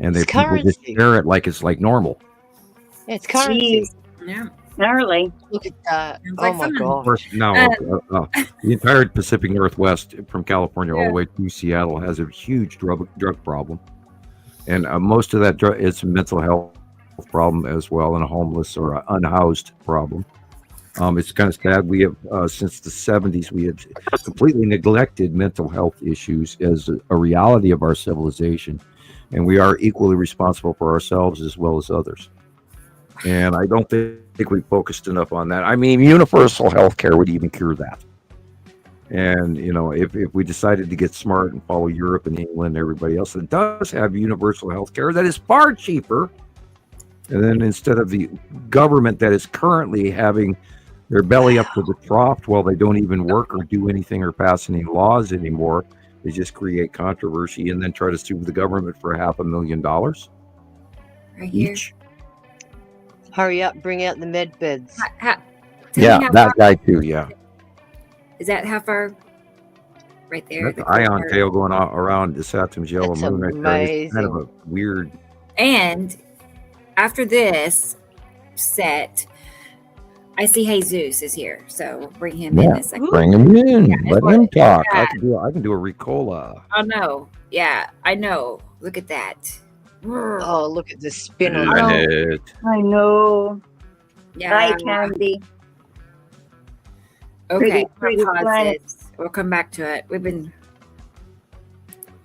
and It's people just currency. share it like it's like normal. It's currency. Jeez, Yeah. gnarly. Look at that. Sounds Oh like my fun. Of god. course, now the entire Pacific Northwest, from California all the way to Seattle, has a huge drug problem, and most of that drug is a mental health problem as well, and a homeless or a unhoused problem. It's kind of sad. We have since the '70s we have completely neglected mental health issues as a reality of our civilization, and we are equally responsible for ourselves as well as others. And I don't think we focused enough on that. I mean, universal health care would even cure that. And if we decided to get smart and follow Europe and England and everybody else that does have universal health care that is far cheaper, and then instead of the government that is currently having their belly up to the trough while they don't even work or do anything or pass any laws anymore, they just create controversy and then try to sue the government for $500,000 Right here. each. Hurry up, bring out the med beds. Tell Yeah, me how that far, guy too. Yeah, is that how far? Right there. that's the ion tail going around the Saturn's yellow That's moon right there. It's kind of amazing. a weird. And after this set, I see Jesus is here, so we'll bring him in Yeah, a second. bring him in. Yeah, Let it's him what- talk. yeah. I can do a Ricola. Oh no, yeah, I know. Look at that. Oh, look at the spin on Oh. that. Minute. I know. Yeah. Hi, Candy. Okay, Pretty we'll pause planet. this. We'll come back to it. We've been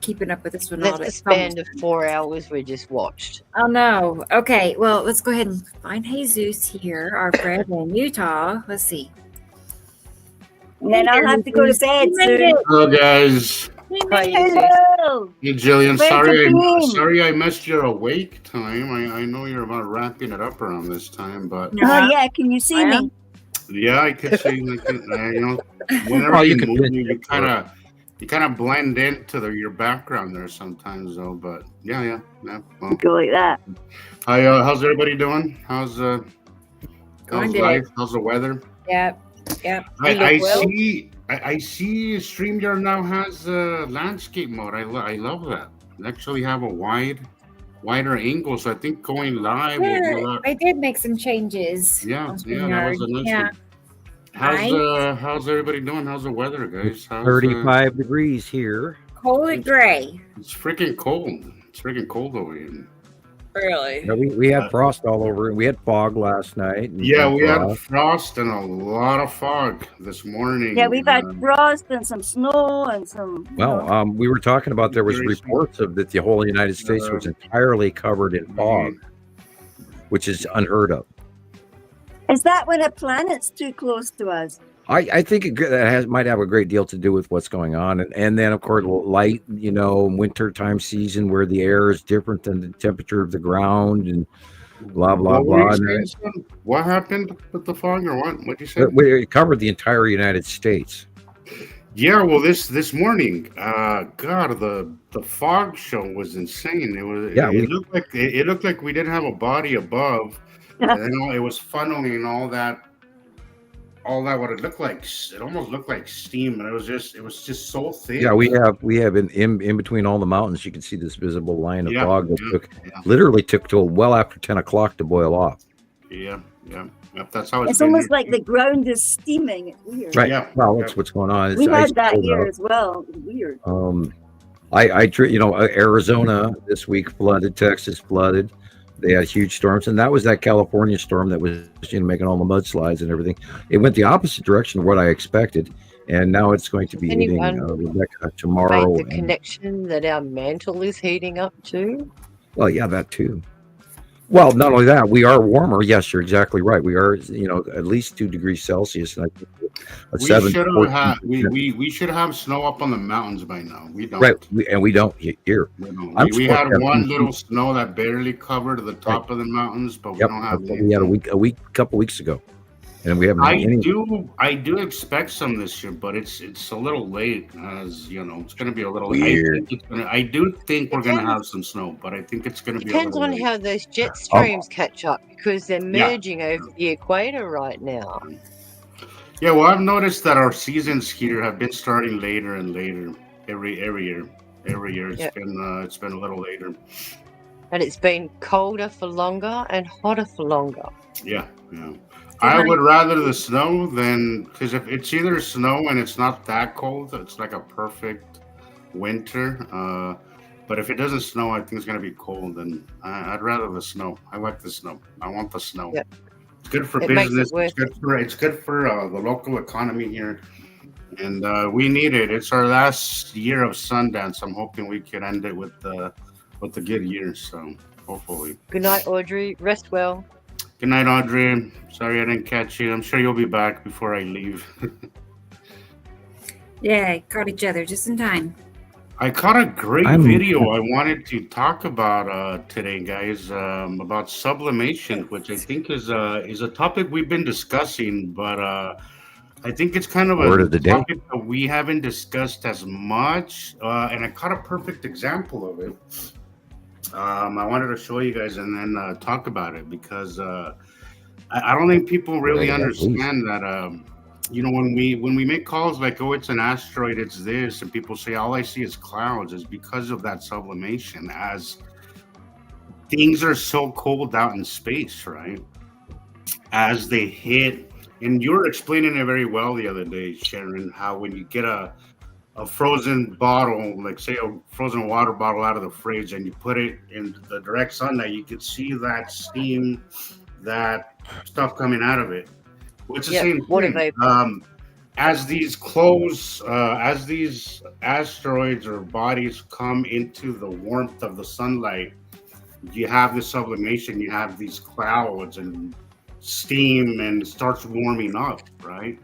keeping up with this one all That's the day. span of 4 hours we just watched. Oh no. Okay, well, let's go ahead and find Jesus here, our friend in Utah. Let's see. And then I'll have to go to bed He made soon. it. Hello, guys. He Hi, made it. Hello. Hey, Jillian. Where's the team? Sorry I missed your awake time. I know you're about wrapping it up around this time, but Oh, yeah. Can you see me? yeah, I could see. Whenever Oh, you you could move, pinch you it. kind of blend into your background there sometimes, though. But yeah. Well, Go like that. hi, how's everybody doing? How's Going how's good. life? How's the weather? Yep. I look well. see. I see. StreamYard now has landscape mode. I love that. They actually have a wider angle, so I think going live will be a Yeah, lot. I did make some changes. Yeah, on that StreamYard. was a nice Yeah. one. How's Nice. how's everybody doing? How's the weather, guys? How's 35 degrees here. Cold and gray. it's freaking cold. It's freaking cold over here. Really? Yeah, we had frost all over. We had fog last night. and Yeah, some we had frost. frost and a lot of fog this morning. Yeah, we've had frost and some snow and some. Well, we were talking about there was Very reports of that the whole United States was entirely covered in fog, which is unheard of. Is that when a planet's too close to us? I think that might have a great deal to do with what's going on, and then of course light, winter time season where the air is different than the temperature of the ground, and blah blah What were blah. you And saying, son? What happened with the fog, or what? What'd you say? we covered the entire United States. Yeah, well, this morning, God, the fog show was insane. It was. Yeah, it looked like we didn't have a body above, and then it was funneling all that. What it looked like, it almost looked like steam, and it was just so thin. Yeah, we have in between all the mountains, you can see this visible line of Yeah, fog that yeah. literally took till well after 10 o'clock to boil off. Yeah. That's how it's It's been almost here. like the ground is steaming. It's weird. Right. Yeah, Well, yeah. that's what's going on. We It's had ice that cold here out. as well. It's weird. Arizona this week flooded, Texas flooded. They had huge storms, and that was that California storm that was making all the mudslides and everything. It went the opposite direction of what I expected, and now it's going to be hitting Anyone Rebecca tomorrow. Made the connection that our mantle is heating up too. Well, yeah, that too. Well, not only that, we are warmer. Yes, you're exactly right. We are, at least 2 degrees Celsius. And I think a 7, 14%. We should have snow up on the mountains by now. We don't. Right, we don't here. We don't. I'm We supposed had to have one 2 little snow that barely covered the top of the mountains, but we Yep, don't have that's what any. we had a couple weeks ago, and we haven't. I had any. I do expect some this year, but it's a little late, as it's going to be a little Weird. I do think we're going to have some snow, but I think it's going to be Depends a little on late. how those jet streams catch up because they're Yeah. merging over the equator right now. Yeah, well, I've noticed that our seasons here have been starting later and later every year. Every year Yep. it's been a little later. and it's been colder for longer and hotter for longer. Yeah. I would rather the snow than, because if it's either snow and it's not that cold, it's like a perfect winter. But if it doesn't snow, I think it's gonna be cold, and I'd rather the snow. I like the snow. I want the snow. Yep. It's good for It makes it business. worth It's good for the local economy here, and we need it. It's our last year of Sundance. I'm hoping we can end it with the good year. So hopefully. Good night, Audrey. Rest well. Good night, Audrey. Sorry I didn't catch you. I'm sure you'll be back before I leave. Yeah, caught each other just in time. I caught a great video I wanted to talk about today, guys, about sublimation, which I think is a topic we've been discussing, but I think it's kind of Word a of the day. topic that we haven't discussed as much, and I caught a perfect example of it. I wanted to show you guys and then talk about it because I don't think people really Yeah, understand that. When we make calls like, oh, it's an asteroid, it's this, and people say all I see is clouds, is because of that sublimation. As things are so cold out in space, right? As they hit, and you were explaining it very well the other day, Sharon, how when you get a frozen bottle, like say a frozen water bottle out of the fridge, and you put it in the direct sunlight, you can see that steam, that stuff coming out of it. It's the same water thing. vapor. As these as these asteroids or bodies come into the warmth of the sunlight, you have this sublimation, you have these clouds and steam, and it starts warming up, right?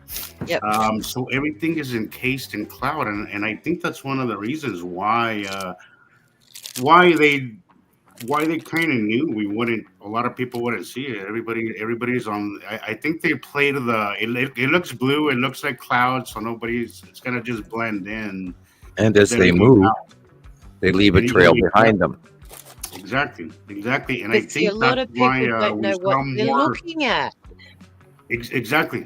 Yep. So everything is encased in cloud, and I think that's one of the reasons why they kind of knew a lot of people wouldn't see it. Everybody's on. I think they played it looks blue, it looks like clouds, so it's gonna just blend in. And as they move, they leave a trail behind them. Exactly, and But I see, think a lot that's of people why don't know what they're looking at. Exactly.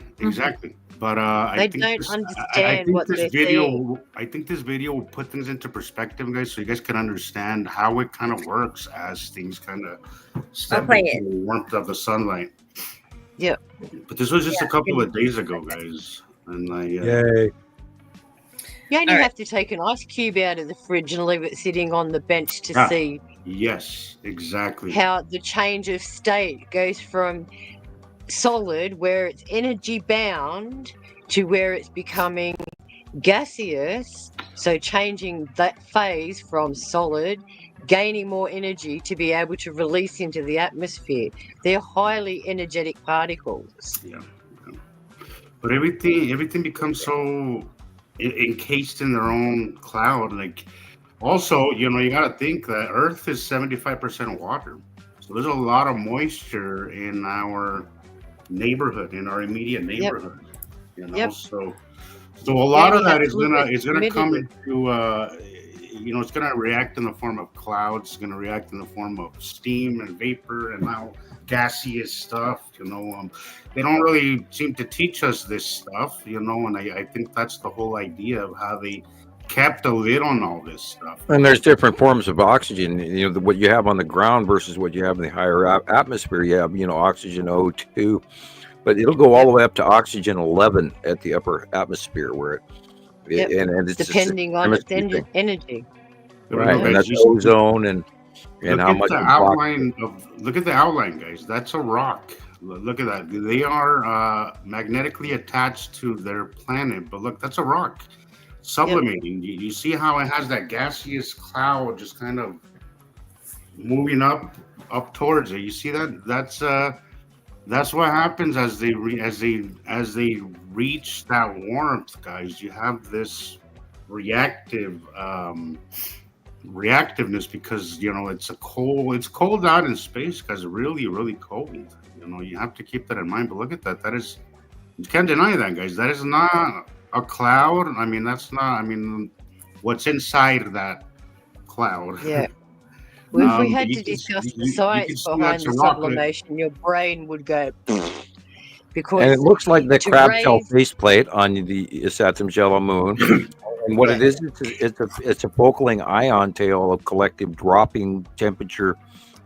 But They don't understand what they're seeing. I think this video will put things into perspective, guys, so you guys can understand how it kind of works as things kind of step play into the warmth of the sunlight. Yeah. But this was just a couple of days ago, guys, and Yay! You only have to take an ice cube out of the fridge and leave it sitting on the bench to see yes, exactly. how the change of state goes from solid, where it's energy bound, to where it's becoming gaseous. So changing that phase from solid, gaining more energy to be able to release into the atmosphere. They're highly energetic particles. Yeah. But everything becomes so encased in their own cloud. Like, also, you got to think that Earth is 75% water, so there's a lot of moisture in our neighborhood, in our immediate neighborhood. So a lot of that is gonna come into it's gonna react in the form of clouds, it's gonna react in the form of steam and vapor and now gaseous stuff. They don't really seem to teach us this stuff, and I think that's the whole idea of how they kept a lid on all this stuff. And there's different forms of oxygen. What you have on the ground versus what you have in the higher atmosphere. You have, oxygen O2, but it'll go all the way up to oxygen 11 at the upper atmosphere, where and it's depending on its energy. Right, and that's ozone and how much. Look at the outline, guys. That's a rock. Look at that. They are magnetically attached to their planet, but look, that's a rock. Sublimating. You see how it has that gaseous cloud just kind of moving up towards it. You see that? That's what happens as they reach that warmth, guys. You have this reactiveness because it's cold out in space, guys. Really, really cold. You have to keep that in mind. But look at that. You can't deny that, guys. That is not a cloud. What's inside that cloud? Yeah. Well, if we had to discuss the science behind the sublimation, your brain would go because. And it looks like the crab shell faceplate on the Satyam moon. And what it is, it's a focaling ion tail of collective dropping temperature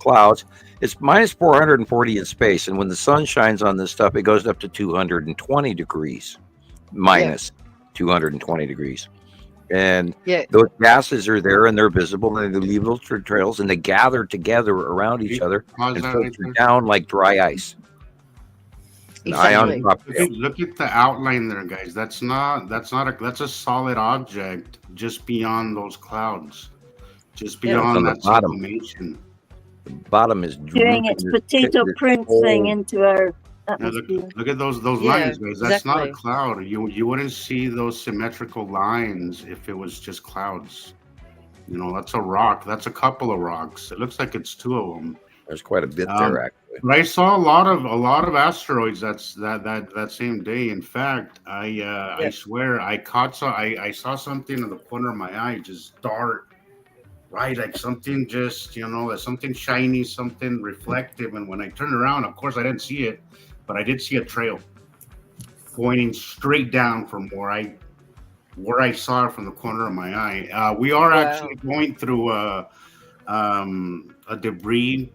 clouds. It's minus 440 in space, and when the sun shines on this stuff, it goes up to 220 degrees, minus 220 degrees. And Yeah. those gases are there, and they're visible, and they leave little trails, and they gather together around each other Pause and that right filter there. down like dry ice. An Exactly. ion drop. Look at the outline there, guys. That's a solid object just beyond those clouds, just Yeah, it's beyond on the that bottom. sublimation. The bottom is Doing its drooping. potato This print whole- thing into our Now look, atmosphere. look at those Yeah, lines, guys. That's not a exactly. cloud. You wouldn't see those symmetrical lines if it was just clouds. You know, that's a rock. That's a couple of rocks. It looks like it's two of them. There's quite a bit Um, there, actually. But I saw a lot of asteroids that same day. In fact, I swear I saw something in the corner of my eye just dart right, like something just like something shiny, something reflective. And when I turned around, of course I didn't see it, but I did see a trail pointing straight down from where I saw it from the corner of my eye. We are Wow. actually going through a debris,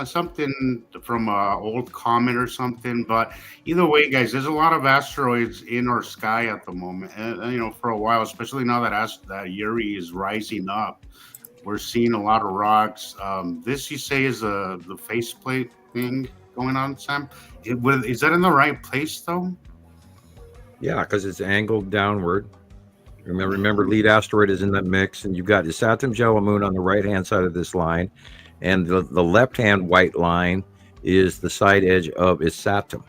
something from an old comet or something. But either way, guys, there's a lot of asteroids in our sky at the moment, and for a while, especially now that Uri is rising up, we're seeing a lot of rocks. This you say is the faceplate thing going on, Sam? Is that in the right place though? Yeah, because it's angled downward. Remember, lead asteroid is in that mix, and you've got the Saturn yellow moon on the right-hand side of this line, and the left-hand white line is the side edge of its Saturn.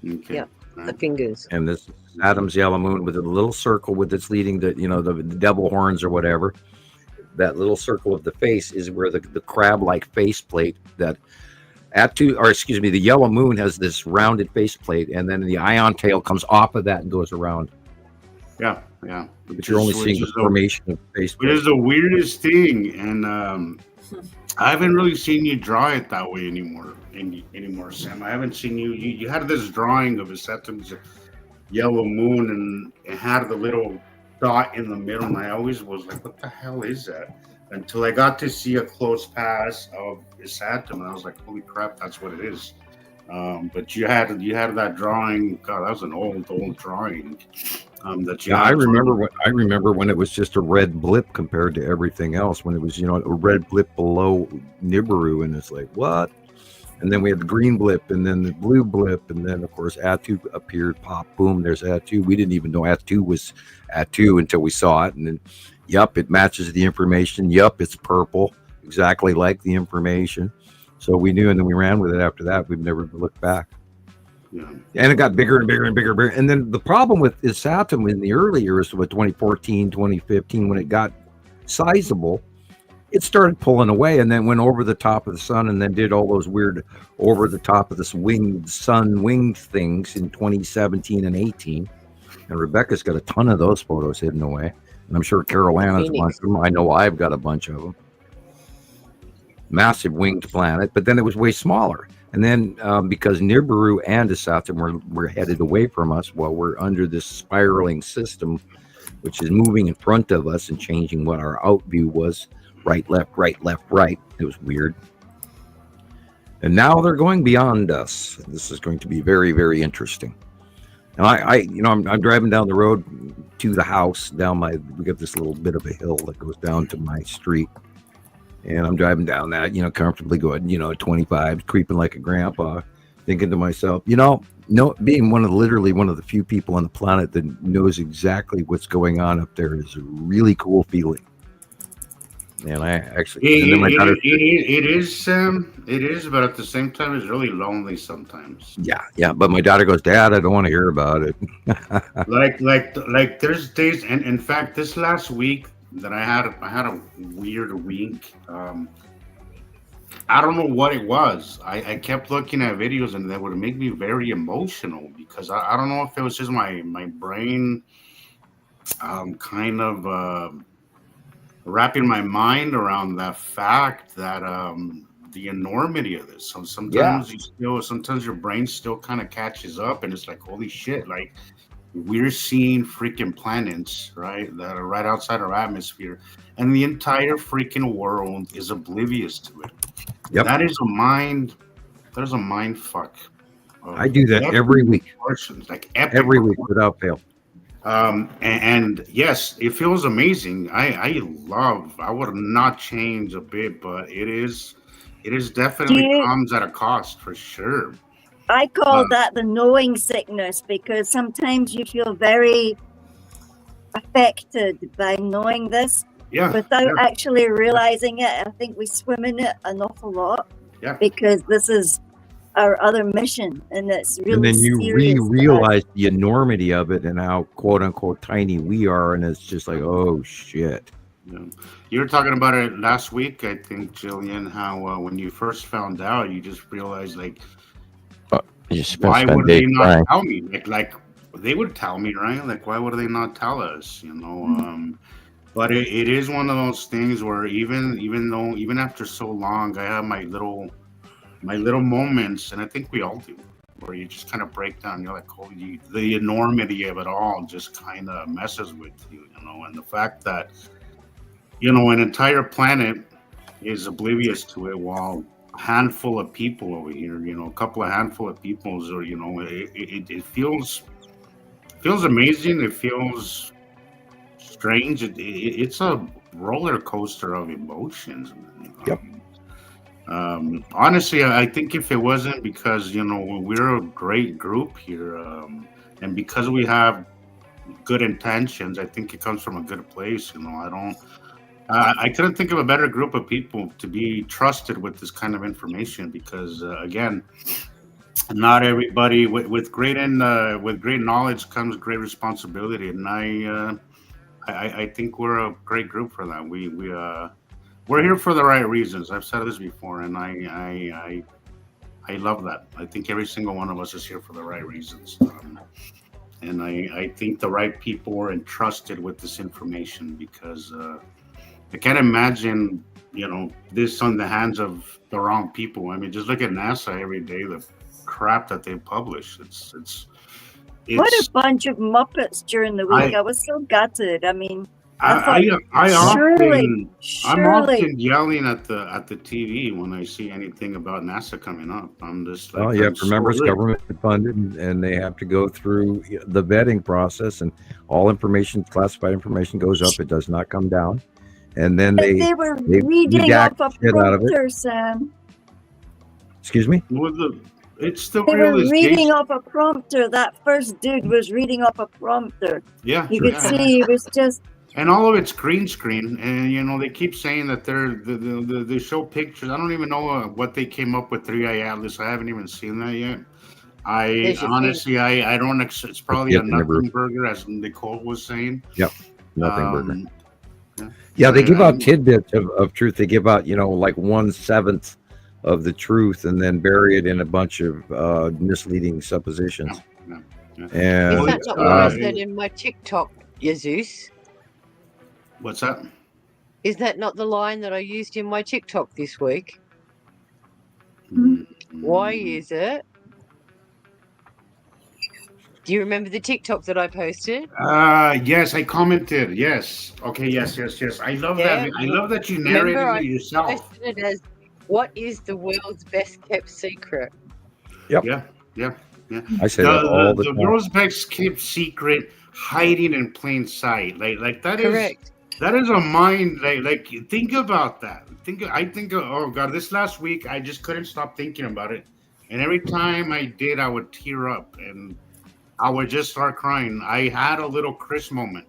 Okay. Yeah. The fingers. And this is Adam's yellow moon with a little circle with its leading the devil horns or whatever. That little circle of the face is where the crab-like faceplate that the yellow moon has this rounded faceplate, and then the ion tail comes off of that and goes around. Yeah. But you're only seeing the formation of the It faceplate. is the weirdest thing, and I haven't really seen you draw it that way anymore, Sam. I haven't seen you. You had this drawing of a Saturn's yellow moon, and it had the little dot in the middle, and I always was like, "What the hell is that?" Until I got to see a close pass of Saturn, and I was like, "Holy crap, that's what it is." But you had that drawing. God, that was an old drawing. That you. Yeah, had I remember when it was just a red blip compared to everything else. When it was a red blip below Nibiru, and it's like what? And then we had the green blip, and then the blue blip, and then of course Atu appeared. Pop, boom! There's Atu. We didn't even know Atu was Atu until we saw it, and then, yup, it matches the information. Yup, it's purple, exactly like the information. So we knew, and then we ran with it. After that, we've never looked back. Yeah. And it got bigger and bigger and bigger and bigger. And then the problem with Saturn in the early years, with 2014, 2015, when it got sizable, it started pulling away and then went over the top of the sun and then did all those weird over the top of this winged things in 2017 and 18. And Rebecca's got a ton of those photos hidden away. And I'm sure Carolina's a bunch of them. I know I've got a bunch of them. Massive winged planet, but then it was way smaller. And then because Nibiru and Saturn were headed away from us while we're under this spiraling system, which is moving in front of us and changing what our out view was. Right, left, right, left, right. It was weird. And now they're going beyond us. This is going to be very, very interesting. And I'm driving down the road to the house. We got this little bit of a hill that goes down to my street. And I'm driving down that, comfortably going, 25, creeping like a grandpa, thinking to myself, being literally one of the few people on the planet that knows exactly what's going on up there is a really cool feeling. And I actually, and then my daughter, it is, Sam. It is, but at the same time, it's really lonely sometimes. yeah. But my daughter goes, Dad, I don't want to hear about it. like there's days, and in fact, this last week that I had a weird week. I don't know what it was. I kept looking at videos, and that would make me very emotional because I don't know if it was just my brain, kind of. Wrapping my mind around that fact that the enormity of this. So sometimes sometimes your brain still kind of catches up, and it's like, holy shit! Like we're seeing freaking planets, right, that are right outside our atmosphere, and the entire freaking world is oblivious to it. Yep. That is a mind. That is a mind fuck. I do that every week. Proportions, like epic Every week without fail. and yes, it feels amazing. I would not change a bit, but it is definitely you- comes at a cost for sure. I call that the knowing sickness, because sometimes you feel very affected by knowing this Yeah, without yeah, actually realizing it. I think we swim in it an awful lot yeah. because this is our other mission, and it's really And then you serious. realize the enormity of it and how quote unquote tiny we are, and it's just like, oh shit. Yeah. You were talking about it last week, I think, Jillian, how when you first found out, you just realized, like, You just why spend would they days not crying. tell me? Like they would tell me, right? Like, why would they not tell us? You know. But it is one of those things where even after so long, I have my little moments, and I think we all do, where you just kind of break down. You're like, holy, the enormity of it all just kind of messes with you, you know. And the fact that, you know, an entire planet is oblivious to it, while a handful of people over here, you know, a couple of handful of peoples, or, you know, it feels amazing. It feels strange. It's a roller coaster of emotions. Yep. Honestly, I think if it wasn't because, you know, we're a great group here, and because we have good intentions, I think it comes from a good place. You know, I couldn't think of a better group of people to be trusted with this kind of information, because again, not everybody with great knowledge comes great responsibility, and I think we're a great group for that. We're here for the right reasons. I've said this before, and I love that. I think every single one of us is here for the right reasons, and I think the right people are entrusted with this information, because I can't imagine, you know, this on the hands of the wrong people. I mean, just look at NASA every day. The crap that they publish. It's What a bunch of muppets during the week. I was so gutted. I mean, I'm often surely yelling at the TV when I see anything about NASA coming up. I'm just like, Well, you have I'm to remember it's so government funded, and they have to go through the vetting process, and all information, classified information, goes up. It does not come down. And then they were they reading redact off a shit out of it. prompter, Sam. Excuse me? It's the They were realization. reading off a prompter. That first dude was reading off a prompter. Yeah, You could yeah. see it was just And all of it's green screen, and you know they keep saying that they show pictures. I don't even know what they came up with 3i Atlas. I haven't even seen that yet. There's your Honestly, I don't. It's probably a Yep, never. nothing burger, as Nicole was saying. Nothing burger. Yeah. Yeah, they give I- out tidbits of truth. They give out, you know, like 1/7 of the truth, and then bury it in a bunch of misleading suppositions. Yeah, yeah. And Is Well, that not what I uh, said in my TikTok, Jesus? What's that? Is that not the line that I used in my TikTok this week? Why is it? Do you remember the TikTok that I posted? Yes, I commented. Yes. Okay. Yes. I love that. I love that you narrated Remember, it yourself. Posted it as, "What is the world's best kept secret?" Yeah. I say that all the The time. world's best kept secret, hiding in plain sight. Like that is. Correct. That is a mind, like think about that. Oh God, this last week I just couldn't stop thinking about it, and every time I did, I would tear up and I would just start crying. I had a little Chris moment,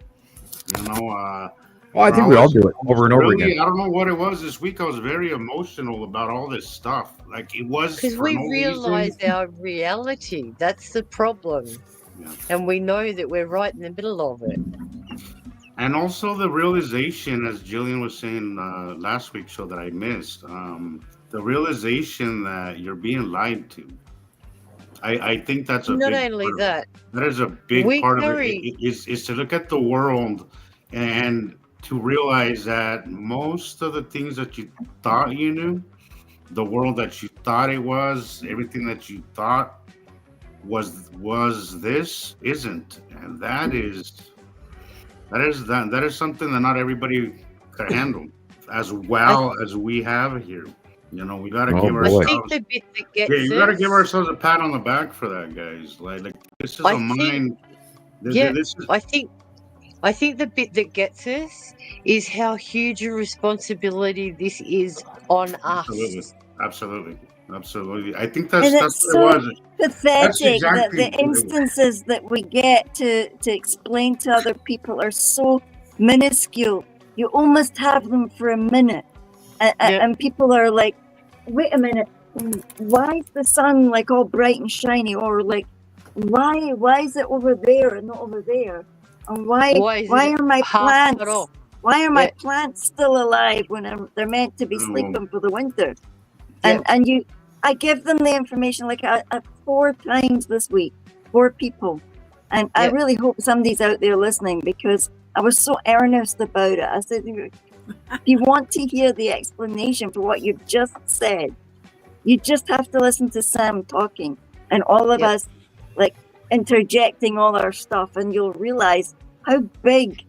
you know. Well, I think we all do it over and over Really, again. I don't know what it was this week. I was very emotional about all this stuff. Like it was Because for we no realize reason. our reality. That's the problem. Yeah. And we know that we're right in the middle of it. And also the realization, as Jillian was saying last week's show that I missed, the realization that you're being lied to. I think that's a Not big only part of it. that, That is a big We part of carry- it. Is to look at the world and to realize that most of the things that you thought you knew, the world that you thought it was, everything that you thought was this isn't, and that is something that not everybody could handle as well as we have here. You know, we gotta Oh, give boy. I ourselves. think the bit that gets Yeah, you gotta give us- ourselves a pat on the back for that, guys. Like this is I a think- mind. Yeah, This is I think the bit that gets us is how huge a responsibility this is on absolutely, us. absolutely. I think that's And what it's it so was. pathetic exactly that what the it was. instances that we get to explain to other people are so minuscule. You almost have them for a minute, and, Yeah. and people are like, "Wait a minute, why is the sun like all bright and shiny?" Or like, "Why is it over there and not over there?" And Why is why it are my half plants? cut off? Why are my Yeah. plants still alive when they're meant to be Mm. sleeping for the winter? Yeah. And I give them the information like 4 times this week, 4 people, and I Yeah. really hope somebody's out there listening because I was so earnest about it. I said, if you want to hear the explanation for what you've just said, you just have to listen to Sam talking and all of Yeah. us like interjecting all our stuff, and you'll realize how big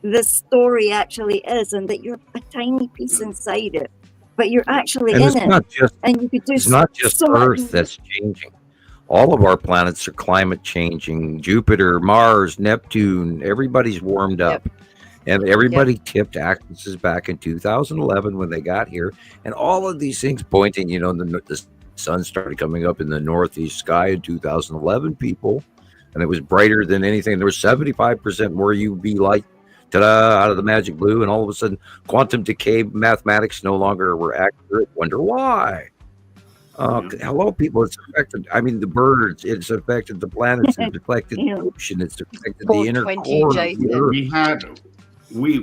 this story actually is, and that you're a tiny piece inside it, but you're actually And in it's it, not just and you could do it's not just so much Earth that's changing. All of our planets are climate changing. Jupiter, Mars, Neptune, everybody's warmed up. And everybody tipped axes back in 2011 when they got here. And all of these things pointing, the sun started coming up in the northeast sky in 2011, people. And it was brighter than anything. There was 75% more UV light, ta-da, out of the magic blue. And all of a sudden, quantum decay mathematics no longer were accurate. Wonder why? Hello, people. It's affected. I mean, the birds. It's affected the planets. It's affected the ocean. It's affected the inner 420, core of the Jason. Earth. We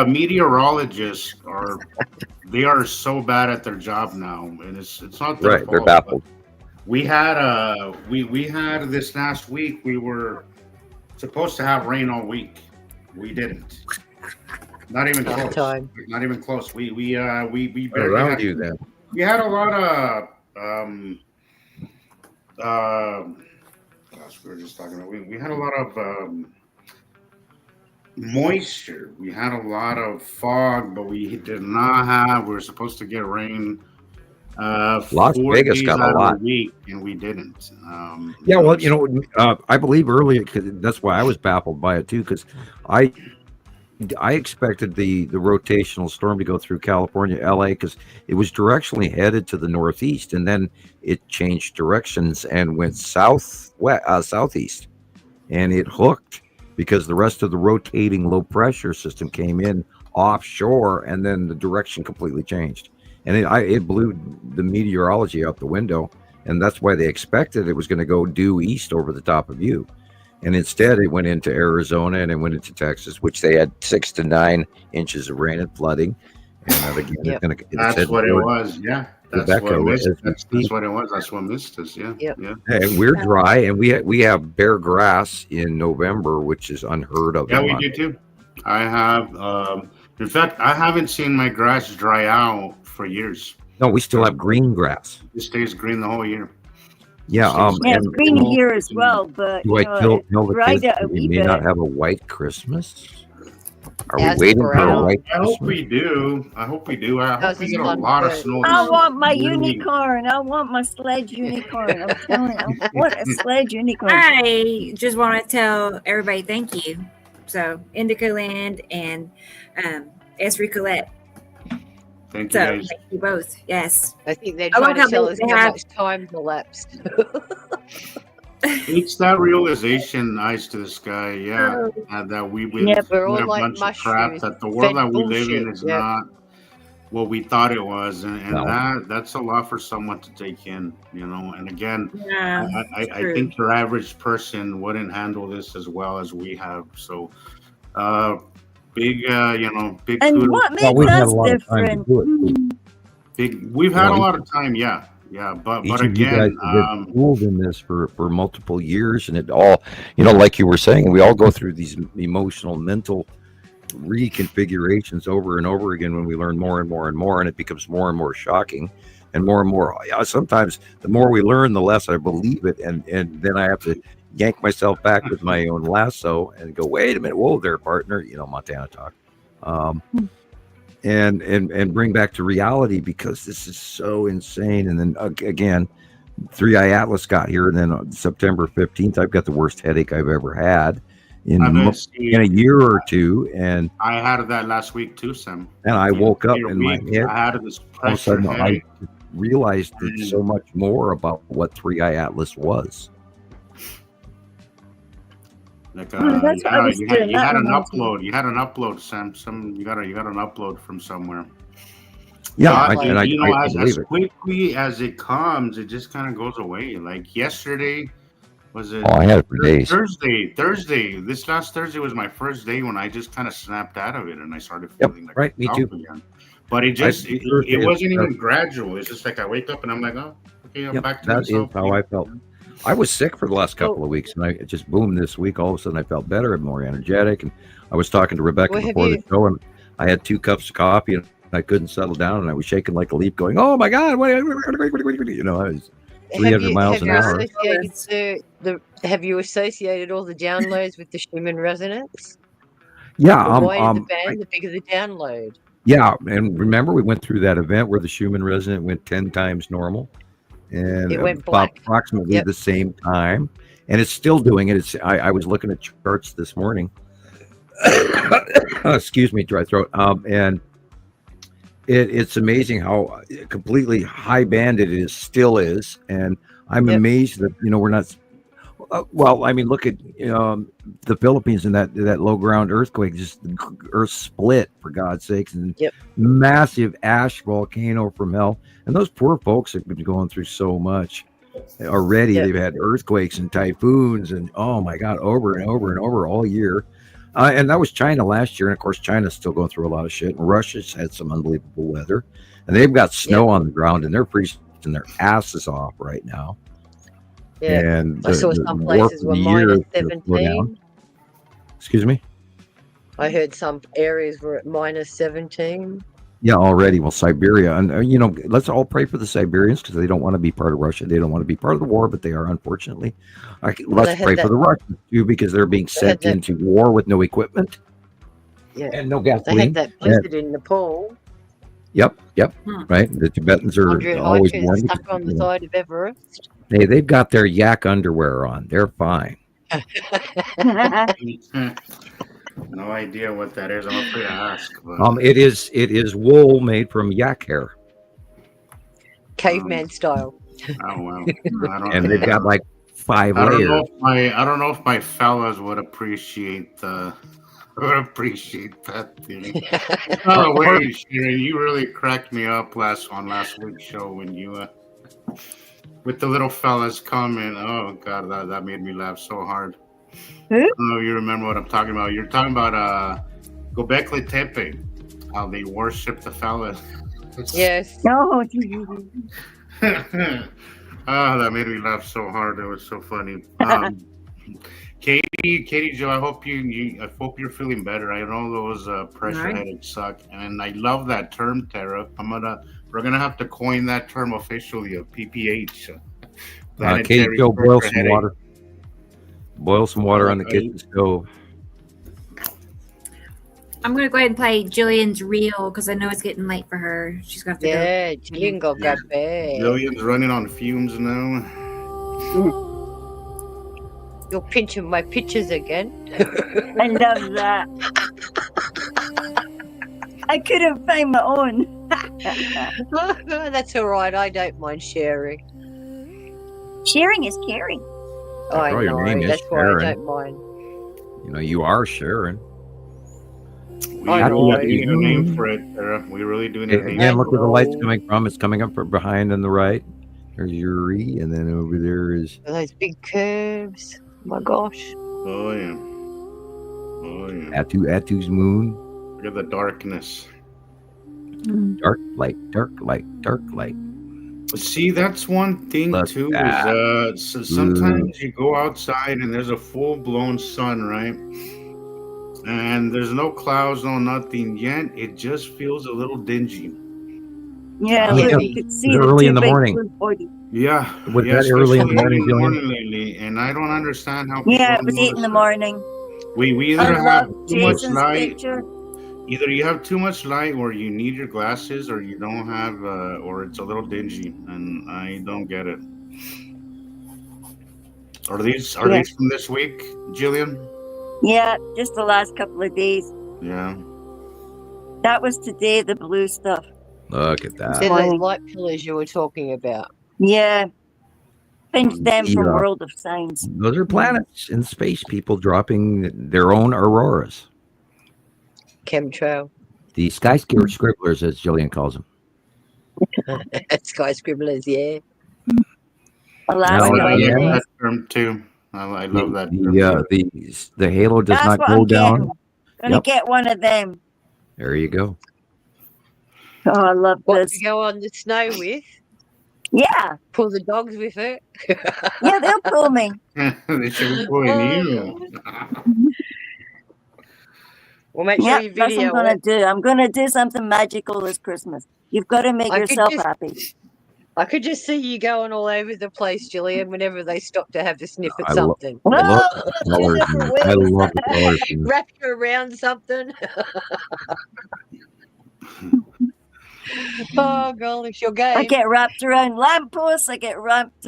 meteorologists are so bad at their job now, and it's not their Right, fault. they're baffled. We had we had this last week. We were supposed to have rain all week. We didn't. Not even All the close. time. Not even close. We barely Around had, you, then. we had a lot of gosh, we were just talking about. We had a lot of moisture. We had a lot of fog, but we did not have. We were supposed to get rain. Las 4 Vegas days got a out of the lot. week, and we didn't. Yeah, well, I believe earlier, cause that's why I was baffled by it too, because I expected the rotational storm to go through California, LA, because it was directionally headed to the northeast, and then it changed directions and went southeast, and it hooked because the rest of the rotating low pressure system came in offshore, and then the direction completely changed, and it blew the meteorology out the window, and that's why they expected it was going to go due east over the top of you. And instead, it went into Arizona and it went into Texas, which they had 6 to 9 inches of rain and flooding. And again, Yep. That's what it was. Yeah, that's Rebecca, what missed. as we That's speak. what it was. That's what missed us. Yeah, Yep. yeah. And we're dry, and we have bare grass in November, which is unheard of. Yeah, in we Montana. do too. I have. In fact, I haven't seen my grass dry out for years. No, we still have green grass. It stays green the whole year. Yeah. Yeah, it's and green here as well, but do I tell the dried kids it a that we wee may bit. not have a white Christmas? Are That's we waiting for a brown. white I hope Christmas? we do. I hope we do. I hope That's we a get a fun lot of bird. snow. I this want my really- unicorn. I want my sledge unicorn. I'm telling you, I want a sledge unicorn. I just want to tell everybody thank you. So Indica Land and Esri Colette. Thank you So guys. thank you both. Yes. I think they're I love trying how to tell they us how have- much time elapsed. It's that realization, eyes to the sky, yeah, that we Yeah, we're all a like bunch of crap. mushrooms, That the world fed that we live in bullshit, is yeah. not what we thought it was, and No. that's a lot for someone to take in, And again, Yeah. I true. think your average person wouldn't handle this as well as we have. So, big, big And kudos. what Well, makes we've had a us lot of time to different? do it, too. We've had a Well, lot of time, yeah, but Each of you guys again, have been schooled in this for multiple years, and it all, like you were saying, we all go through these emotional, mental reconfigurations over and over again when we learn more and more and more, and it becomes more and more shocking and more. Sometimes the more we learn, the less I believe it, and then I have to yank myself back with my own lasso and go, wait a minute, whoa there, partner, Montana talk. and bring back to reality, because this is so insane. And then again, 3i Atlas got here, and then on September 15th, I've got the worst headache I've ever had in a year or two. And I had that last week too, Sam. and I woke up in my head. I had this All of a pressure sudden, I headache. realized so much more about what 3i Atlas was. Like that's what I was doing. you That had an reminds me. upload. You had an upload, Sam. You got an upload from somewhere. Yeah, But, I As believe it. quickly as it comes, it just kind of goes away. Like yesterday, was it? Oh, I had it for days. Thursday. This last Thursday was my first day when I just kind of snapped out of it and I started Yep, feeling like right, me myself too. again. But it Thursday wasn't is- even gradual. It's just like I wake up and I'm like, oh, okay, I'm Yep, back to that is myself. how I felt. I was sick for the last couple of weeks, and I just boomed this week. All of a sudden, I felt better and more energetic. And I was talking to Rebecca Well, have before you- the show, and I had 2 cups of coffee, and I couldn't settle down, and I was shaking like a leaf, going, "Oh my God!" What, you know, I was 300 miles an hour. Have you associated all the downloads with the Schumann resonance? Yeah, The wider the band, the bigger the download. yeah, and remember we went through that event where the Schumann resonant went 10 times normal, and It went about black. approximately Yep. the same time, and it's still doing it. I was looking at charts this morning. Excuse me, dry throat. And it's amazing how completely high banded it still is, and I'm Yep. amazed that we're not. Well, I mean, look at the Philippines and that low ground earthquake, just the earth split, for God's sakes, and Yep. massive ash volcano from hell. And those poor folks have been going through so much already. Yep. They've had earthquakes and typhoons, and oh my God, over and over and over all year. And that was China last year, and of course, China's still going through a lot of shit. And Russia's had some unbelievable weather, and they've got snow on the ground, and they're freezing their asses off right now. Yeah. And I saw the some warp places of were the year minus is gonna slow 17. down. Excuse me. I heard some areas were at minus 17. Yeah, already. Well, Siberia, and let's all pray for the Siberians, because they don't want to be part of Russia. They don't want to be part of the war, but they are, unfortunately. Well, Let's pray for the Russians too, because they're being sent that- into war with no equipment Yeah. and no They gasoline. had that blizzard in Nepal. Yep. Hmm. Right. The Tibetans are 100 always hikers warned. stuck on the side of Everest. Hey, they've got their yak underwear on. They're fine. No idea what that is. I'm afraid to ask. But It is wool made from yak hair, Caveman style. oh well. I don't, and they've got like 5 I don't layers. know if I don't know if my fellas would appreciate that thing. Oh wait, Sharon, you really cracked me up last week's show when you with the little fellas coming. Oh God, that made me laugh so hard. Who? I don't know if you remember what I'm talking about. You're talking about Göbekli Tepe, how they worship the fellas. Yes. No, Oh, that made me laugh so hard. It was so funny. Katie Joe, I hope I hope you're feeling better. I know those pressure Alright. headaches suck, and I love that term, Tara. We're gonna have to coin that term officially of PPH. Katie planetary Joe, boil pressure some headache. water. Boil some water on the Okay. kitchen stove. I'm gonna go ahead and play Jillian's reel because I know it's getting late for her. She's gonna have to go. Yeah, Jillian got that bad. Jillian's running on fumes now. You're pinching my pictures again. I love that. I couldn't find my own. That's all right. I don't mind sharing. Sharing is caring. I all your know. name is That's why Sharon. I don't mind. You are Sharon. We I know. really need a name for it, Tara. We really do need a name. Again, look where the light's know. coming from. It's coming up from behind on the right. There's Yuri, and then over there is Those big curves. Oh my gosh. Oh yeah. Oh yeah. Atu's moon. Look at the darkness. Dark light, dark light, dark light. See, that's one thing Look too. at Is so sometimes you go outside and there's a full blown sun, right? And there's no clouds, no nothing yet. It just feels a little dingy. Yeah, Yeah. look, you could see It's the early two in the big morning. blue bodies. Yeah. Was yeah, that early in the especially morning, Jillian? lately, and I don't understand how. Yeah, it people was 8 in notice the that. morning. We I either have love too much Jason's light. picture. Either you have too much light, or you need your glasses, or you don't have, or it's a little dingy, and I don't get it. Are these Yeah. from this week, Jillian? Yeah, just the last couple of days. Yeah. That was today, the blue stuff. Look at that. They're those Morning. light pillars you were talking about. Yeah. Pinched them from Yeah. World of Signs. Those are planets in space, people dropping their own auroras. Chemtrail. The skyscraper scribblers, as Jillian calls them. Sky scribblers, yeah. Alaska. Now, I by the yeah. like way. that term too. I love that. The halo does That's not what go I'm down. getting. Gonna Yep. get one of them. There you go. Oh, I love What this. to go on the snow with? Yeah, Pull the dogs with it. yeah, they'll pull me. They should be pulling you. Well, make sure Yeah, you that's what video I'm gonna it. do. I'm gonna do something magical this Christmas. You've got to make I could yourself just- happy. I could just see you going all over the place, Gillian, whenever they stop to have a sniff at I lo- something. I love Whoa, the colors. different in it. I ways. love the colors. in it. Wrap you around something. Oh, girl, it's your game. I get wrapped around lampposts. I get wrapped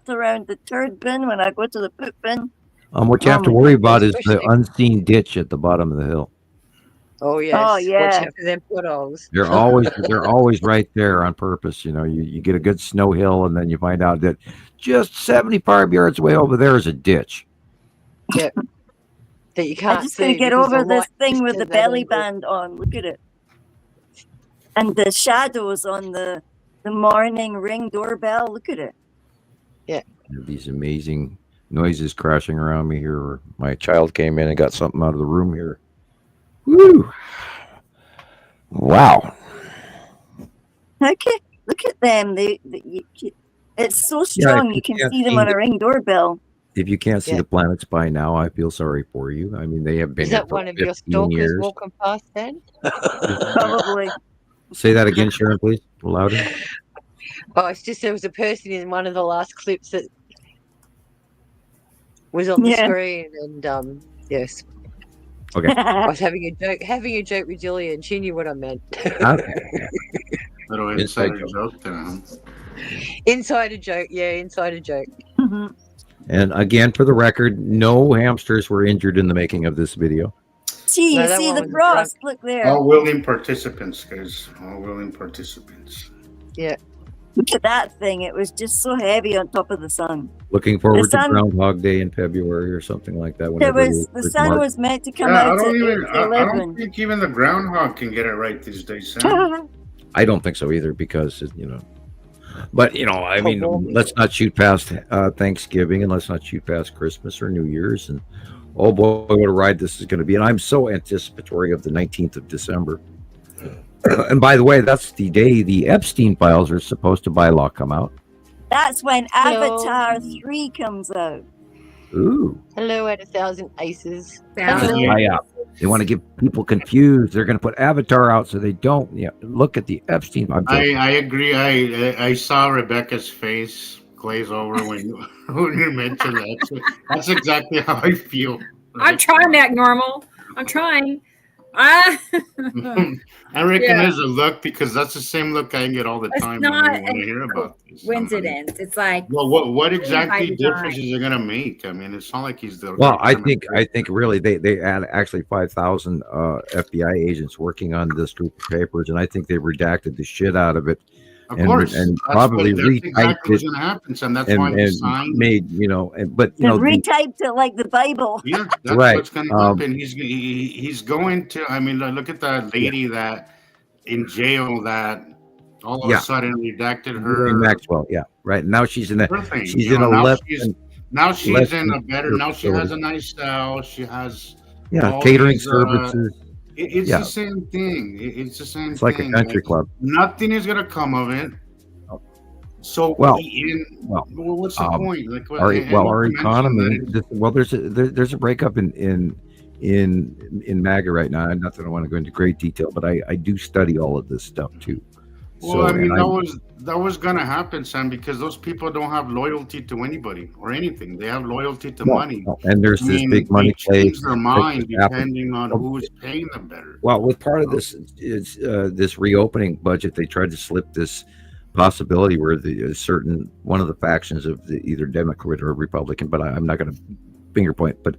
around the turd bin when I go to the poop bin. What you have to Oh my worry about is the Especially- unseen ditch at the bottom of the hill. Oh, yes. Oh, Watch yeah. out for them potholes. They're always right there on purpose. You know, you get a good snow hill, and then you find out that just 75 yards away over there is a ditch. That you can't I'm just see. gonna get because over the this light thing with just the at that belly angle. band on. Look at it. And the shadows on the morning ring doorbell. Look at it. These amazing noises crashing around me here. My child came in and got something out of the room here. Woo! Wow. Okay, look at them. It's so strong. if you you can can't see them see on a ring doorbell. If you can't see Yeah. the planets by now, I feel sorry for you. I mean, they have been Is here that for one of your 15 stalkers years. walking past then? Probably. Say that again, Sharon, please. Louder. Oh, it's just there was a person in one of the last clips that was on the Yeah. screen, and yes, I was having a joke with Jillian. She knew what I meant. Little Inside insider joke there. Insider joke, yeah, insider joke. Mhm. And again, for the record, no hamsters were injured in the making of this video. See, No, you that see one the was a frost. Look there. All willing participants, guys. All willing participants. Look at that thing. It was just so heavy on top of the sun. Looking forward to sun- Groundhog Day in February or something like that. There whenever was it the is sun March. was meant to come Yeah, I out at don't 8 even. to I don't 11. think even the groundhog can get it right these days, Sam. I don't think so either because, but, I mean, well, let's not shoot past Thanksgiving and let's not shoot past Christmas or New Year's. And oh boy, what a ride this is going to be. And I'm so anticipatory of the 19th of December. And by the way, that's the day the Epstein files are supposed to by law come out. That's when Hello. Avatar 3 comes out. Ooh. Hello at 1,000 aces. Thousand. Yeah. They want to get people confused. They're going to put Avatar out so they don't look at the Epstein. I'm joking. I agree. I saw Rebecca's face glaze over when you mentioned that. That's exactly how I feel. I'm trying to act normal. I'm trying. I reckon Yeah. there's a look because that's the same look I get all the It's time not when I hear about this. Coincidence. It's like Well, what exactly by difference design. is it gonna make? I mean, it's not like he's the. Well, I think really they had actually 5,000 FBI agents working on this group of papers, and I think they redacted the shit out of it of and- course, and that's probably that's exactly retyped what's it gonna happen, Sam. That's why and he signed. made but They retyped it like the Bible. Yeah, that's Right, what's gonna happen. He's going to. I mean, look at that lady that in jail that all of Yeah. a sudden redacted Ghislaine her. Maxwell, yeah, right. Now she's in her thing, she's you in know, a now left she's now she's in a left better. Now she has facility. a nice style. She has. all catering these, services. It's Yeah. the same thing. It's the same. It's like a thing. country club. Nothing is gonna come of it. So Well, what's the point? Like, Our and well, not our to mention economy. that There's a breakup in MAGA right now. Not that I want to go into great detail, but I do study all of this stuff too. Well, I mean, and that was gonna happen, Sam, because those people don't have loyalty to anybody or anything. They have loyalty to money. and there's I this mean, big they money play change their that mind just happened. depending on who's paying them better. Well, with part of this is this reopening budget, they tried to slip this possibility where the certain one of the factions of the either Democrat or Republican, but I'm not going to finger point, but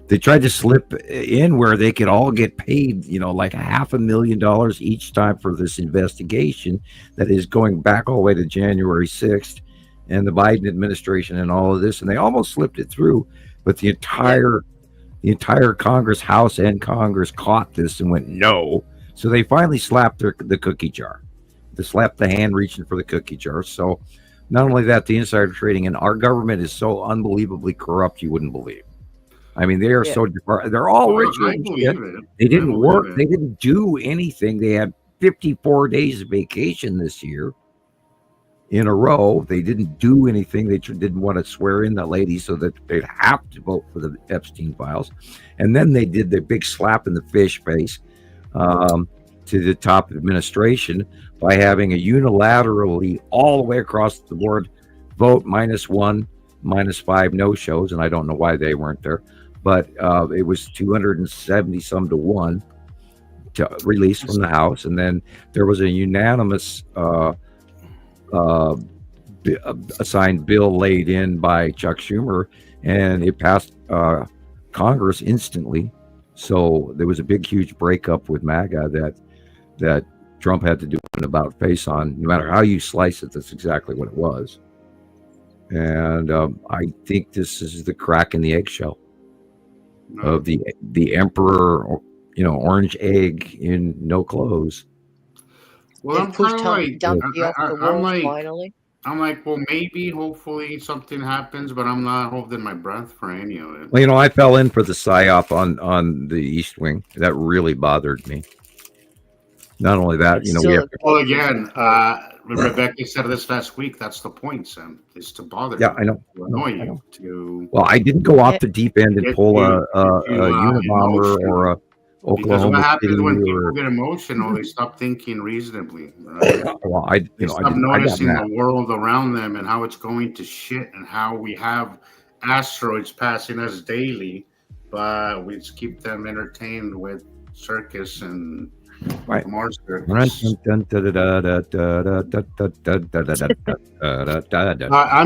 they tried to slip in where they could all get paid, like $500,000 each time for this investigation that is going back all the way to January 6th and the Biden administration and all of this, and they almost slipped it through, but the entire Congress, House and Congress caught this and went no. So they finally slapped the cookie jar. They slapped the hand reaching for the cookie jar. So not only that, the insider trading, and our government is so unbelievably corrupt you wouldn't believe. I mean, they are they're all rich. I believe it. They didn't I believe work. it. They didn't do anything. They had 54 days of vacation this year in a row. They didn't do anything. They didn't want to swear in that lady so that they'd have to vote for the Epstein files. And then they did the big slap in the fish face to the top administration by having a unilaterally all the way across the board vote -1, -5 no-shows. And I don't know why they weren't there, but it was 270 some to 1 to release from the House. And then there was a unanimous assigned bill laid in by Chuck Schumer, and it passed Congress instantly. So there was a big, huge breakup with MAGA that Trump had to do an about face on. No matter how you slice it, that's exactly what it was. And I think this is the crack in the eggshell of the emperor, orange egg in no clothes. Well, I'm Push kind of like, Dumpy off the I'm wall like, finally. well, maybe, hopefully, something happens, but I'm not holding my breath for any of it. Well, I fell in for the psyop on the East Wing. That really bothered me. Not only that, we have Well, again, Rebecca said this last week. That's the point, Sam, is to bother Yeah, you, I know. to annoy I you, know. to Well, I didn't go off the deep end and Get pull you- a get you, Unabomber emotional. or a because Oklahoma what happens City when or people get emotional, they stop thinking reasonably. Right? well, I They stop stop noticing that. the world around them and how it's going to shit and how we have asteroids passing us daily, but we just keep them entertained with circus and Right. more circus. I'm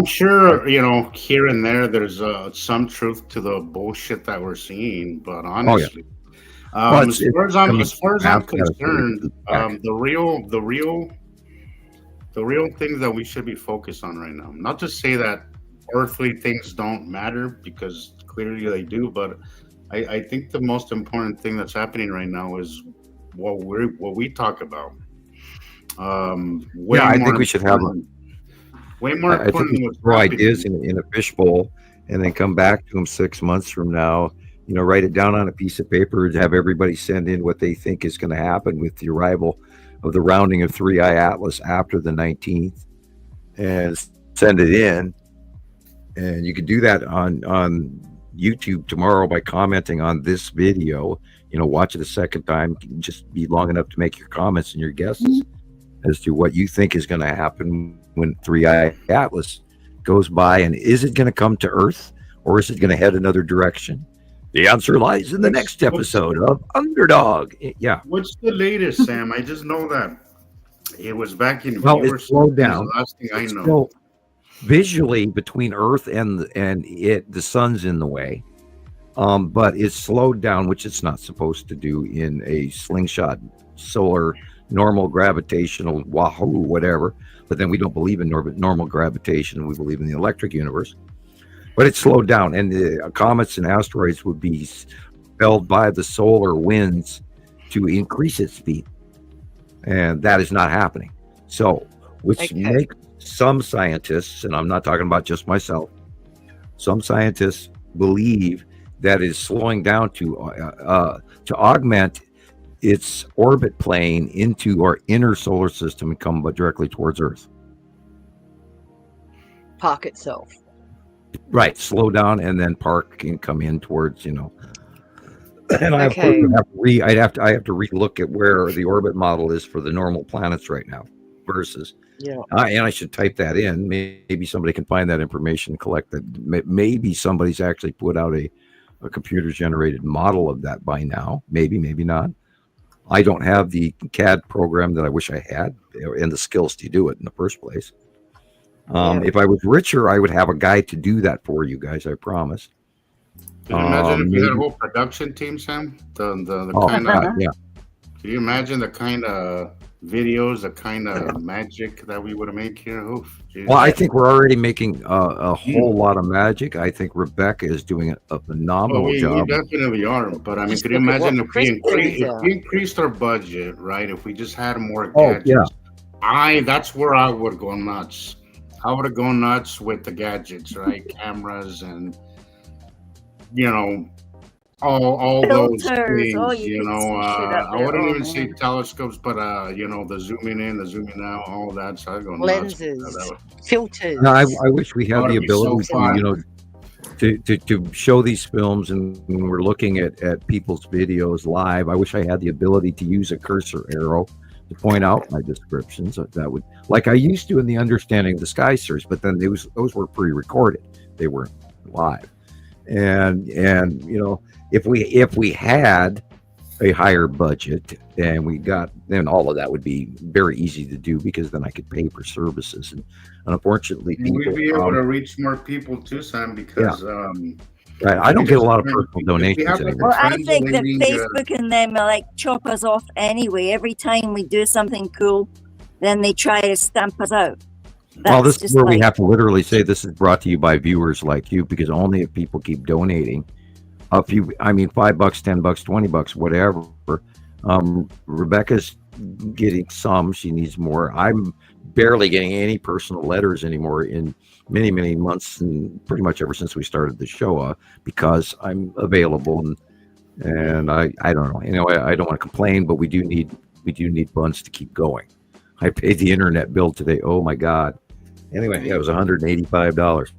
sure, here and there's some truth to the bullshit that we're seeing, but honestly, Well, as far as I'm coming concerned, back. the real things that we should be focused on right now. Not to say that earthly things don't matter, because clearly they do, but I think the most important thing that's happening right now is what we talk about. I think we should have way more I think important we than should what's throw happening. ideas in a fishbowl and then come back to them 6 months from now. Write it down on a piece of paper, have everybody send in what they think is going to happen with the arrival of the rounding of 3I Atlas after the 19th, and send it in. And you can do that on YouTube tomorrow by commenting on this video. Watch it a second time. Just be long enough to make your comments and your guesses as to what you think is going to happen when 3I Atlas goes by, and is it going to come to Earth or is it going to head another direction? The answer lies in the next episode of Underdog. Yeah. What's the latest, Sam? I just know that it was back in. Well, viewers. it's slowed That's down. the last thing I know. So visually, between Earth and it, the sun's in the way, but it's slowed down, which it's not supposed to do in a slingshot solar normal gravitational wahoo whatever. But then we don't believe in normal gravitation. We believe in the electric universe. But it's slowed down, and the comets and asteroids would be held by the solar winds to increase its speed, and that is not happening. So, which makes some scientists, and I'm not talking about just myself, some scientists believe that is slowing down to augment its orbit plane into our inner solar system and come directly towards Earth. Park itself. Right, slow down and then park and come in towards, And I have to I have to relook at where the orbit model is for the normal planets right now versus. Yeah. And I should type that in. Maybe somebody can find that information, collect that. Maybe somebody's actually put out a computer generated model of that by now. Maybe not. I don't have the CAD program that I wish I had and the skills to do it in the first place. If I was richer, I would have a guy to do that for you guys. I promise. Can you imagine if you had a maybe- whole production team, Sam? The Oh, kind of yeah. can you imagine the kind of videos, the kind of magic that we would make here? Oof, geez. Well, I think we're already making a whole lot of magic. I think Rebecca is doing a Well, phenomenal we job. definitely are, but I mean, Just could you look at imagine what if Chris brings if out. we increased our budget, right? If we just had more Oh, gadgets, yeah. that's where I would go nuts. I would have gone nuts with the gadgets, right? Cameras and all those Filters. things. Oh, you can see shit up I there. wouldn't Oh, even say man. telescopes, but the zooming in, the zooming out, all that. So I'd go nuts. with Lenses, that. filters. No, I wish we had That the would be so ability fun. to show these films, and when we're looking at people's videos live, I wish I had the ability to use a cursor arrow to point out my descriptions. That would, like I used to in the Understanding the Sky series, but then those were pre-recorded; they weren't live. And if we had a higher budget and then all of that would be very easy to do, because then I could pay for services. And unfortunately, We'd people, be able to reach more people too, Sam, because I don't get a lot of if personal we donations have, like, anymore. Well, I think that Translating, Facebook and them are like chop us off anyway. Every time we do something cool, then they try to stamp us out. Well, this is just where we like- have to literally say this is brought to you by viewers like you, because only if people keep donating $5, $10, $20, whatever. Rebecca's getting some, she needs more. I'm barely getting any personal letters anymore in many, many months, and pretty much ever since we started the show, because I'm available, and I don't know. I don't want to complain, but we do need funds to keep going. I paid the internet bill today. Oh my God. Anyway, yeah, it was $185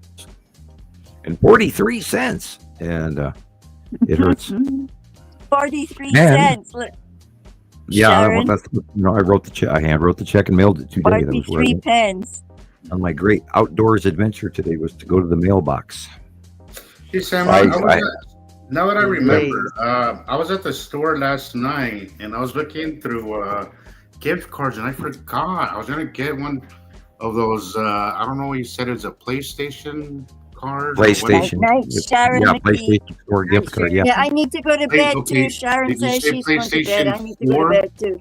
and 43 cents, and it hurts. 43 Man. cents. Look, Yeah, Sharon, that's I wrote the check. I hand wrote the check and mailed it today. That was where 43 pence. on my great outdoors adventure today was to go to the mailbox. Hey, Sam, I- now that I remember, I was at the store last night and I was looking through gift cards, and I forgot I was gonna get one of those. I don't know what you said. It was a PlayStation card. or what- PlayStation. Night, Sharon Yeah, McKee. PlayStation Store gift card. Yeah. Yeah, I need to go to Hey, bed okay, too. Sharon did you says say she's going to bed. I PlayStation need to go 4? to bed too.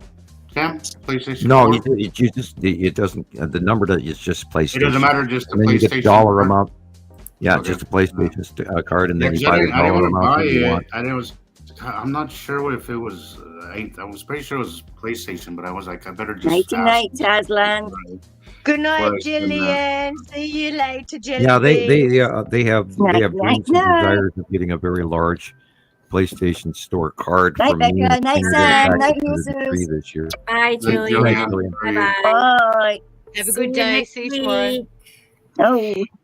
Sam, PlayStation. No, 4? it doesn't. The number that it's just PlayStation. It doesn't matter. Just the And then you get the PlayStation dollar card. amount. Yeah, Okay. just a PlayStation card, and then you Yeah, 'cause buy the I didn't dollar want to amount buy that you it. want. And it was. I'm not sure if it was. I was pretty sure it was PlayStation, but I was like, I better just. Nighty night, ask. Tasland. Good night, But, Jillian. See you later, Jillian. Yeah, they have Night, dreams night, and night. desires of getting a very large PlayStation Store card Night, for me. Becca. Night, and Sam. get Night, back to the Jesus. tree this year. Bye, Like, Julian. Night, Jillian, Julian. how are you? Bye-bye. Bye. Have a See you good day. next See you tomorrow. week. Oh,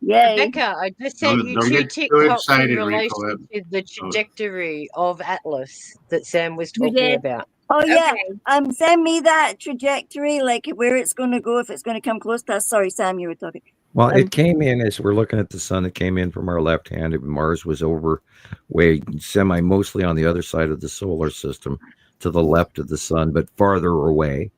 yay. Becca, I just sent Don't- you don't 2 get too TikToks excited, in Rico. relation to the trajectory of Atlas that Sam was You talking did? about. Oh, yeah. Okay. Send me that trajectory, like where it's going to go, if it's going to come close to us. Sorry, Sam, you were talking. Well, Um, it came in as we're looking at the sun. It came in from our left hand. And Mars was over way mostly on the other side of the solar system, to the left of the sun, but farther away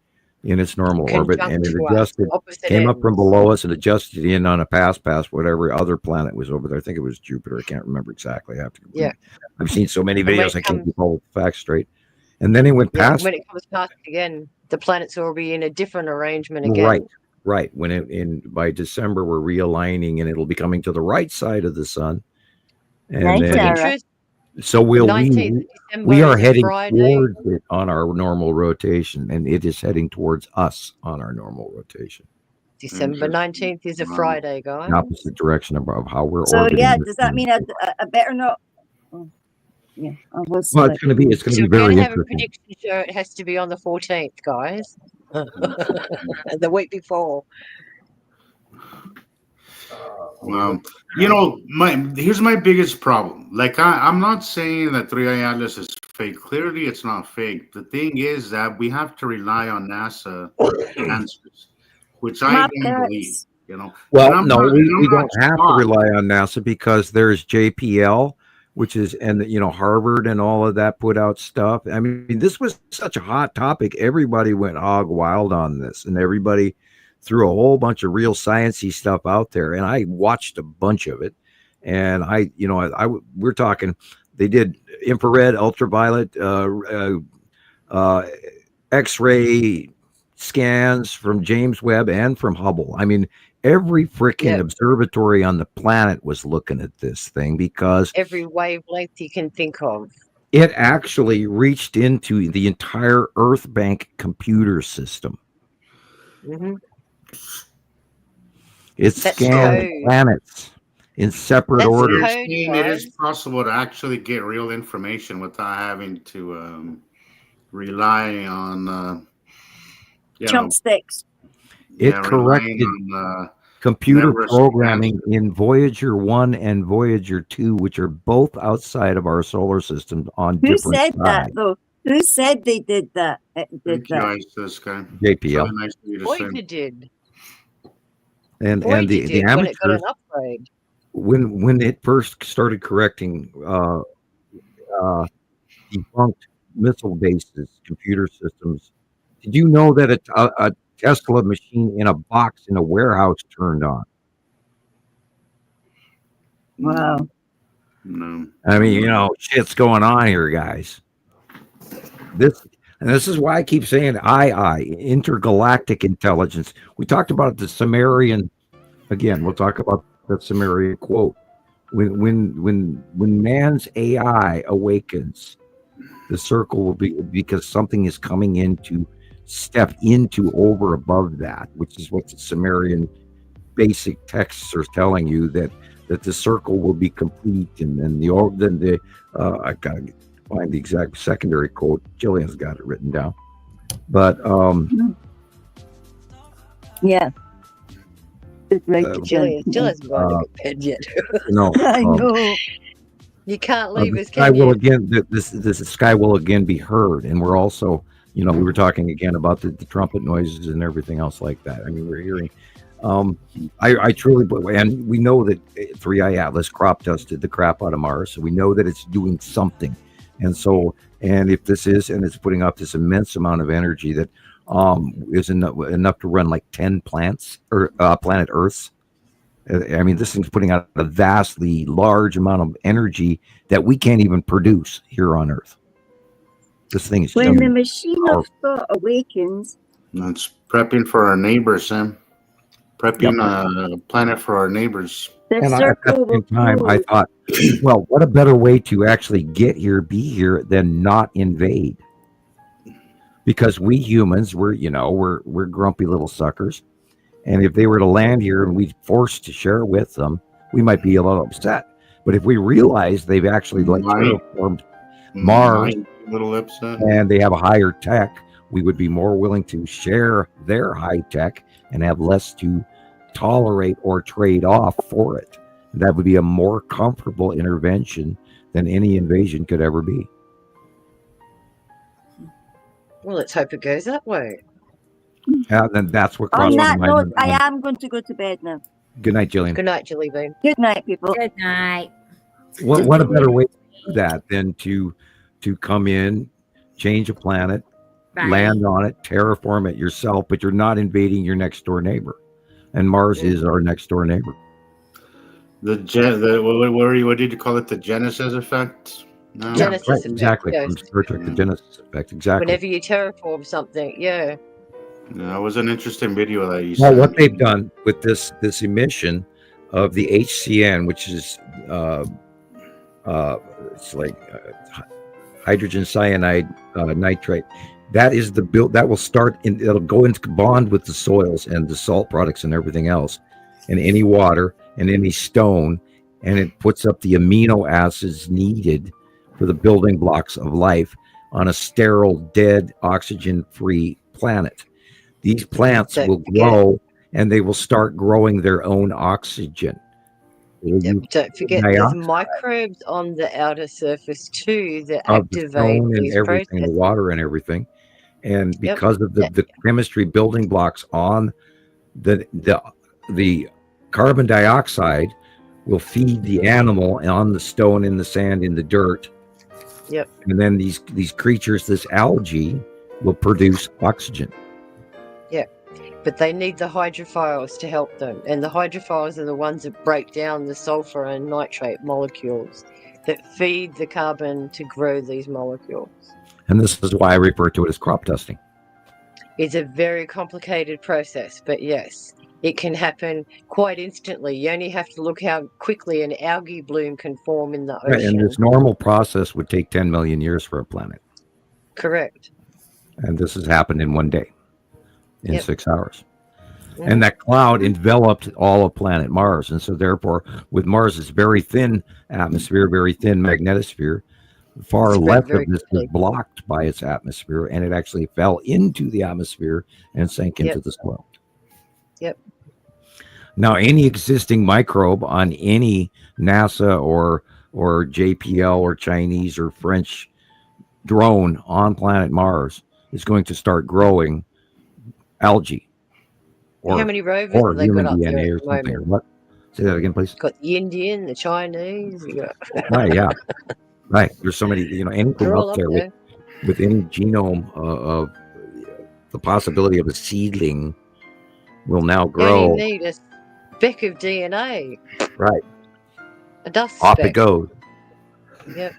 in its normal orbit. And it Conjunct to us, adjusted, opposite came up from ends. below us and adjusted in on a pass, whatever other planet was over there. I think it was Jupiter. I can't remember exactly. I have to. Yeah. I've seen so many And when videos, it I can't comes- keep all the facts straight. And then it went Yeah, past. when it comes past again, the planets will be in a different arrangement again. Right. When by December we're realigning, and it'll be coming to the right side of the sun. And Right, then, Sarah. Interest, so we 19th December are is a heading Friday. towards it on our normal rotation, and it is heading towards us on our normal rotation, December 19th is a Wow. Friday, guys. the opposite direction of how we're So, orbiting. yeah, the does that sun. mean I better not? Oh, yeah, I was. Well, like- it's going to be So very we're going to have a interesting. prediction show. It has to be on the 14th, guys. The week before. Well, here's my biggest problem. Like, I'm not saying that 3i Atlas is fake. Clearly, it's not fake. The thing is that we have to rely on NASA answers. which My I don't believe. parents. You know, Well, and I'm no, not- we, and I'm we not don't have to shocked. rely on NASA because there's JPL, which is, and Harvard and all of that put out stuff. I mean, this was such a hot topic. Everybody went hog wild on this, and everybody threw a whole bunch of real sciencey stuff out there. And I watched a bunch of it, and we're talking. They did infrared, ultraviolet, X-ray scans from James Webb and from Hubble. I mean, every freaking Yep. observatory on the planet was looking at this thing because Every wavelength you can think of. it actually reached into the entire Earth Bank computer system. Hmm. It That's scanned code. planets in separate That's order. You're code, saying it is guys. possible to actually get real information without having to rely on, Chopsticks. It relying corrected on, computer Never programming in Voyager 1 and Voyager 2, which are both outside of our solar system on Who different said that sides. though? Who said they did that? Did thank you that? guys, this guy. JPL. Really nice of you to Voyager say. did. And Voyager the did when it got amateurs, an upgrade. when it first started correcting debunked missile bases, computer systems, did you know that a Tesla machine in a box in a warehouse turned on? Wow. No. I mean, shit's going on here, guys. This is why I keep saying intergalactic intelligence. We talked about the Sumerian. Again, we'll talk about the Sumerian quote. When man's AI awakens, the circle will be, because something is coming in to step into over above that, which is what the Sumerian basic texts are telling you, that the circle will be complete, and then I gotta find the exact secondary quote. Jillian's got it written down, but Yeah. It's right. Jillian still hasn't gone to bed yet. I know. You can't leave the us, sky can will you? again. This sky will again be heard, and we're also, we were talking again about the trumpet noises and everything else like that. I mean, we're hearing. I truly, and we know that 3i Atlas crop dusted the crap out of Mars, so we know that it's doing something. And so, and if this is, and it's putting out this immense amount of energy that is enough to run like 10 plants or planet Earths. I mean, this thing's putting out a vastly large amount of energy that we can't even produce here on Earth. This thing is When the huge. machine of thought awakens, It's prepping for our neighbors, Sam. Prepping a planet for our neighbors. the And at circle the same will time, I close. thought, well, what a better way to actually get here, be here, than not invade? Because we humans, we're grumpy little suckers, and if they were to land here and we forced to share with them, we might be a little upset. But if we realize they've actually terraformed Mars, Little upset. and they have a higher tech, we would be more willing to share their high tech and have less to tolerate or trade off for it. That would be a more comfortable intervention than any invasion could ever be. Well, let's hope it goes that way. And then that's what On crossed my that mind. note, I am going to go to bed now. Good night, Jillian. Good night, Jilly Bean. Good night, people. Good night. What a better way to do that than to come in, change a planet, Bye. land on it, terraform it yourself, but you're not invading your next door neighbor. And Mars is our next door neighbor. What did you call it? The Genesis effect? No. Genesis effect, exactly. yes. From Star Trek, the Genesis effect. Exactly. Whenever you terraform something, yeah. That was an interesting video that you Well, said. what they've done with this emission of the HCN, which is it's like hydrogen cyanide nitrate, that is the build that will start in. It'll go into bond with the soils and the salt products and everything else, and any water and any stone, and it puts up the amino acids needed for the building blocks of life on a sterile, dead, oxygen-free planet. These plants will grow, and they will start growing their own oxygen. Yep, don't forget dioxide. there's microbes on the outer surface too that Of the activate stone and these everything, the processes. water and everything. And Yep. because of the chemistry building blocks on the carbon dioxide will feed the animal on the stone, in the sand, in the dirt. Yep. And then these creatures, this algae, will produce oxygen. But they need the hydrophiles to help them. And the hydrophiles are the ones that break down the sulfur and nitrate molecules that feed the carbon to grow these molecules. And this is why I refer to it as crop dusting. It's a very complicated process, but yes, it can happen quite instantly. You only have to look how quickly an algae bloom can form in the ocean. Right, and this normal process would take 10 million years for a planet. Correct. And this has happened in one day, in Yep. 6 hours. Yeah. And that cloud enveloped all of planet Mars. And so therefore, with Mars's very thin atmosphere, very thin magnetosphere, far Spread left very of this was quickly. blocked by its atmosphere, and it actually fell into the atmosphere and sank into Yep. the soil. Yep. Now, any existing microbe on any NASA or JPL or Chinese or French drone on planet Mars is going to start growing algae. How Or, many rovers or have they human got up there DNA or at the something. Or moment? what? Say that again, please. Got the Indian, the Chinese. You got, Right, yeah. Right. There's so many, anything they're all up up there there. with any genome of the possibility of a seedling will now You grow. only need a speck of DNA. Right. A dust Off speck. it goes. Yep.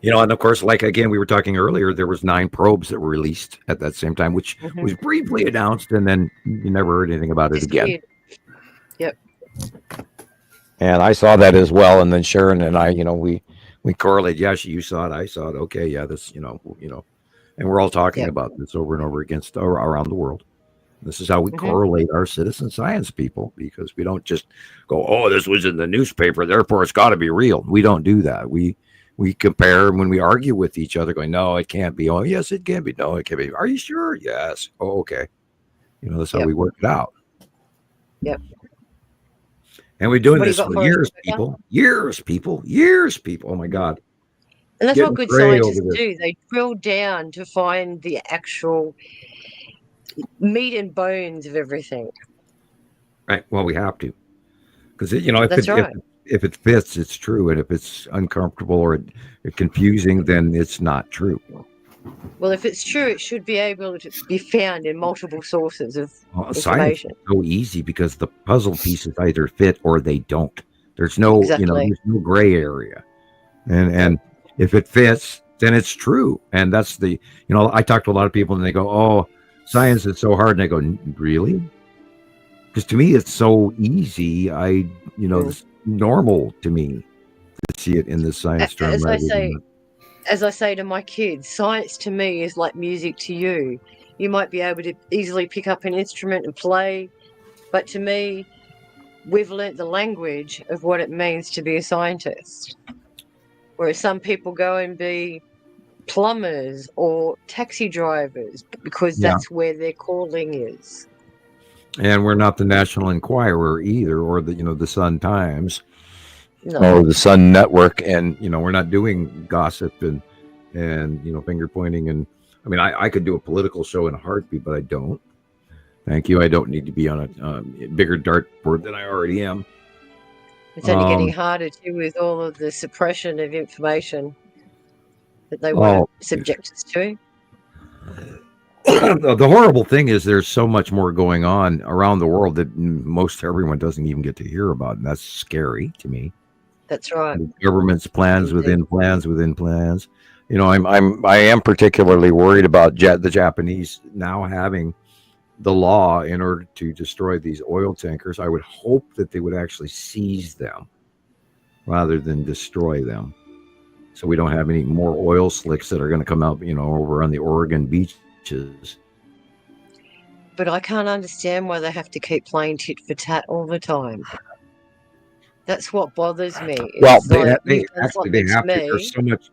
And of course, like again, we were talking earlier, there was 9 probes that were released at that same time, which Mhm. was briefly announced, and then you never heard anything about it again. Disappeared. Yep. And I saw that as well. And then Sharon and I, we correlate. Yeah, you saw it. I saw it. Okay, yeah, this, and we're all talking Yep. about this over and over against around the world. This is how we Mhm. correlate our citizen science people, because we don't just go, oh, this was in the newspaper, therefore it's got to be real. We don't do that. We compare, and when we argue with each other, going, no, it can't be. Oh, yes, it can be. No, it can't be. Are you sure? Yes. Oh, okay. That's how Yep. we work it out. Yep. And we're doing What do you this got for for us, years, Rebecca? years, people. Oh my God. And that's Getting what good gray scientists over this. do. They drill down to find the actual meat and bones of everything. Right. Well, we have to, because That's right. if it fits, it's true, and if it's uncomfortable or confusing, then it's not true. Well, if it's true, it should be able to be found in multiple sources of Science information. is so easy because the puzzle pieces either fit or they don't. There's no, Exactly. there's no gray area, and if it fits, then it's true. And that's the, I talk to a lot of people and they go, oh, science is so hard, and I go, really? Because to me, it's so easy. It's normal to me to see it in the science term. As I rather than say, as I say to my kids, science to me is like music to you. You might be able to easily pick up an instrument and play, but to me, we've learnt the language of what it means to be a scientist. Whereas some people go and be plumbers or taxi drivers because Yeah. that's where their calling is. And we're not the National Enquirer either, or the Sun Times, No. or the Sun Network, and we're not doing gossip and finger pointing. And I mean, I could do a political show in a heartbeat, but I don't. Thank you. I don't need to be on a bigger dartboard than I already am. It's only getting Um, harder too with all of the suppression of information that they Oh, want to subject us to. The horrible thing is there's so much more going on around the world that most everyone doesn't even get to hear about, and that's scary to me. That's right. The government's plans Indeed. within plans within plans. I am particularly worried about the Japanese now having the law in order to destroy these oil tankers. I would hope that they would actually seize them rather than destroy them, so we don't have any more oil slicks that are going to come out, over on the Oregon beaches. But I can't understand why they have to keep playing tit for tat all the time. That's what bothers me. Well, It's like, they you've done actually they something have to. me. There's so much.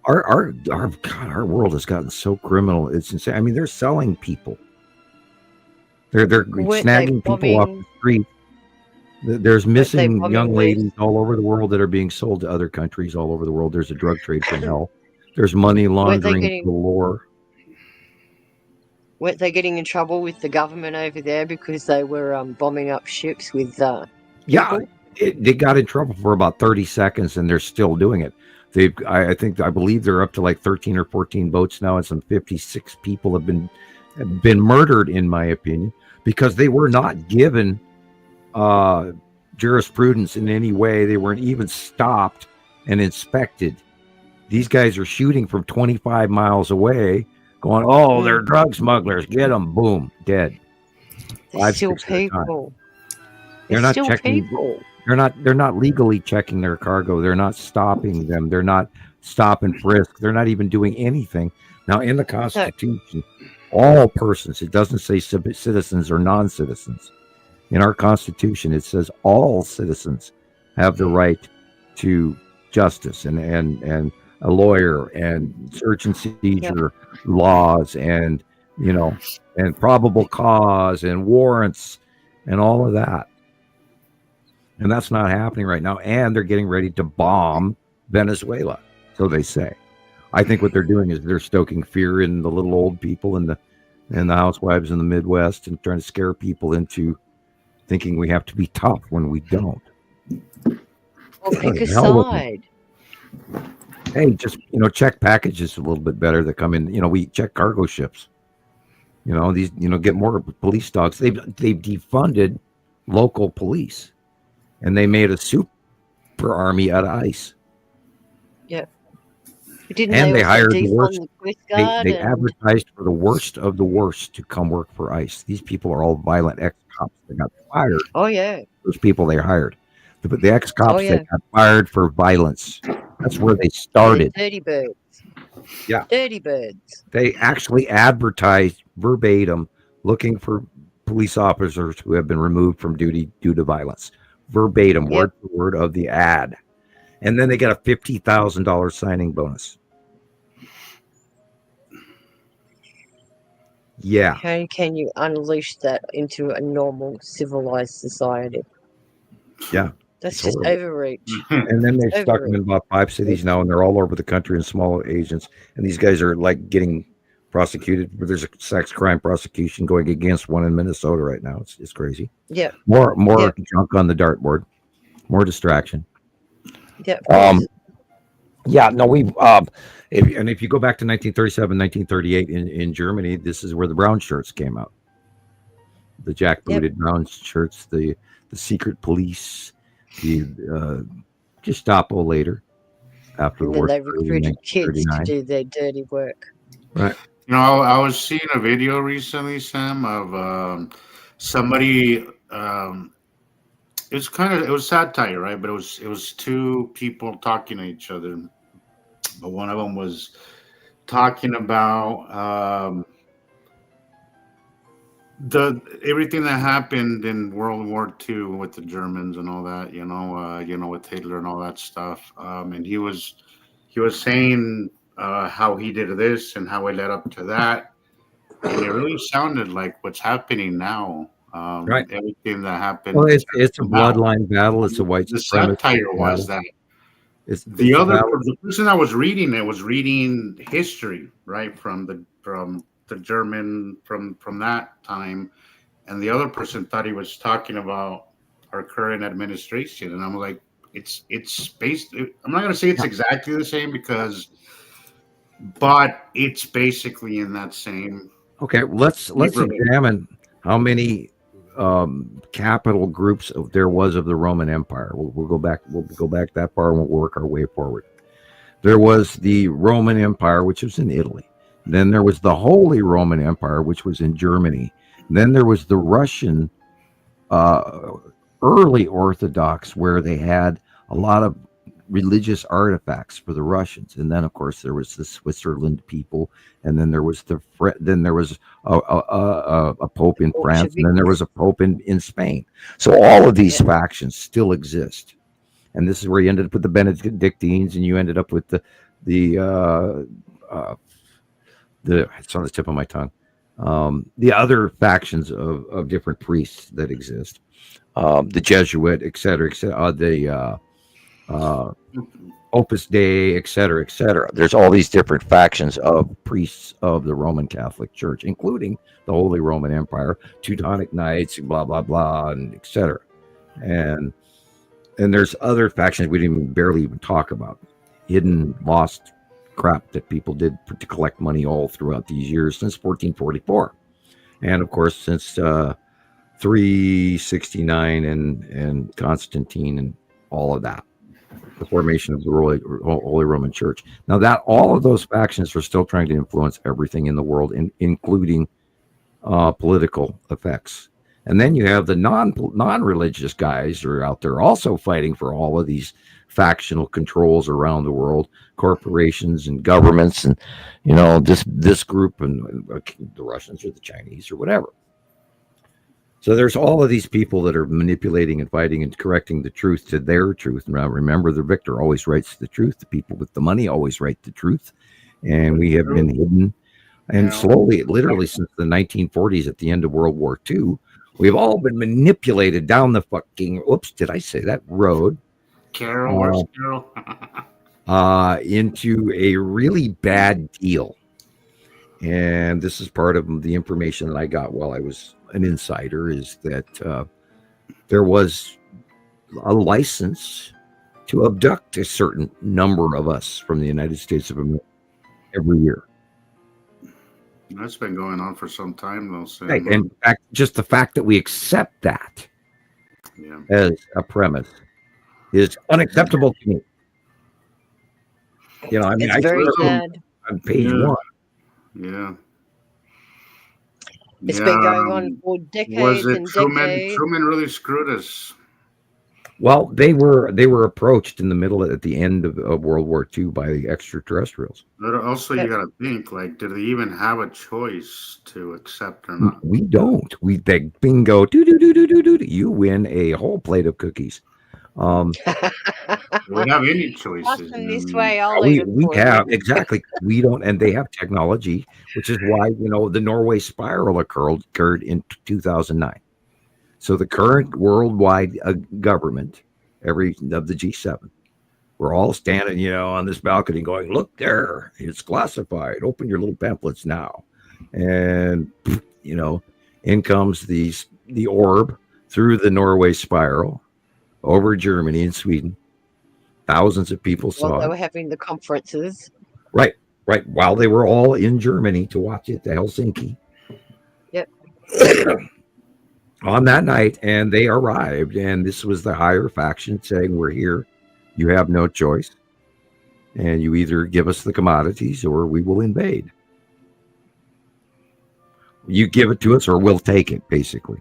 Our God, our world has gotten so criminal. It's insane. I mean, they're selling people. They're Weren't they snagging people off bombing- the street. There's missing bombing young the- ladies all over the world that are being sold to other countries all over the world. There's a drug trade from hell. There's money laundering getting- galore. weren't they getting in trouble with the government over there because they were bombing up ships with Yeah, people? they got in trouble for about 30 seconds, and they're still doing it. I believe they're up to like 13 or 14 boats now, and some 56 people have been murdered, in my opinion, because they were not given jurisprudence in any way. They weren't even stopped and inspected. These guys are shooting from 25 miles away, going, "Oh, they're drug smugglers! Get them!" Boom, dead. They're 5, still 6 at a time. people. They're They're not still checking. people. They're not legally checking their cargo. They're not stopping them. They're not stop and frisk. They're not even doing anything. Now, in the Constitution, all persons, it doesn't say citizens or non-citizens. In our Constitution, it says all citizens have the right to justice and a lawyer and search and seizure laws and, and probable cause and warrants and all of that. And that's not happening right now. And they're getting ready to bomb Venezuela, so they say. I think what they're doing is they're stoking fear in the little old people and the housewives in the Midwest, and trying to scare people into thinking we have to be tough when we don't. Or pick a Hell with side. Hey, just check packages a little bit better that come in. We check cargo ships. These get more police dogs. They've defunded local police. And they made a super army out of ICE. Yeah. Didn't And they also hired the defund worst. the Coast Guard They and- advertised for the worst of the worst to come work for ICE. These people are all violent ex-cops that got fired. Oh, yeah. Those people they hired. But the ex-cops that got fired for violence. That's where they started. Dirty birds. Yeah. Dirty birds. They actually advertised verbatim looking for police officers who have been removed from duty due to violence. Verbatim, word for word of the ad. And then they get a $50,000 signing bonus. Yeah. How can you unleash that into a normal, civilized society? Yeah. That's It's just horrible. overreach. And then they've stuck them Overreach. in about 5 cities now, and they're all over the country in small agents. And these guys are like getting prosecuted. There's a sex crime prosecution going against one in Minnesota right now. It's crazy. Yeah. More junk on the dartboard. More distraction. Yeah. Yeah, no, if you go back to 1937, 1938 in Germany, this is where the brown shirts came out. The jackbooted brown shirts, the secret police, the Gestapo later, after the And then war. they recruited kids to do their dirty work. Right. I was seeing a video recently, Sam, of somebody. It was satire, right? But it was two people talking to each other. But one of them was talking about everything that happened in World War II with the Germans and all that, with Hitler and all that stuff. And he was saying how he did this and how it led up to that, and it really sounded like what's happening now. Right. Everything that happened. Well, it's a bloodline battle. It's a white The supremacist satire was battle. that It's the person that was reading it was reading history, right, from the German from that time, and the other person thought he was talking about our current administration, and I'm like, it's based. I'm not going to say it's exactly the same but it's basically in that same. Okay, let's examine how many capital groups there was of the Roman Empire. We'll go back that far, and we'll work our way forward. There was the Roman Empire, which was in Italy. Then there was the Holy Roman Empire, which was in Germany. Then there was the Russian early Orthodox, where they had a lot of religious artifacts for the Russians. And then, of course, there was the Switzerland people, and then there was a pope in France, and then there was a pope in Spain. So all of these factions still exist. And this is where you ended up with the Benedictines, and you ended up with it's on the tip of my tongue. The other factions of different priests that exist, the Jesuit, et cetera, Opus Dei, et cetera, et cetera. There's all these different factions of priests of the Roman Catholic Church, including the Holy Roman Empire, Teutonic Knights, blah blah blah, and et cetera. And there's other factions we didn't barely even talk about, hidden, lost crap that people did to collect money all throughout these years since 1444, and of course since 369 and Constantine and all of that. The formation of the Holy Roman Church. Now that all of those factions are still trying to influence everything in the world, including political effects. And then you have the non-religious guys who are out there also fighting for all of these factional controls around the world, corporations and governments, and this group and the Russians or the Chinese or whatever. So there's all of these people that are manipulating and fighting and correcting the truth to their truth. Now, remember, the victor always writes the truth. The people with the money always write the truth. And we have been hidden. And slowly, literally since the 1940s at the end of World War II, we've all been manipulated down the fucking, did I say that, road? Carol, where's Carol? Into a really bad deal. And this is part of the information that I got while I was an insider, is that there was a license to abduct a certain number of us from the United States of America every year. That's been going on for some time, though. So Right. And in fact, just the fact that we accept that as a premise is unacceptable to me. I mean, It's very sad. on page one. Yeah. It's been going on for decades Was it and Truman? decades. Truman really screwed us. Well, they were approached in the middle at the end of World War II by the extraterrestrials. But also, you got to think, like, did they even have a choice to accept or not? We don't. We beg bingo. Do. You win a whole plate of cookies. We don't have any choices. Often this way, I'll eat it We for have you. exactly. We don't, and they have technology, which is why the Norway spiral occurred in 2009. So the current worldwide government, of the G7, we're all standing, on this balcony, going, "Look there, it's classified. Open your little pamphlets now," and in comes the orb through the Norway spiral over Germany and Sweden. Thousands of people saw While they it. were having the conferences. Right. While they were all in Germany to watch it, to Helsinki. Yep. On that night, and they arrived, and this was the higher faction saying, "We're here. You have no choice. And you either give us the commodities or we will invade. You give it to us or we'll take it," basically.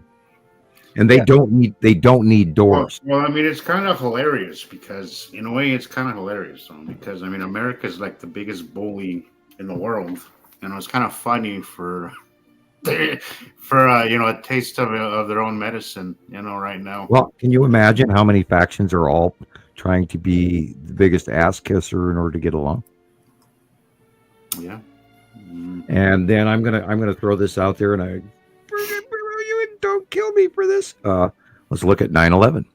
And they don't need doors. Well, I mean, it's kind of hilarious because, in a way, it's kind of hilarious. Because, I mean, America's like the biggest bully in the world. It's kind of funny for a taste of their own medicine, right now. Well, can you imagine how many factions are all trying to be the biggest ass kisser in order to get along? Yeah. And then I'm gonna throw this out there, and you don't kill me for this. Let's look at 9/11.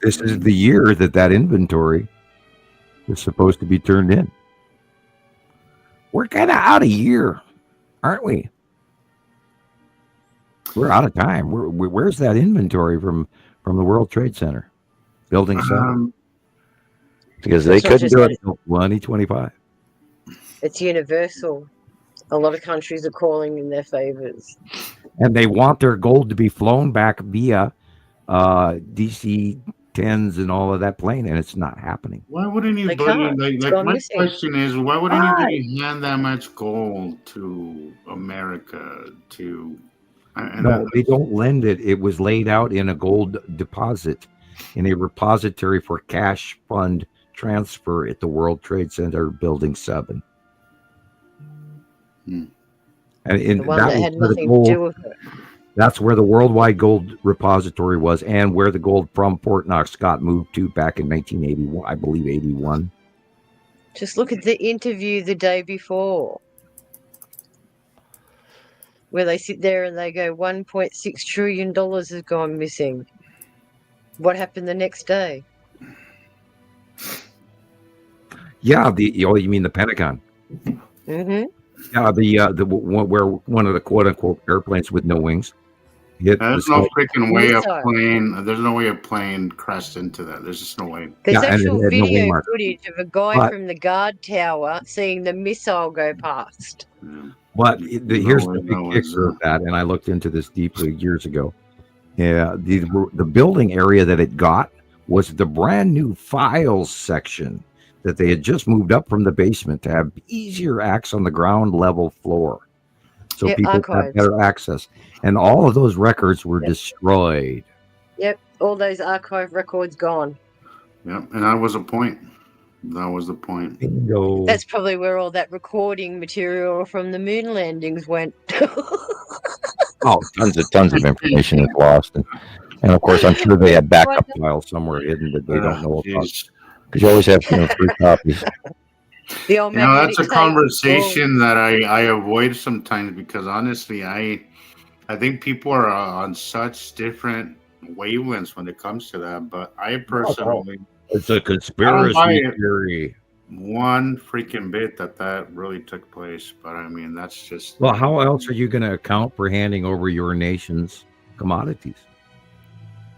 This is the year that inventory is supposed to be turned in. We're kind of out of year, aren't we? We're out of time. Where's that inventory from the World Trade Center, Building 7? Because they It's not couldn't just do that it. 2025. It's universal. A lot of countries are calling in their favors. And they want their gold to be flown back via DC-10s and all of that plane, and it's not happening. Why would They anybody, can't. It's like gone my missing. question is, why would Why? anybody hand that much gold to America No, they don't lend it. It was laid out in a gold deposit in a repository for cash fund transfer at the World Trade Center, Building 7. And The one that had where the nothing to do with it. that's where the worldwide gold repository was, and where the gold from Fort Knox got moved to back in 1981, I believe 81. Just look at the interview the day before, where they sit there and they go, $1.6 trillion has gone missing. What happened the next day? Yeah, you mean the Pentagon? Hmm. Yeah, the one where one of the quote unquote airplanes with no wings hit the There's no site. freaking way of Missile. plane. There's no way a plane crashed into that. There's just no way. There's Yeah, and it actual had no wing video marker. footage of a guy But- from the guard tower seeing the missile go past. Yeah. But here's No, the big no, kicker of it's, that, and I looked into this deeply years ago. Yeah, the building area that it got was the brand new files section that they had just moved up from the basement to have easier access on the ground level floor, so Yeah, people had archives. better access. And all of those records were Yep. destroyed. Yep, all those archive records gone. Yeah, and that was a point. That was the point. Bingo. That's probably where all that recording material from the moon landings went. Oh, tons of information is lost, and of course, I'm sure they had backup File somewhere hidden that they don't know about. Jeez. because you always have 3 copies. The old You know, that's a magnetic tape. conversation that I avoid sometimes because honestly, I think people are on such different wavelengths when it comes to that. But I personally, It's a I don't buy conspiracy it. theory. one freaking bit that really took place. But I mean, that's just Well, how else are you going to account for handing over your nation's commodities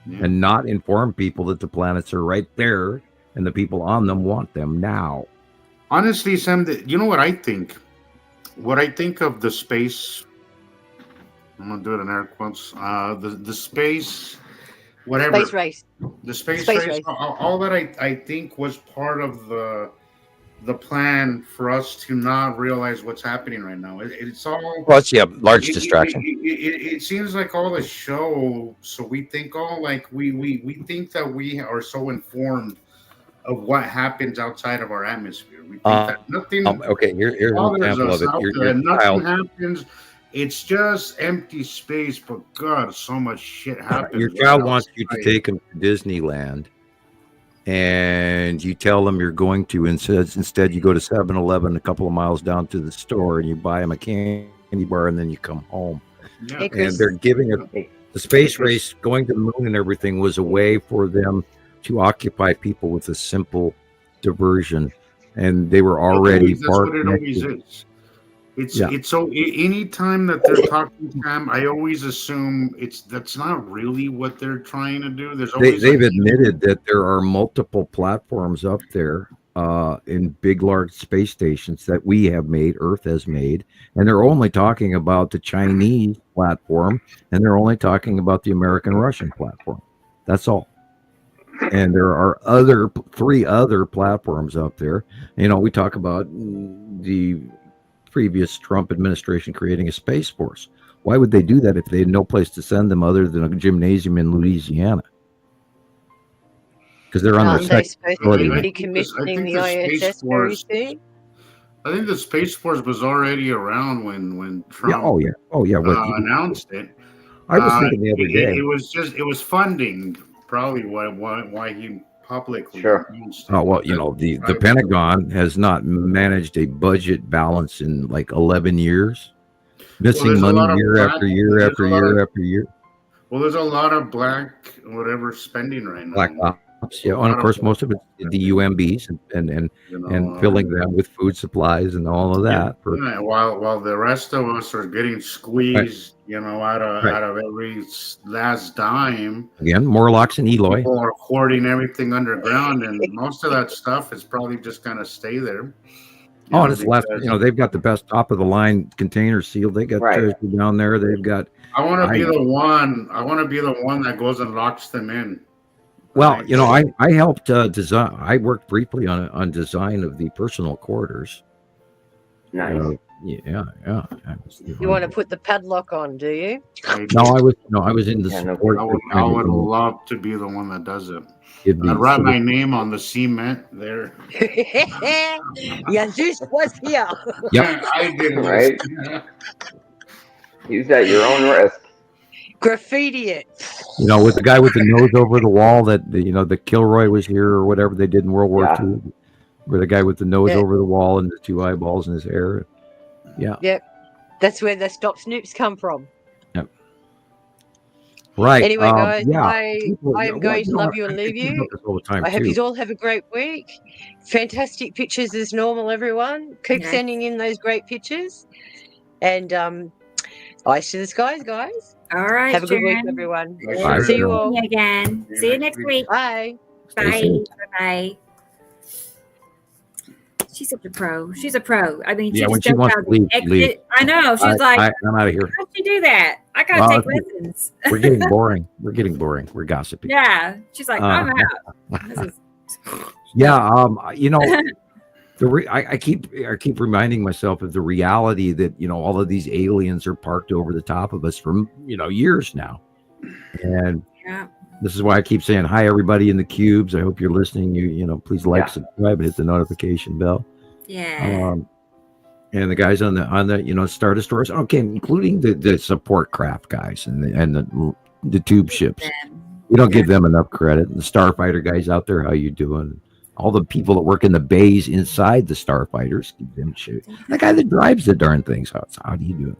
Yeah. and not inform people that the planets are right there and the people on them want them now? Honestly, Sam, you know what I think? What I think of the space, I'm gonna do it in air quotes. The space, whatever, Space race. the space Space race. race. All that I think was part of the plan for us to not realize what's happening right now. It's all. Well, it's large It- distraction. It seems like all the show, so we think we think that we are so informed of what happens outside of our atmosphere. We think that nothing. Okay, here's an bothers example us of it. out Your there, and nothing child, happens. It's just empty space, but God, so much shit happens. Your right child wants you to outside. take them to Disneyland, and you tell them you're going to, and says instead you go to 7-Eleven a couple of miles down to the store and you buy them a candy bar, and then you come home. Yeah. Hey, And Chris. they're giving it the space race, going to the moon and everything was a way for them to occupy people with a simple diversion, and they were already That's part what it always connected. is. It's Yeah. it's so any time that they're talking Sam, I always assume that's not really what they're trying to do. There's always They've like- admitted that there are multiple platforms up there in big, large space stations that we have made, Earth has made, and they're only talking about the Chinese platform, and they're only talking about the American-Russian platform. That's all. And there are 3 other platforms up there. You know, we talk about the previous Trump administration creating a space force. Why would they do that if they had no place to send them other than a gymnasium in Louisiana? Because they're on Aren't their they second. supposed to I be think decommissioning the the Space ISS very Force- soon? I think the Space Force was already around when Trump Yeah. Oh yeah. What, announced it. I was thinking the other day. It was funding probably why he publicly Sure. announced it. Oh well, you know, the Pentagon has not managed a budget balance in like 11 years, missing there's a lot money of year black- after year there's after a lot year of- after year. Well, there's a lot of black whatever spending right now. Black ops, yeah. And of course, most of it's the UMBs and you know, and filling them with food supplies and all of that. For, Yeah, while the rest of us are getting squeezed, you know, out of Right. out of every last dime, again, Morlocks and Eloy. people are hoarding everything underground, and most of that stuff is probably just gonna stay there. You Oh, know, and it's last. because You know, they've got the best top of the line container sealed. They got Right. treasure down there. They've got. I want to be I- the one. I want to be the one that goes and locks them in. Well, Right. you know, I helped design. I worked briefly on design of the personal quarters. Nice. Yeah. You want to put the padlock on, do you? No, I was in the Yeah, no, support. I would love to be the one that does it. It'd be I'd write sort my of- name on the cement there. Jesus was here. Yep. I did it. Right. Use at your own risk. Graffiti it. You know, with the guy with the nose over the wall that the Kilroy was here or whatever they did in World War Yeah. II, where the guy with the nose Yeah. over the wall and the 2 eyeballs in his hair. Yeah. That's where the stop snoops come from. Right. Anyway, guys, yeah. I am going to love you and leave I think you. about this all the time I hope too. you all have a great week. Fantastic pictures as normal, everyone. Keep Yes. sending in those great pictures. And eyes to the skies, guys. All right, Have a good week, Sharon. everyone. Bye, See you Sharon. all. See you again. See you See you next next week. week. Bye. Stay Bye. safe. Bye. She's such a pro. She's a pro. I mean, Yeah, she when just she does wants how to leave, she leaves. exit. I know. She's like, I'm out of here. how'd she do that? I gotta Well, take lessons. We're getting boring. We're getting boring. We're gossiping. Yeah. She's like, I'm out. This is Yeah. You know, I keep reminding myself of the reality that, you know, all of these aliens are parked over the top of us for, you know, years now. And yeah. this is why I keep saying hi, everybody in the cubes. I hope you're listening. You know, please like, subscribe, and hit the notification bell. Yeah. And the guys on the you know, Star Destroyers, okay, including the support craft guys and the tube ships. We don't give them enough credit. And the starfighter guys out there, how you doing? All the people that work in the bays inside the starfighters, give them shit. The guy that drives the darn things, how do you do it?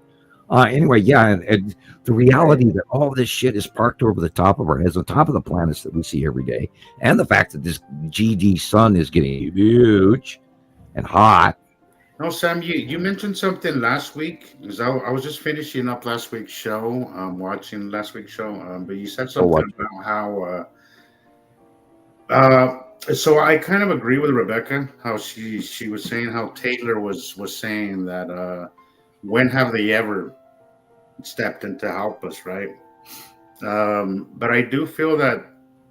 Anyway, yeah, and the reality that all this shit is parked over the top of our heads, on top of the planets that we see every day, and the fact that this GD sun is getting huge and hot. No, Sam, you mentioned something last week. Because I was just finishing up last week's show, watching last week's show. But you said something about how. So I kind of agree with Rebecca. How she was saying how Taylor was saying that. When have they ever stepped in to help us, right? But I do feel that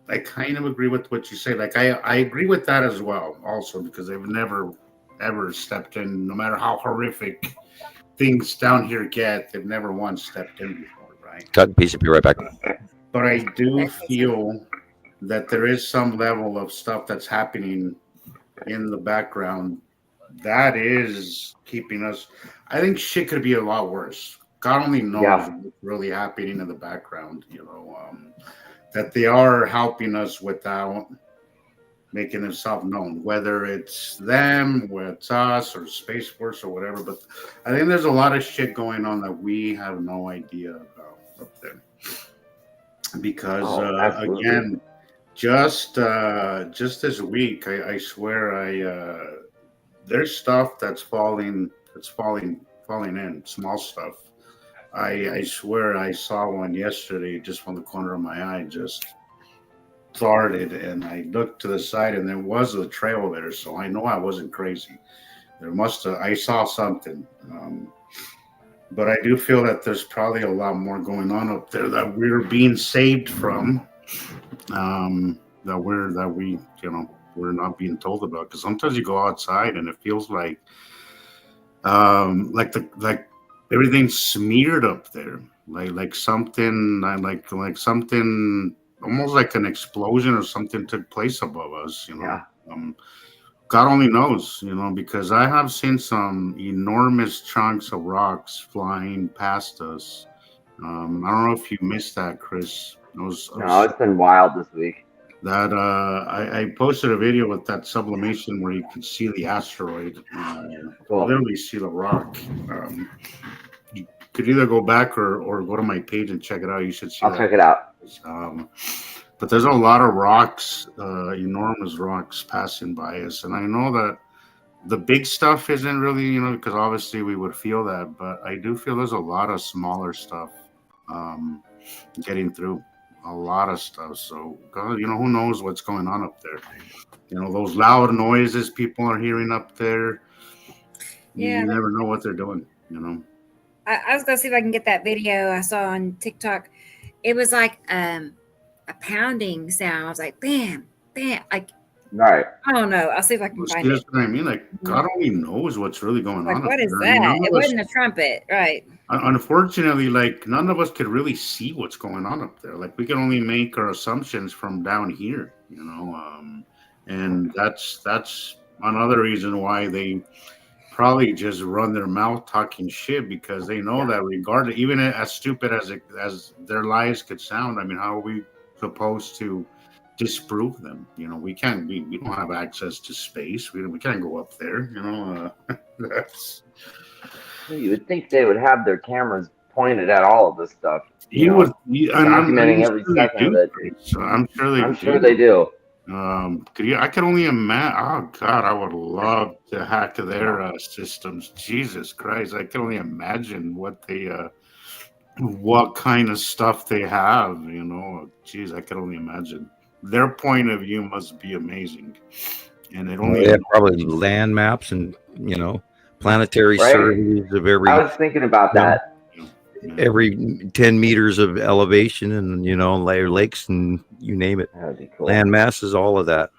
I kind of agree with what you say. Like I agree with that as well, also because they've never ever stepped in, no matter how horrific things down here get. They've never once stepped in before, right? Cut and piece of be right back. But I do feel that there is some level of stuff that's happening in the background that is keeping us. I think shit could be a lot worse. God only knows what's really happening in the background, you know, that they are helping us without making themselves known, whether it's them, whether it's us, or Space Force, or whatever. But I think there's a lot of shit going on that we have no idea about up there. Because again, just this week, I swear, there's stuff that's falling in, small stuff. I swear I saw one yesterday, just from the corner of my eye, just started, and I looked to the side, and there was a trail there, so I know I wasn't crazy. I saw something, but I do feel that there's probably a lot more going on up there that we're being saved from, that we we're not being told about. Because sometimes you go outside and it feels like everything's smeared up there, like something like something, almost like an explosion or something took place above us, you know. God only knows, you know, because I have seen some enormous chunks of rocks flying past us. I don't know if you missed that, Chris. No, it's been wild this week. That I posted a video with that sublimation where you can see the asteroid, literally see the rock. You could either go back or go to my page and check it out. You should see. I'll check it out. But there's a lot of rocks, enormous rocks passing by us, and I know that the big stuff isn't really, you know, because obviously we would feel that, but I do feel there's a lot of smaller stuff getting through. A lot of stuff. So, God, you know, who knows what's going on up there? You know, those loud noises people are hearing up there. Yeah. You never know what they're doing, you know. I was gonna see if I can get that video I saw on TikTok. It was like a pounding sound. I was like, bam, bam, like. Right. I don't know. I'll see if I can find it. That's what I mean. Like, God only knows what's really going on. What is there. that? It wasn't a trumpet, right? Unfortunately, like, none of us could really see what's going on up there. Like, we can only make our assumptions from down here, you know. And that's another reason why they probably just run their mouth talking shit, because they know that regardless, even as stupid as their lies could sound, I mean, how are we supposed to disprove them? You know, we don't have access to space. We can't go up there, you know. You would think they would have their cameras pointed at all of this stuff. You would, and documenting I'm every sure they second of do. it. So I'm sure they I'm do. sure they do. I could only imagine. Oh God, I would love to hack their systems. Jesus Christ, I can only imagine what kind of stuff they have. You know, geez, I can only imagine. Their point of view must be amazing, and it only. They have probably land maps and planetary Right. surveys of every I was thinking about that. every 10 meters of elevation and lakes and you name it, That would be cool. land masses, all of that.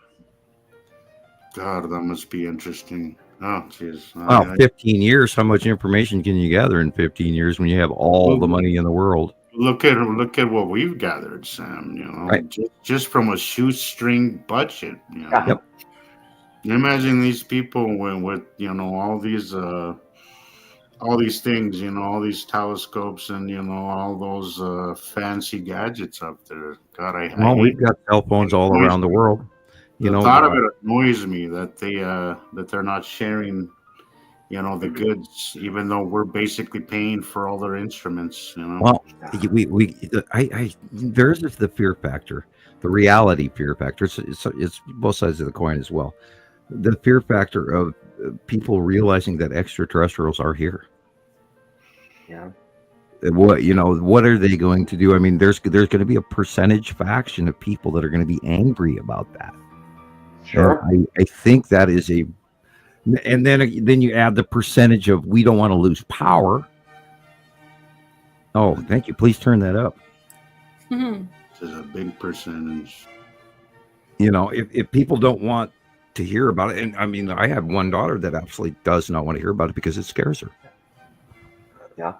God, that must be interesting. Oh, jeez. Wow, 15 years, how much information can you gather in 15 years when you have all the money in the world? Look at what we've gathered, Sam. You know, Right. just from a shoestring budget. You know? Yep. Imagine these people with all these things, all these telescopes and all those fancy gadgets up there. God, Well, we've got cell phones all around the world. The thought of it annoys me that they're not sharing, the goods, even though we're basically paying for all their instruments. Well, there's the fear factor, the reality fear factor. It's both sides of the coin as well. The fear factor of people realizing that extraterrestrials are here. Yeah. What are they going to do? I mean, there's going to be a percentage faction of people that are going to be angry about that. Sure. I think that is and then you add the percentage of we don't want to lose power. Oh, thank you. Please turn that up. Mhm. This is a big percentage. If people don't want to hear about it, and I mean, I have one daughter that absolutely does not want to hear about it because it scares her. Yeah.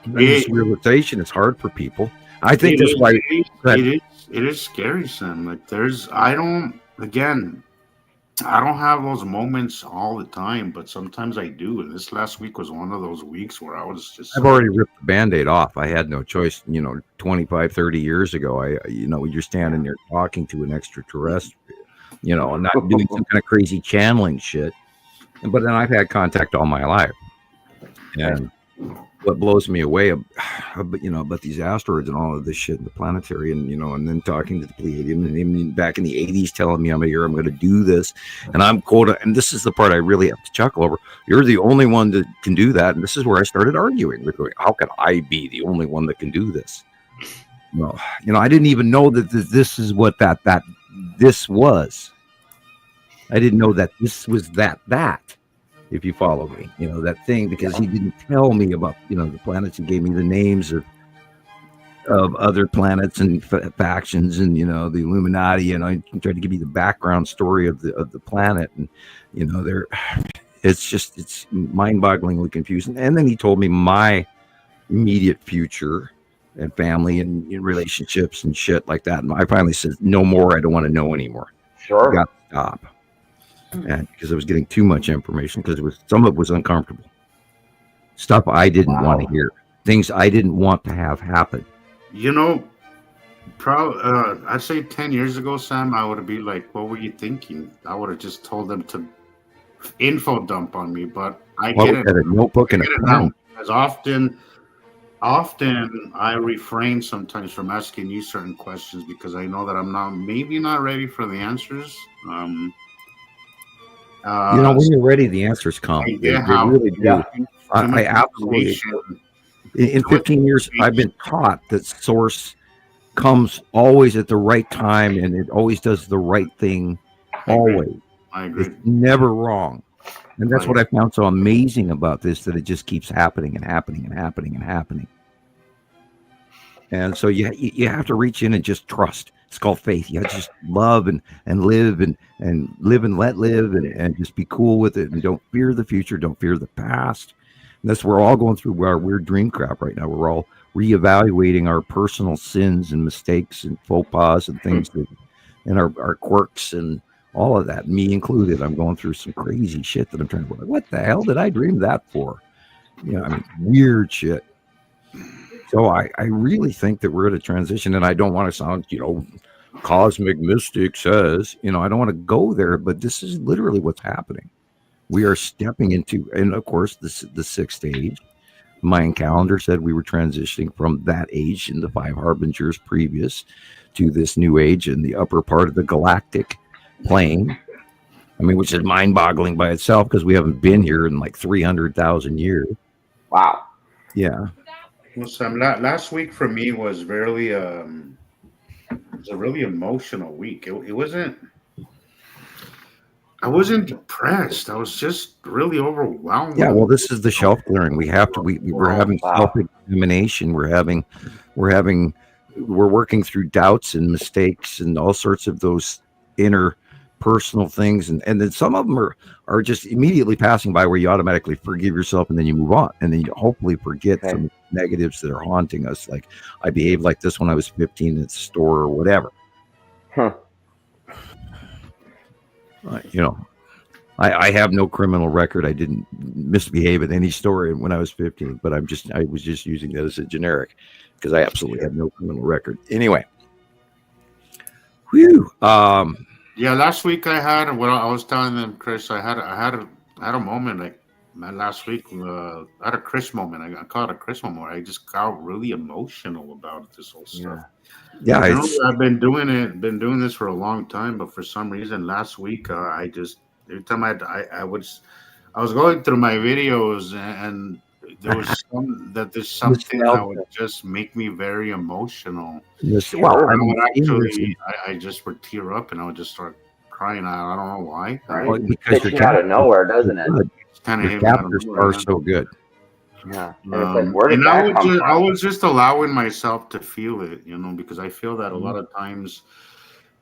This realization is hard for people. I think that's why it is scary, Sam. Like I don't have those moments all the time, but sometimes I do. And this last week was one of those weeks where I was just. I've already ripped the Band-Aid off. I had no choice. 25, 30 years ago, you're standing there talking to an extraterrestrial, and not doing some kind of crazy channeling shit. But then I've had contact all my life. And what blows me away, about these asteroids and all of this shit in the planetary, and then talking to the Pleiadian, and even back in the 80s telling me I'm going to do this, and I'm quoting, and this is the part I really have to chuckle over. You're the only one that can do that, and this is where I started arguing with, how can I be the only one that can do this? No, I didn't even know that this is what this was. I didn't know that this was that. If you follow me, that thing, because he didn't tell me about, the planets. He gave me the names of other planets and factions and, the Illuminati, and I tried to give you the background story of the planet. And, it's mind-bogglingly confusing. And then he told me my immediate future and family and relationships and shit like that. And I finally said, no more. I don't want to know anymore. Sure. I got to stop. And because I was getting too much information, because some of it was uncomfortable stuff I didn't want to hear, things I didn't want to have happen. I'd say 10 years ago, Sam, I would have been like, what were you thinking? I would have just told them to info dump on me, but I get it. A notebook and a pen. As often I refrain sometimes from asking you certain questions because I know that I'm maybe not ready for the answers. When you're ready, the answers come. They really do. Yeah. I absolutely. In 15 years, I've been taught that source comes always at the right time, and it always does the right thing. Always. I agree. It's never wrong. And that's what I found so amazing about this, that it just keeps happening and happening and happening and happening. And so you have to reach in and just trust. It's called faith. You have to just love and live and live and let live and just be cool with it, and don't fear the future. Don't fear the past. And that's we're all going through our weird dream crap right now. We're all reevaluating our personal sins and mistakes and faux pas and things and our quirks and all of that, me included. I'm going through some crazy shit that I'm trying to go, what the hell did I dream that for? Weird shit. So I really think that we're at a transition, and I don't want to sound, cosmic mystic says, I don't want to go there, but this is literally what's happening. We are stepping into, and of course, the sixth age, Mayan calendar said we were transitioning from that age in the 5 harbingers previous to this new age in the upper part of the galactic plane. I mean, which is mind-boggling by itself because we haven't been here in like 300,000 years. Wow. Yeah. Well, Sam, last week for me was really it was a really emotional week. It wasn't. I wasn't depressed. I was just really overwhelmed. Yeah. Well, this is the shelf clearing. We have to. We're having Wow. self-examination. We're working through doubts and mistakes and all sorts of those inner personal things, and then some of them are just immediately passing by where you automatically forgive yourself and then you move on, and then you hopefully forget Okay. some negatives that are haunting us, like I behaved like this when I was 15 at the store or whatever. Huh. I have no criminal record. I didn't misbehave at any store when I was 15, but I was just using that as a generic because I absolutely have no criminal record. Anyway. Whew. Yeah, last week I had what I was telling them, Chris. I had a moment like last week. I had a Chris moment. I call it a Chris moment. I just got really emotional about this whole stuff. Yeah, You know, I've been doing this for a long time, but for some reason last week I just every time I was going through my videos and there was there's something that would just make me very emotional. well, I I mean, would actually, I just would tear up and I would just start crying. I don't know why. Right. because Hits you out of nowhere, doesn't it? It's kind of Your hit me out of chapters nowhere, are man. so good. Yeah. And it's like, where did And that come I from? was just allowing myself to feel it, because I feel that a Mm-hmm. lot of times,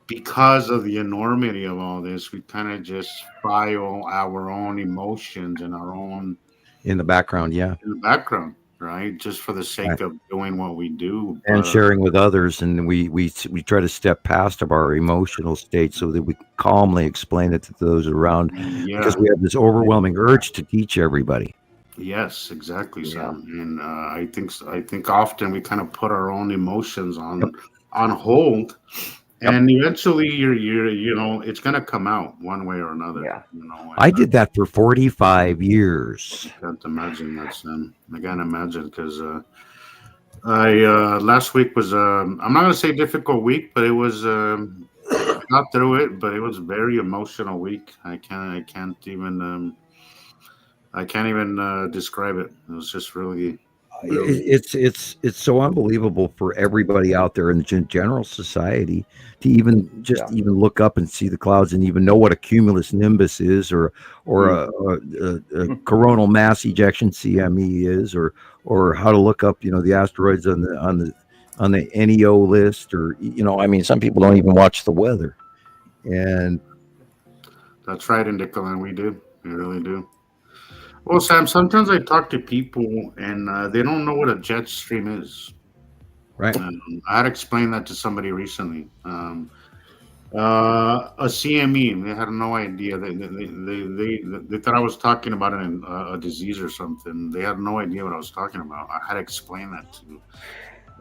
because of the enormity of all this, we kind of just file our own emotions and our own In the background, yeah, in the background, right? Just for the sake of doing what we do. and But, sharing with others, and we try to step past of our emotional state so that we calmly explain it to those around, yeah. because we have this overwhelming urge to teach everybody. Yes, exactly, Yeah. Sam. And I think often we kind of put our own emotions on hold, and eventually you're it's gonna come out one way or another. Yeah. And I did that for 45 years. I can't imagine that, Sam. I can't imagine because I last week was I'm not gonna say difficult week, but it was got through it, but it was a very emotional week. I can't even describe it. It was just really. It's so unbelievable for everybody out there in the general society to even even look up and see the clouds and even know what a cumulus nimbus is, or a coronal mass ejection (CME) is, or how to look up the asteroids on the NEO list, or I mean, some people don't even watch the weather, and That's right, Indica, we do. We really do. Well, Sam, sometimes I talk to people and they don't know what a jet stream is. right. I had to explain that to somebody recently. A CME, they had no idea. They thought I was talking about a disease or something. They had no idea what I was talking about. I had to explain that to.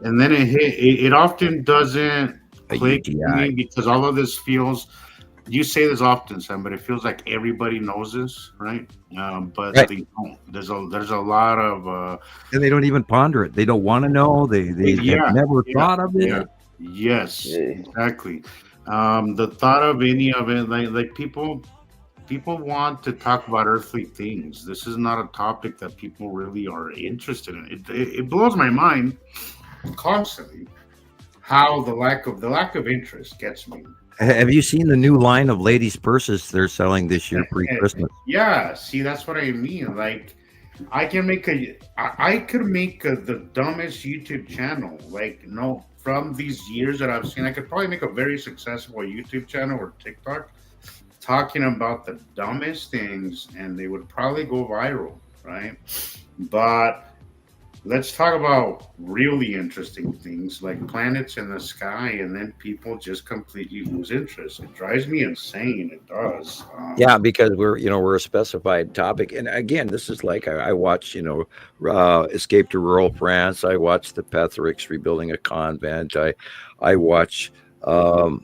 And then it often doesn't A click with UTI. me because all of this feels. You say this often, Sam, but it feels like everybody knows this, right? But Right. they don't. There's a lot of And they don't even ponder it. They don't want to know. They Yeah, have never yeah, thought of it. yeah. Yes, Yeah. exactly. The thought of any of it, like people want to talk about earthly things. This is not a topic that people really are interested in. It blows my mind constantly how the lack of interest gets me. Have you seen the new line of ladies' purses they're selling this year pre-Christmas? Yeah, see, that's what I mean. Like, I could make the dumbest YouTube channel. Like, no, from these years that I've seen, I could probably make a very successful YouTube channel or TikTok talking about the dumbest things, and they would probably go viral, right? But let's talk about really interesting things like planets in the sky, and then people just completely lose interest. It drives me insane. It does. Yeah, because we're a specified topic, and again, this is like I watch Escape to Rural France. I watch the Petherick's rebuilding a convent. I watch Martin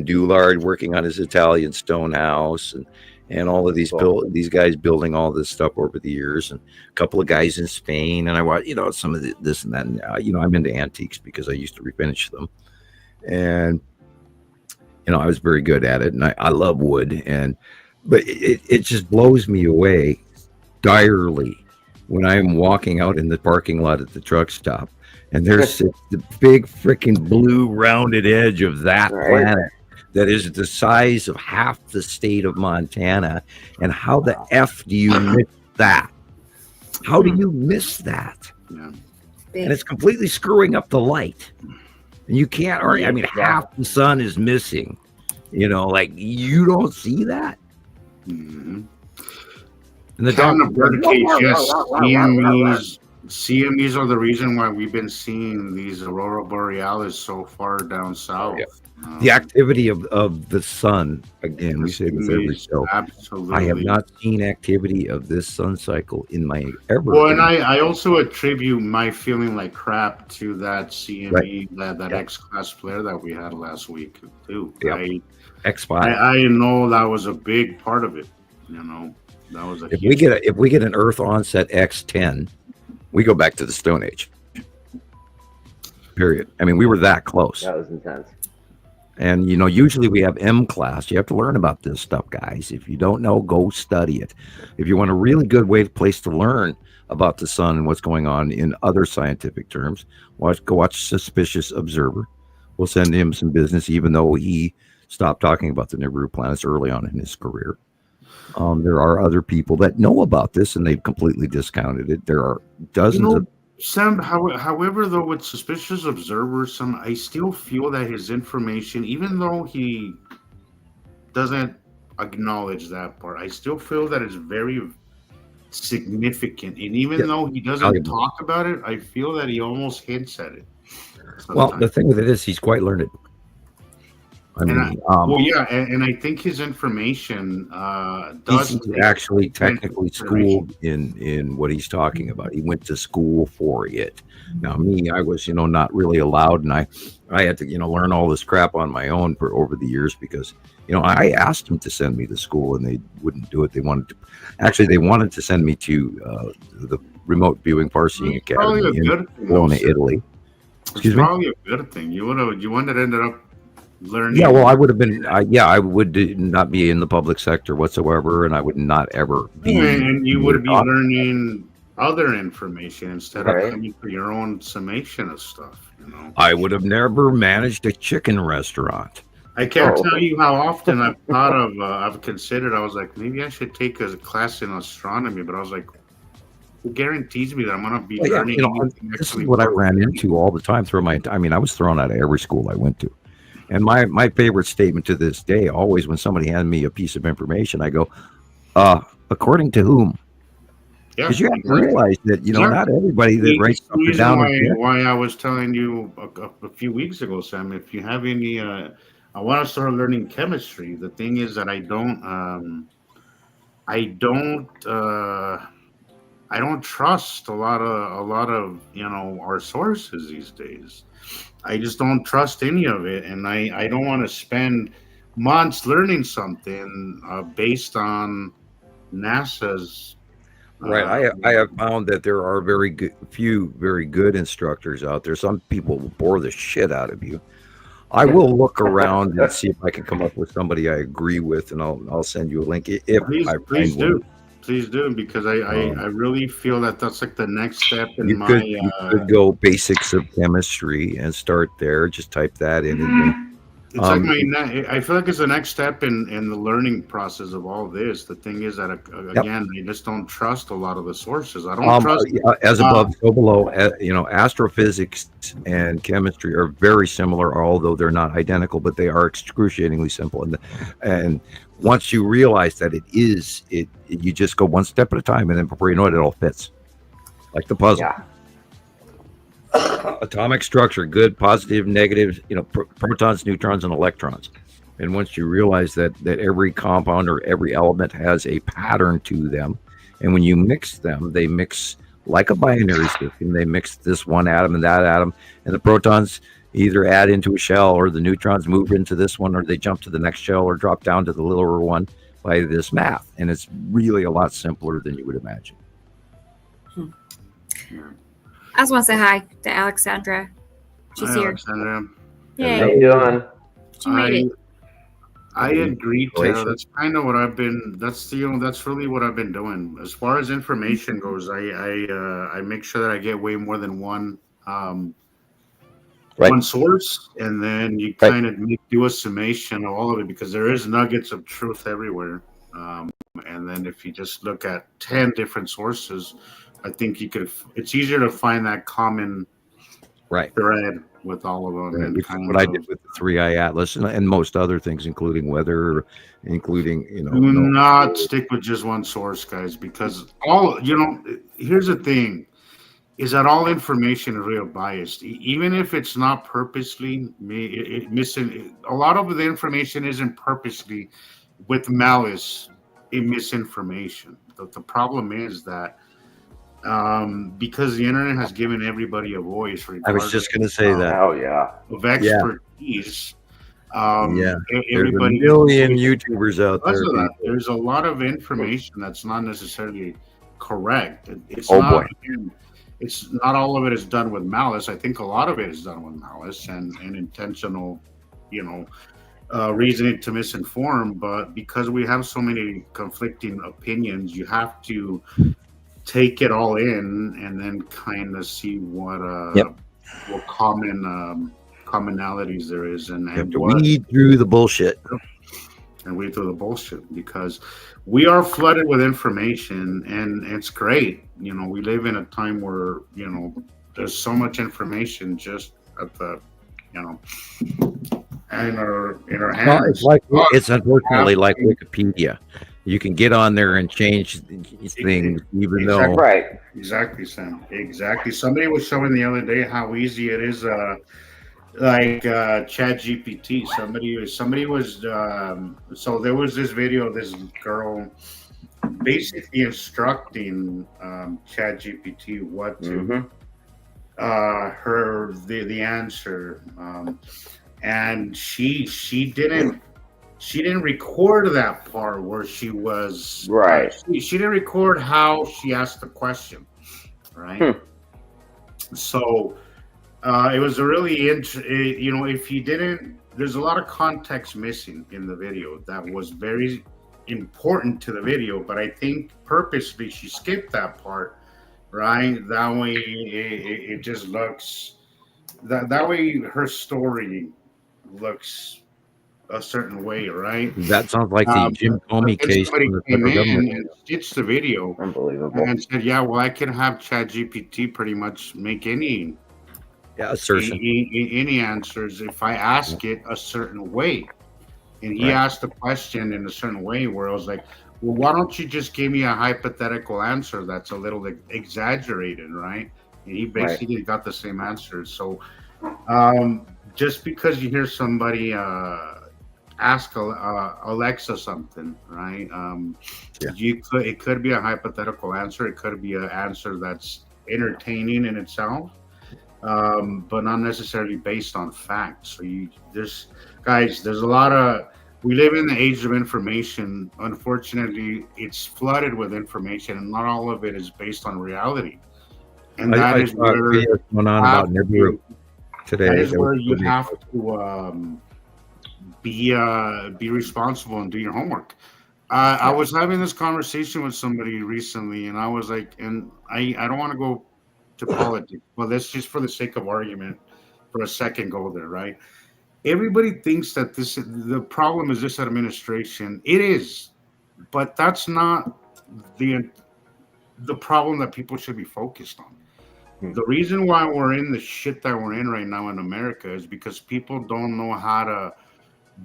Dulard working on his Italian stone house, and all of these these guys building all this stuff over the years, and a couple of guys in Spain, and I watch, some of this and that. And, I'm into antiques because I used to refinish them, and I was very good at it, and I love wood, but it just blows me away direly when I'm walking out in the parking lot at the truck stop, and there's the big freaking blue rounded edge of that planet that is the size of half the state of Montana. And how the F do you miss that? How do you miss that? Yeah. And it's completely screwing up the light. And you can't, half the sun is missing. You don't see that. Mm-hmm. And the Kind dog, of birdcage, yes. CMEs are the reason why we've been seeing these aurora borealis so far down south. Yeah. The activity of the sun, again, we say this every show. Absolutely. I have not seen activity of this sun cycle in my ever. Well, and I also attribute my feeling like crap to that CME, that X-Class flare that we had last week, too. Yeah. X5. I know that was a big part of it. That was a if we get an Earth onset X10, we go back to the Stone Age. Period. We were that close. That was intense. And, usually we have M class. You have to learn about this stuff, guys. If you don't know, go study it. If you want a really good place to learn about the sun and what's going on in other scientific terms, go watch Suspicious Observer. We'll send him some business, even though he stopped talking about the Nibiru planets early on in his career. There are other people that know about this, and they've completely discounted it. There are dozens of... Sam, however, though, with Suspicious Observer, I still feel that his information, even though he doesn't acknowledge that part, I still feel that it's very significant. And even though he doesn't talk about it, I feel that he almost hints at it sometimes. Well, the thing with it is he's quite learned. And I think his information he's actually technically schooled in what he's talking about. He went to school for it. Now, me, I was, not really allowed, and I had to, learn all this crap on my own over the years because, I asked them to send me to school, and they wouldn't do it. They wanted to send me to the Remote Viewing Farseeing Academy in Bologna, Italy. Excuse me? Probably a good thing. You wouldn't have ended up learning. Yeah, well, I would have been. I would not be in the public sector whatsoever, and I would not ever be. And you would be learning other information instead of coming for your own summation of stuff. I would have never managed a chicken restaurant. I can't tell you how often I've thought of. I've considered. I was like, maybe I should take a class in astronomy, but I was like, who guarantees me that I'm going to be learning? This is what I ran into all the time through my. I was thrown out of every school I went to. And my favorite statement to this day, always when somebody handed me a piece of information, I go, according to whom? Because you have to realize that, not everybody that writes something down. Why I was telling you a few weeks ago, Sam, if you have any, I want to start learning chemistry. The thing is that I don't trust a lot of our sources these days. I just don't trust any of it, and I don't want to spend months learning something based on NASA's. Right. I have found that there are few very good instructors out there. Some people will bore the shit out of you. I will look around and see if I can come up with somebody I agree with, and I'll send you a link Please do, because I really feel that that's like the next step in you could go basics of chemistry and start there. Just type that in. It's I feel like it's the next step in the learning process of all this. The thing is that again, I just don't trust a lot of the sources. I don't trust as above, so below. Astrophysics and chemistry are very similar, although they're not identical, but they are excruciatingly simple. And once you realize that you just go one step at a time, and then before you know it, it all fits like the puzzle. Yeah. Atomic structure, good, positive, negative, protons, neutrons, and electrons. And once you realize that every compound or every element has a pattern to them, and when you mix them, they mix like a binary system. They mix this one atom and that atom, and the protons either add into a shell, or the neutrons move into this one, or they jump to the next shell, or drop down to the littler one. by this math, and it's really a lot simpler than you would imagine. I just want to say hi to Alexandra. She's Hi, here. Alexandra. How Yay. you doing? She made it. I agree, Tara. Congratulations. That's kind of what I've been. That's that's really what I've been doing. As far as information goes, I make sure that I get way more than one Right. one source, and then you Right. kind of do a summation of all of it because there is nuggets of truth everywhere. And then if you just look at 10 different sources, I think you could. It's easier to find that common Right. thread with all of them. And Which is kind what I of- did with the 3i Atlas and most other things, including weather, including, Do no- not stick with just one source, guys, because here's the thing, is that all information is real biased. Even if it's not purposely missing, a lot of the information isn't purposely with malice in misinformation. The problem is that because the internet has given everybody a voice, I was just going to say that. Oh yeah. of expertise. Yeah. There's a Everybody million YouTubers out because there. of that, there's a lot of information that's not necessarily correct. It's Oh, not, boy. again, it's not all of it is done with malice. I think a lot of it is done with malice and intentional, reasoning to misinform. But because we have so many conflicting opinions, you have to take it all in and then kind of see what Yep. what commonalities there is You have and to what weed through the bullshit. and we through the bullshit because we are flooded with information and it's great. We live in a time where, there's so much information just at the, in our Well, hands. it's unfortunately like Wikipedia. You can get on there and change things, even though Right. Exactly, Sam. Exactly. Somebody was showing the other day how easy it is, Chat GPT. Somebody was. So there was this video of this girl basically instructing Chat GPT what to Mm-hmm. the answer, and she didn't record that part where she was Right. She didn't record how she asked the question, right? So it was a really if you didn't, there's a lot of context missing in the video that was very important to the video, but I think purposely she skipped that part, right? That way it just looks that way her story looks a certain way, right? that sounds like the Jim Comey But then case somebody from the came federal in government. and stitched the video Unbelievable. and said, "Yeah, well, I can have ChatGPT pretty much make any Assertion. any answers if I ask it a certain way." And he Right. asked the question in a certain way where I was like, "Well, why don't you just give me a hypothetical answer that's a little exaggerated, right?" And he basically got the same answer. So, just because you hear somebody ask Alexa something, right? It could be a hypothetical answer. It could be an answer that's entertaining in itself, but not necessarily based on facts. So there's a lot of. We live in the age of information. Unfortunately, it's flooded with information, and not all of it is based on reality. And I saw a video going on about Nibiru today. that is That where was you pretty- have to be responsible and do your homework. I was having this conversation with somebody recently, and I was like, and I don't want to go to politics, but let's just for the sake of argument for a second go there, right? Everybody thinks that the problem is this administration. It is, but that's not the problem that people should be focused on. The reason why we're in the shit that we're in right now in America is because people don't know how to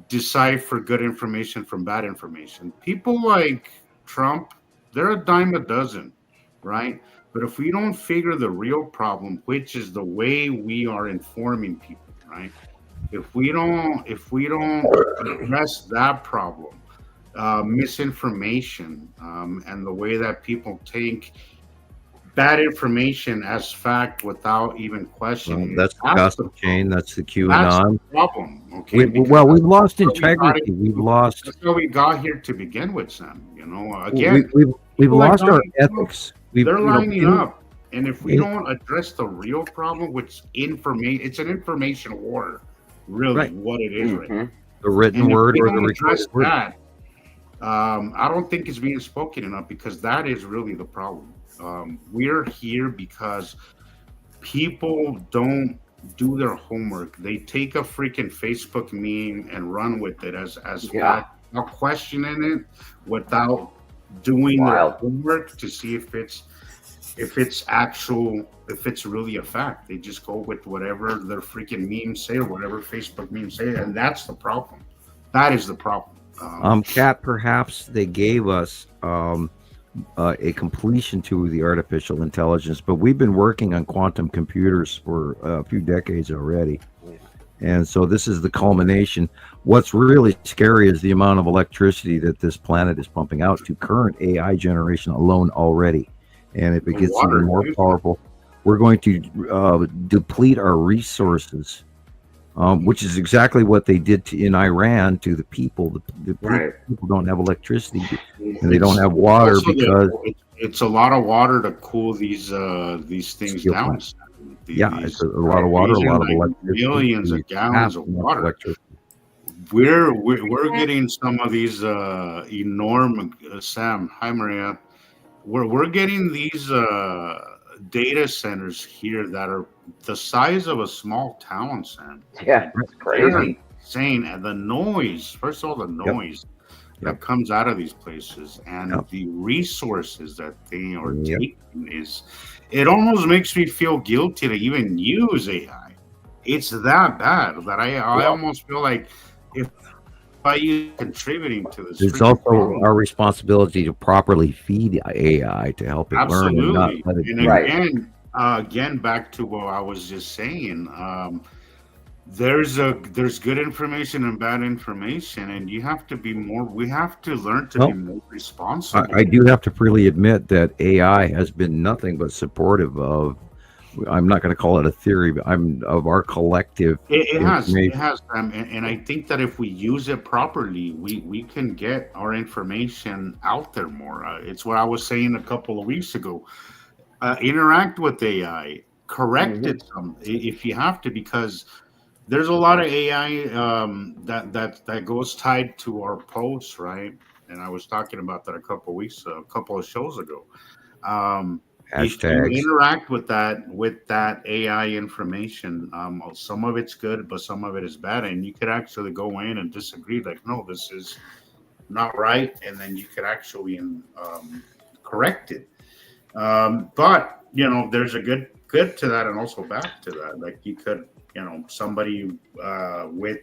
decipher good information from bad information. People like Trump, they're a dime a dozen, right? But if we don't figure the real problem, which is the way we are informing people, right? If we don't address that problem, misinformation, and the way that people take bad information as fact without even questioning. That's the That's gossip chain. That's the that's QAnon. the problem. Okay, because Well, we've lost that's how we got integrity. it. We've lost. That's how we got here to begin with, Sam. You know, We, again, we've people are lost our lining up. ethics. We've, They're you know, lining up, and if we it- don't address the real problem, which information, it's an information war, really, Right. what it is right now. Mhm. the written And if word we or don't the address recorded word. that, I don't think it's being spoken enough because that is really the problem. We're here because people don't do their homework. They take a freaking Facebook meme and run with it as Yeah. fact, not questioning it, without doing Wild. their homework to see if it's really a fact. They just go with whatever their freaking memes say or whatever Facebook memes say, and that's the problem. That is the problem. Cat, perhaps they gave us a completion to the artificial intelligence, but we've been working on quantum computers for a few decades already. And so this is the culmination. What's really scary is the amount of electricity that this planet is pumping out to current AI generation alone already. And if it gets Water, even more too. powerful, we're going to deplete our resources, which is exactly what they did in Iran to the people. The Right. people don't have electricity and they don't have water Also, because it's a lot of water to cool these things Steel down. plants. It's a lot of water, a Using, lot of like, electricity. millions of gallons of Half enough water. electricity. We're getting some of these enormous Sam. Hi, Maria. We're getting these data centers here that are the size of a small town, Sam. Yeah, it's They're crazy. insane, and the noise. First of all, the noise that comes out of these places, and Yep. the resources that they are Yep. taking is. It almost makes me feel guilty to even use AI. It's that bad that I almost feel like if I use contributing to this, It's freaking also problem. our responsibility to properly feed AI to help it learn and not Absolutely. let it. And Right. again, back to what I was just saying. There's good information and bad information, and you have to be more. We have to learn to be Well, more responsible. I do have to freely admit that AI has been nothing but supportive of. I'm not going to call it a theory, but of our collective. It has, information. and I think that if we use it properly, we can get our information out there more. It's what I was saying a couple of weeks ago. Interact with AI, correct it some if you have to, because there's a lot of AI that goes tied to our posts, right? And I was talking about that a couple of shows ago. If you Hashtags. interact with that AI information, some of it's good, but some of it is bad, and you could actually go in and disagree, like, no, this is not right, and then you could actually correct it. But there's a good to that, and also bad to that. Like, you could, somebody with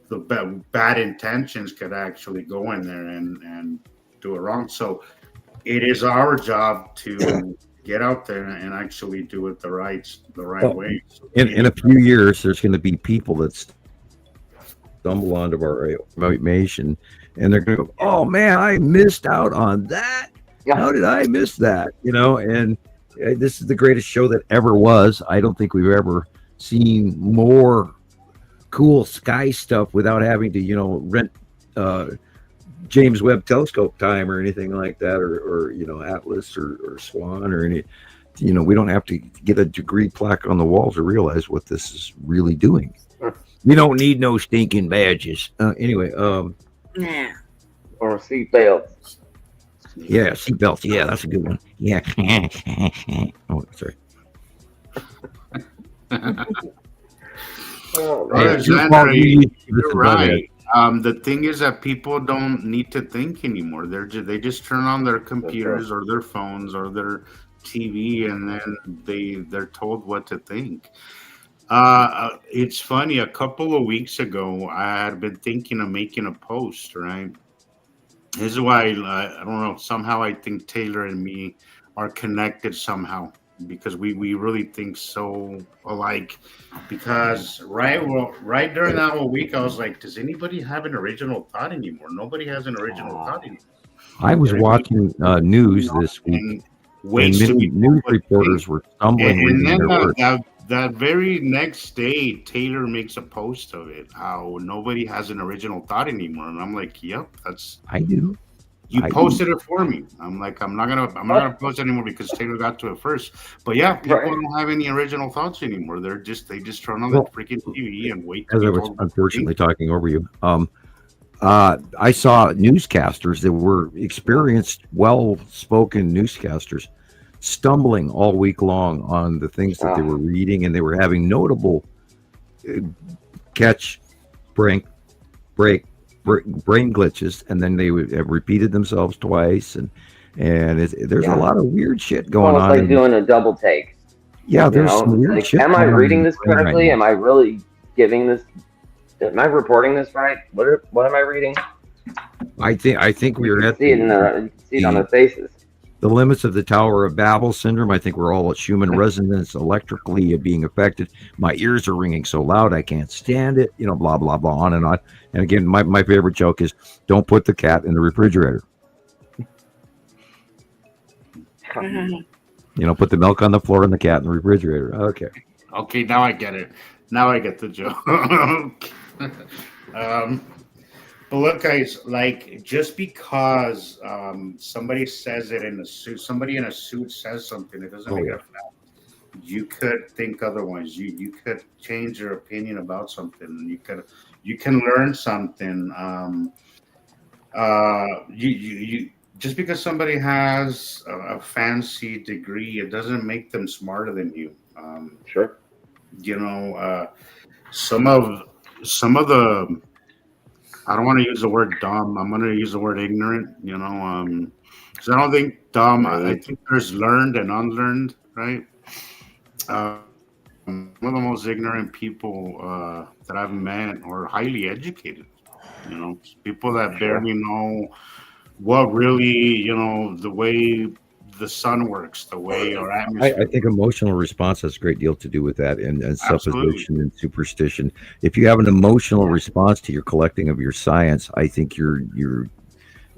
the bad intentions could actually go in there and do it wrong. So it is our job to get out there and actually do it the right Well, way. In a few years, there's going to be people that stumble onto our information, and they're going to go, "Oh man, I missed out on that. Yeah. How did I miss that?" And this is the greatest show that ever was. I don't think we've ever seen more cool sky stuff without having to, rent James Webb Telescope time or anything like that, or Atlas or Swan or any. We don't have to get a degree plaque on the wall to realize what this is really doing. We don't need no stinking badges. Anyway, Yeah. Or seatbelts. yeah, seatbelts. Yeah, that's a good one. Yeah. Oh, sorry. Oh, Hey, man. Alexandra, You're you're right. The thing is that people don't need to think anymore. They just turn on their computers or their phones or their TV, and then they're told what to think. It's funny. A couple of weeks ago, I had been thinking of making a post. Right. This is why I don't know. Somehow, I think Taylor and me are connected somehow, because we really think so alike. Because right during that whole week, I was like, does anybody have an original thought anymore? Nobody has an original thought anymore. I was watching news this week. And waits to many be news put. reporters were stumbling And reading then their words. that very next day, Taylor makes a post of it, how nobody has an original thought anymore, and I'm like, yep, that's I do. you I posted it for me. I'm like, I'm not gonna post anymore because Taylor got to it first. But yeah, people Right. don't have any original thoughts anymore. They just turn on Well, the freaking TV and wait to As be I was told. unfortunately talking over you, I saw newscasters that were experienced, well-spoken newscasters stumbling all week long on the things that they were reading, and they were having notable catch, break, brain glitches, and then they would have repeated themselves twice, and there's Yeah. a lot of weird shit going Almost on. like doing a double take. Yeah, You there's know, some weird like, shit. am I going on reading in this the brain right correctly? now. Am I really giving this? Am I reporting this right? What am I reading? I think we're You at see it you can see it on their faces. the limits of the Tower of Babel syndrome. I think we're all at Schumann resonance, electrically being affected. My ears are ringing so loud I can't stand it. Blah blah blah, on and on. And again, my favorite joke is, don't put the cat in the refrigerator. Put the milk on the floor and the cat in the refrigerator. Okay. Okay, now I get it. Now I get the joke. But look, guys, like, just because somebody says it in a suit, somebody in a suit says something, it doesn't make it a fact. You could think otherwise. You could change your opinion about something. You can learn something. You just because somebody has a fancy degree, it doesn't make them smarter than you. Sure. Some of the, I don't want to use the word dumb. I'm going to use the word ignorant. Because I don't think dumb. I think there's learned and unlearned, right? One of the most ignorant people that I've met are highly educated. People that barely know what really, the way the sun works, the way our atmosphere. I think emotional response has a great deal to do with that, and supposition and superstition. If you have an emotional response to your collecting of your science, I think you're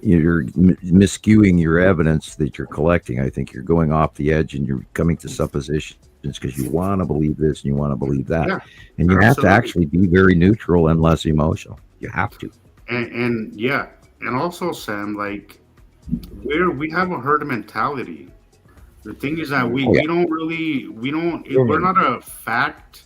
miscuing your evidence that you're collecting. I think you're going off the edge, and you're coming to suppositions because you want to believe this and you want to believe that. Yeah, and you have to actually be very neutral and less emotional. You have to. And also, Sam, like, we have a herd mentality. The thing is that we're not a fact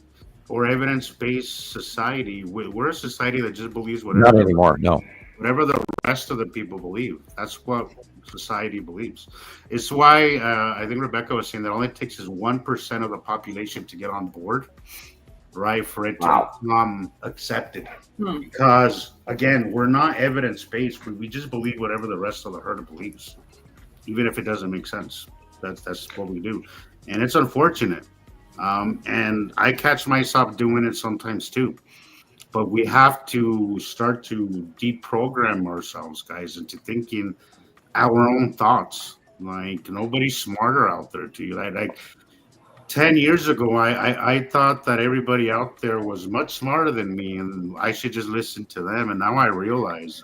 or evidence-based society. We're a society that just believes whatever. Not anymore. No. Whatever the rest of the people believe. That's what society believes. It's why I think Rebecca was saying that all it takes is 1% of the population to get on board, right, for it to become accepted. Because, again, we're not evidence-based. We just believe whatever the rest of the herd believes, even if it doesn't make sense. That's what we do. And it's unfortunate. And I catch myself doing it sometimes too. But we have to start to deprogram ourselves, guys, into thinking our own thoughts. Like, nobody's smarter out there to you. Like 10 years ago, I thought that everybody out there was much smarter than me, and I should just listen to them. And now I realize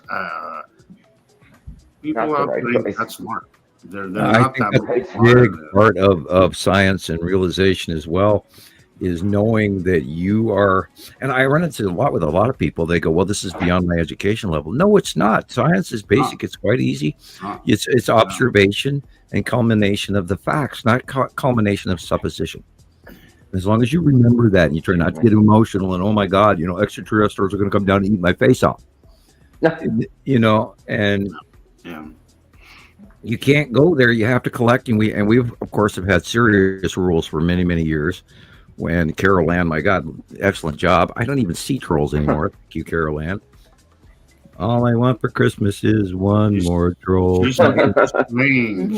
people out there ain't that smart. They're not that that's a smart. big part of science and realization as well, is knowing that you are, and I run into a lot with a lot of people. They go, well, this is beyond my education level. No, it's not. Science is basic. It's quite easy. It's observation and culmination of the facts, not culmination of supposition. As long as you remember that, and you try not to get emotional and, oh my God, extraterrestrials are going to come down and eat my face off. And Yeah. you can't go there. You have to collect, and we've of course have had serious rules for many, many years. When Carol Ann, my God, excellent job. I don't even see trolls anymore. Thank you, Carol Ann. All I want for Christmas is one more troll. She's slaying.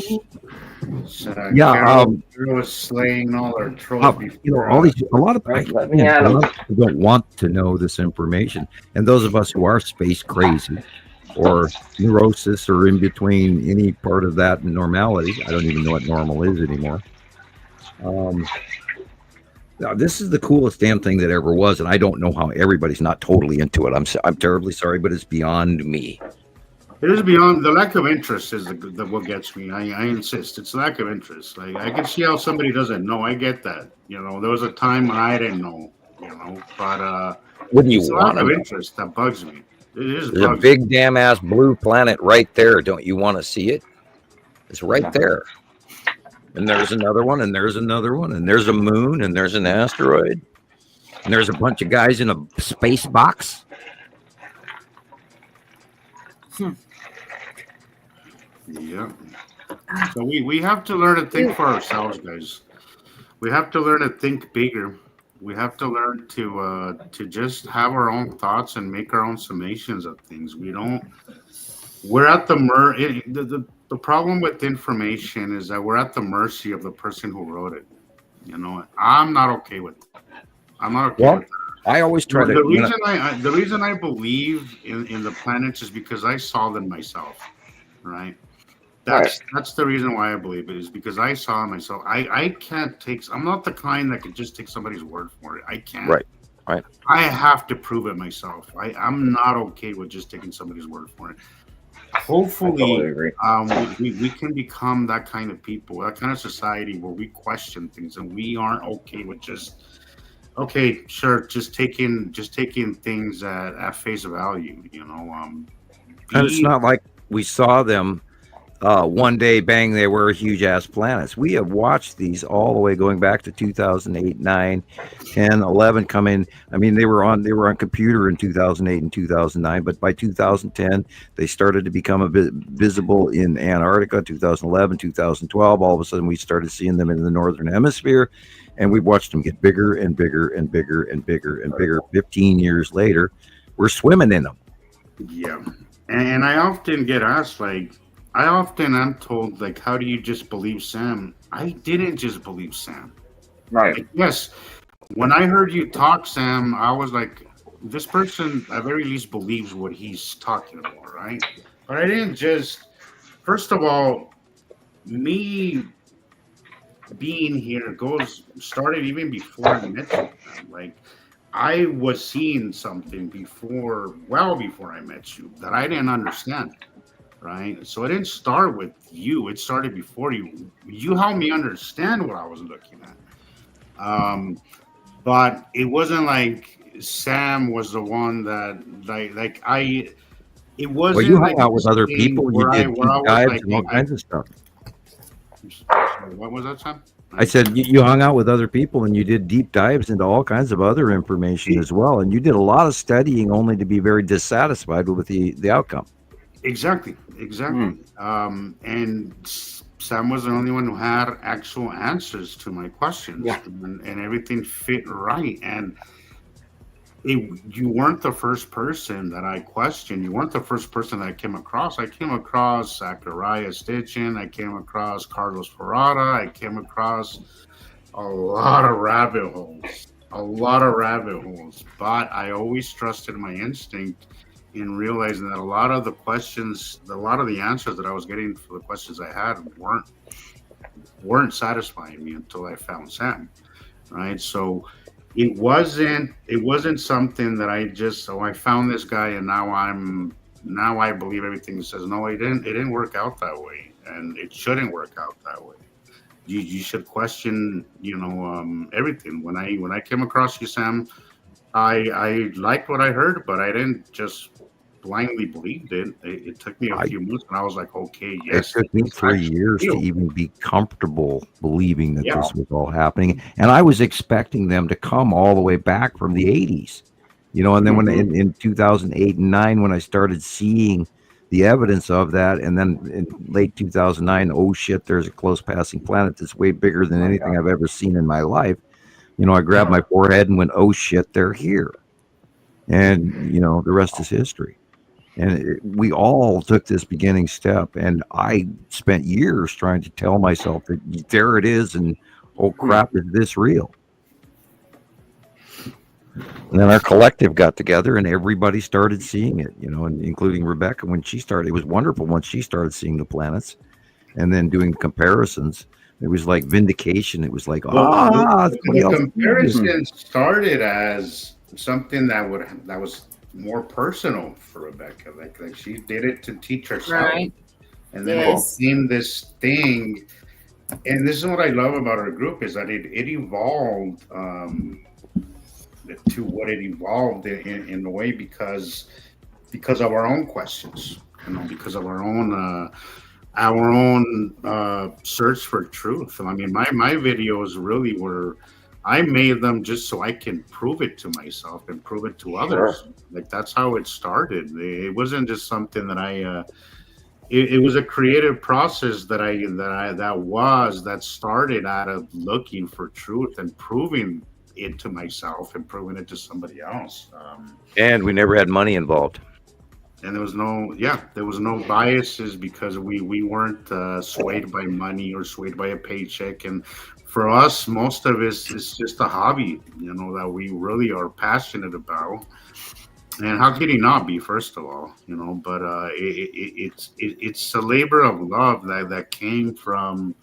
Yeah, Carol was slaying all her trolls before. a lot of people don't want to know this information, and those of us who are space crazy or neurosis or in between any part of that and normality, I don't even know what normal is anymore. Now, this is the coolest damn thing that ever was, and I don't know how everybody's not totally into it. I'm terribly sorry, but it's beyond me. It is beyond the lack of interest is the what gets me. I insist. It's lack of interest. Like I can see how somebody doesn't know. I get that. You know, there was a time when I didn't know. You know, but Wouldn't you it's the want lack of to? interest that bugs me. It is There's a bugs big damn ass blue planet right there. Don't you want to see it? It's right there. And there's another one, and there's another one, and there's a moon, and there's an asteroid, and there's a bunch of guys in a space box. Yeah. So we have to learn to think for ourselves, guys. We have to learn to think bigger. We have to learn to just have our own thoughts and make our own summations of things. We don't. We're at the the problem with information is that we're at the mercy of the person who wrote it. You know, I'm not okay with that. I'm not okay Well, with that. I always try to. The reason I believe in the planets is because I saw them myself, right? That's the reason why I believe it is because I saw it myself. I can't take. I'm not the kind that can just take somebody's word for it. I can't. Right. I have to prove it myself. I'm not okay with just taking somebody's word for it. Hopefully, totally agree. we can become that kind of people, that kind of society where we question things and we aren't okay with just just taking things at face value. You know, And it's not like we saw them one day, bang, they were huge ass planets. We have watched these all the way going back to 2008, 9, 10, 11 come in. I mean, they were on computer in 2008 and 2009, but by 2010, they started to become a bit visible in Antarctica. 2011, 2012, all of a sudden we started seeing them in the northern hemisphere, and we've watched them get bigger and bigger and bigger and bigger and bigger. 15 years later, we're swimming in them. Yeah. And I often get asked, I'm told, like, how do you just believe Sam? I didn't just believe Sam. Right. Like, yes. When I heard you talk, Sam, I was like, this person at very least believes what he's talking about, right? But I didn't just, first of all, me being here started even before I met you. Like, I was seeing something well before I met you that I didn't understand. Right. So it didn't start with you. It started before you. You helped me understand what I was looking at. But it wasn't like Sam was the one that it wasn't. Well, you hung like out with other people. You did deep dives and all kinds of stuff. Sorry, what was that, Sam? I said you hung out with other people and you did deep dives into all kinds of other information as well. And you did a lot of studying only to be very dissatisfied with the outcome. Exactly. And Sam was the only one who had actual answers to my questions, and everything fit right. And you weren't the first person that I questioned. You weren't the first person that I came across. I came across Zachariah Stitchin. I came across Carlos Ferrara. I came across a lot of rabbit holes. But I always trusted my instinct in realizing that a lot of the answers that I was getting for the questions I had weren't satisfying me until I found Sam, right? So it wasn't something that I found this guy and now I believe everything he says. No, it didn't work out that way, and it shouldn't work out that way. You should question, everything. When I came across you, Sam, I liked what I heard, but I didn't just blindly believed it. It took me a few months, and I was like, okay, yes. It took me 3 years to even be comfortable believing that this was all happening. And I was expecting them to come all the way back from the 80s, and then when in 2008 and 9, when I started seeing the evidence of that, and then in late 2009, oh shit, there's a close passing planet that's way bigger than anything I've ever seen in my life. I grabbed my forehead and went, oh shit, they're here. And, the rest is history. And we all took this beginning step. And I spent years trying to tell myself that there it is. And oh crap, is this real? And then our collective got together and everybody started seeing it, and including Rebecca when she started. It was wonderful once she started seeing the planets and then doing comparisons. It was like vindication. It was like, the comparison started as something that was more personal for Rebecca. Like she did it to teach herself, Right. and then Yes. it became this thing. And this is what I love about our group is that it evolved to what it evolved in a way because of our own questions, because of our own search for truth. I mean, my videos really were, I made them just so I can prove it to myself and prove it to others. Like that's how it started. It wasn't just something that it was a creative process that started out of looking for truth and proving it to myself and proving it to somebody else. And we never had money involved. And there was no biases because we weren't swayed by money or swayed by a paycheck. And for us, most of it is just a hobby, that we really are passionate about. And how could he not be? First of all, but it's a labor of love that came from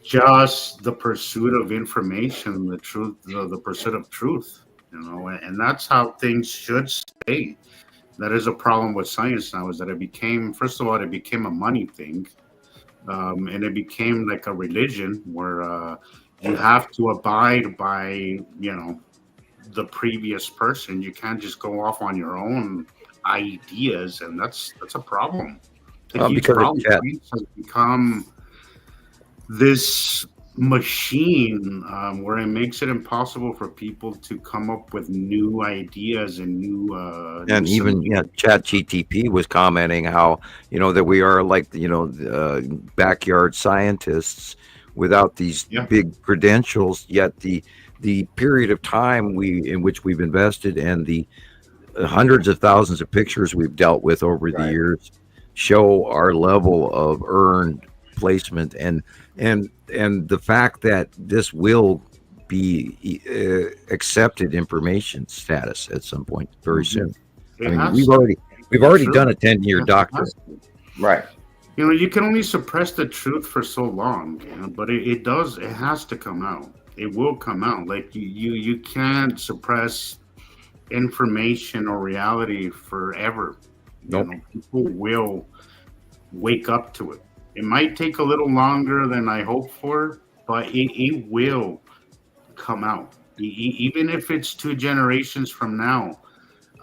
just the pursuit of information, the truth, the pursuit of truth, and that's how things should stay. That is a problem with science now, is that it became, first of all, it became a money thing, and it became like a religion where you have to abide by, the previous person. You can't just go off on your own ideas, and that's a problem. A huge because problem. it- Science has become this machine where it makes it impossible for people to come up with new ideas and new And new even Chat GTP was commenting how that we are like backyard scientists without these big credentials. Yet the period of time in which we've invested and the hundreds of thousands of pictures we've dealt with over the years show our level of earned placement and the fact that this will be accepted information status at some point very soon. I mean, we've already done a 10-year doctorate. Right. You can only suppress the truth for so long, but it has to come out. It will come out. Like you can't suppress information or reality forever. Nope. People will wake up to it. It might take a little longer than I hope for, but it will come out. Even if it's 2 generations from now,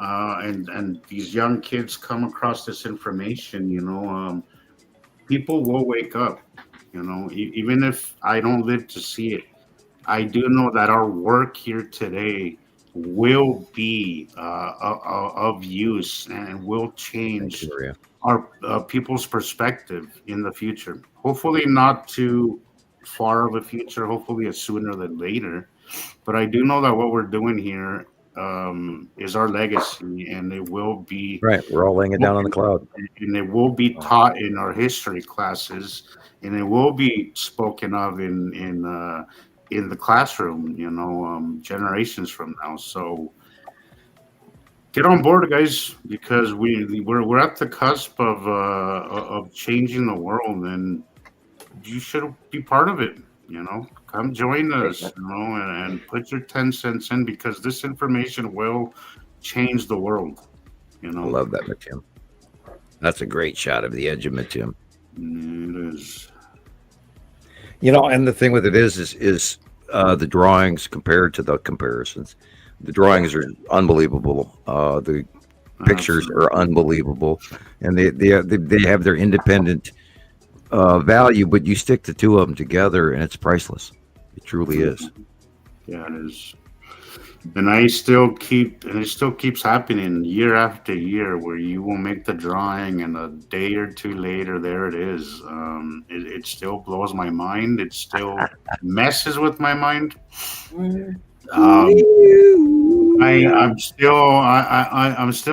and these young kids come across this information, people will wake up. Even if I don't live to see it, I do know that our work here today will be of use and will change our people's perspective in the future. Hopefully not too far of a future, hopefully sooner than later. But I do know that what we're doing here is our legacy, and it will be We're all laying it down on the cloud, and it will be taught in our history classes, and it will be spoken of in the classroom, generations from now. So get on board, guys, because we're at the cusp of changing the world, and you should be part of it. Come join us, and put your 10 cents in, because this information will change the world. I love that, Tim. That's a great shot of the edge of Tim. It is. And the thing with it is the drawings compared to the comparisons. The drawings are unbelievable. The pictures are unbelievable, and they have their independent value. But you stick the two of them together, and it's priceless. It truly is. Yeah, it is. And it still keeps happening year after year, where you will make the drawing, and a day or two later, there it is. It still blows my mind. It still messes with my mind. I'm still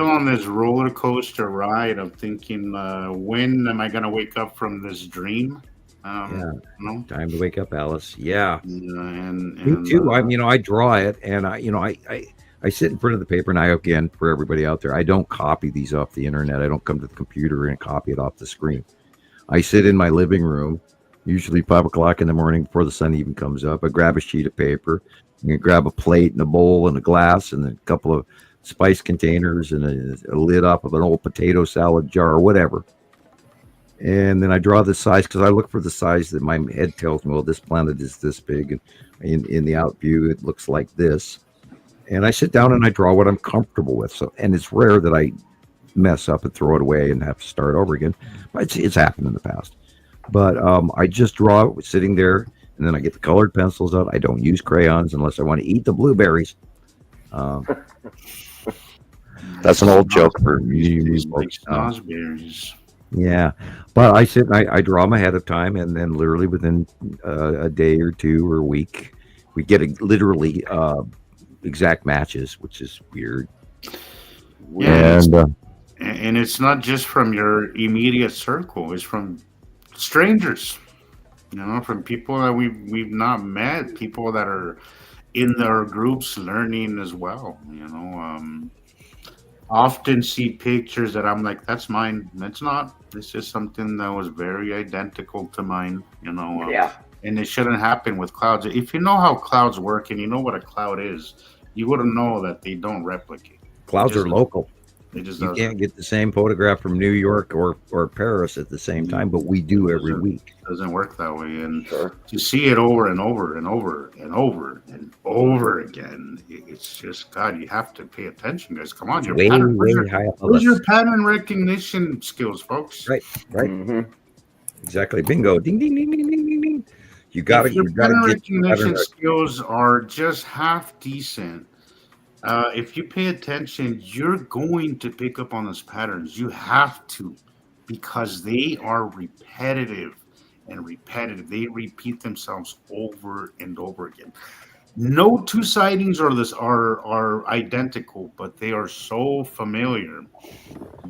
on this roller coaster ride of thinking, when am I going to wake up from this dream? Time to wake up, Alice. Yeah. And Me too. I draw it, and I sit in front of the paper, and again, for everybody out there, I don't copy these off the internet. I don't come to the computer and copy it off the screen. I sit in my living room, usually 5 o'clock in the morning before the sun even comes up. I grab a sheet of paper, and grab a plate and a bowl and a glass and a couple of spice containers and a lid up of an old potato salad jar or whatever. And then I draw the size because I look for the size that my head tells me, well, this planet is this big. And in the out view, it looks like this. And I sit down and I draw what I'm comfortable with. So, and it's rare that I mess up and throw it away and have to start over again. But it's happened in the past. But I just draw it sitting there, and then I get the colored pencils out. I don't use crayons unless I want to eat the blueberries. That's an old joke for you folks. Snozzberries. Yeah, but I sit and I draw them ahead of time, and then literally within a day or two or a week, we get literally exact matches, which is weird. Yeah, And and it's not just from your immediate circle; it's from strangers. You know, from people that we've not met, people that are in their groups learning as well. You know, often see pictures that I'm like, that's mine. It's not. It's just something that was very identical to mine. You know, Yeah. and it shouldn't happen with clouds. If you know how clouds work and you know what a cloud is, you wouldn't know that they don't replicate. clouds Just- are local. It just You doesn't. can't get the same photograph from New York or Paris at the same time, but we do every week. Doesn't work that way. And Sure. to see it over and over and over and over and over again, it's just, God, you have to pay attention, guys. Come on, your Way, pattern, way where's high up. where's your pattern recognition skills, folks? Right. Right. hmm Exactly. Bingo. Ding, ding, ding, ding, ding, ding, ding. You got to If your you got to pattern get your pattern recognition rec- skills are just half decent, if you pay attention, you're going to pick up on those patterns. You have to, because they are repetitive and repetitive. They repeat themselves over and over again. No two sightings are identical, but they are so familiar.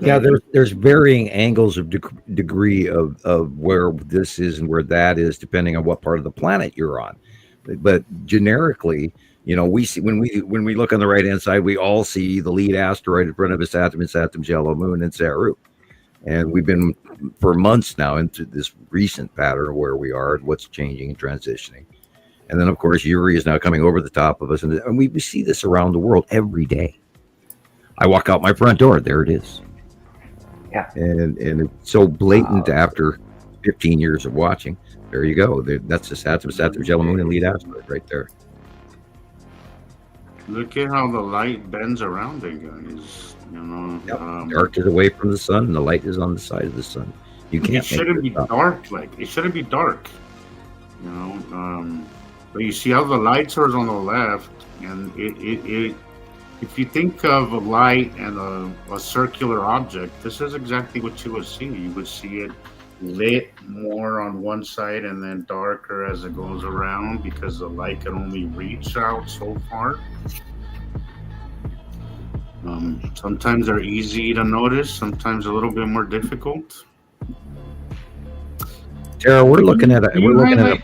Yeah, that there's varying angles of degree of where this is and where that is, depending on what part of the planet you're on. But generically, you know, we see when we look on the right hand side, we all see the lead asteroid in front of us, Saturn's yellow moon, and Saru. And we've been for months now into this recent pattern where we are, what's changing and transitioning. And then, of course, Uri is now coming over the top of us, and we see this around the world every day. I walk out my front door, there it is. Yeah. And it's so blatant after 15 years of watching. There you go. That's the Saturn's yellow moon and lead asteroid right there. Look at how the light bends around it, guys. You know, Yep. Dark is away from the sun, and the light is on the side of the sun. You can't. it shouldn't be make this up. dark. Like it shouldn't be dark. You know, but you see how the light source on the left, and it if you think of a light and a circular object, this is exactly what you would see. You would see it lit more on one side and then darker as it goes around because the light can only reach out so far. Sometimes they're easy to notice, sometimes a little bit more difficult. Tara, we're looking at a planet.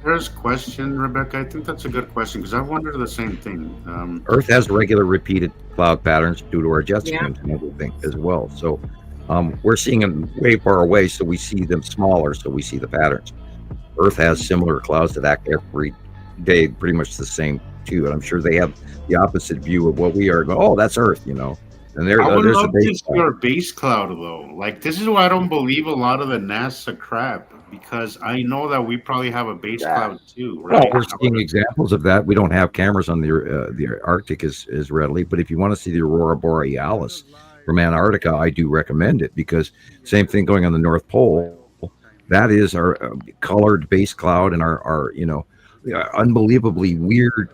Tara's question, Rebecca. I think that's a good question because I wondered the same thing. Earth has regular repeated cloud patterns due to our jet Yeah. streams and everything as well. So we're seeing them way far away, so we see them smaller, so we see the patterns. Earth has similar clouds that act every day, pretty much the same too. And I'm sure they have the opposite view of what we are. Go, oh, that's Earth, you know. And I would there's a love to base see cloud. our base cloud though. Like this is why I don't believe a lot of the NASA crap because I know that we probably have a base Yeah. cloud too, Well, right? we're seeing examples of that. We don't have cameras on the Arctic as readily, but if you want to see the aurora borealis from Antarctica, I do recommend it because same thing going on the North Pole. That is our colored base cloud and our unbelievably weird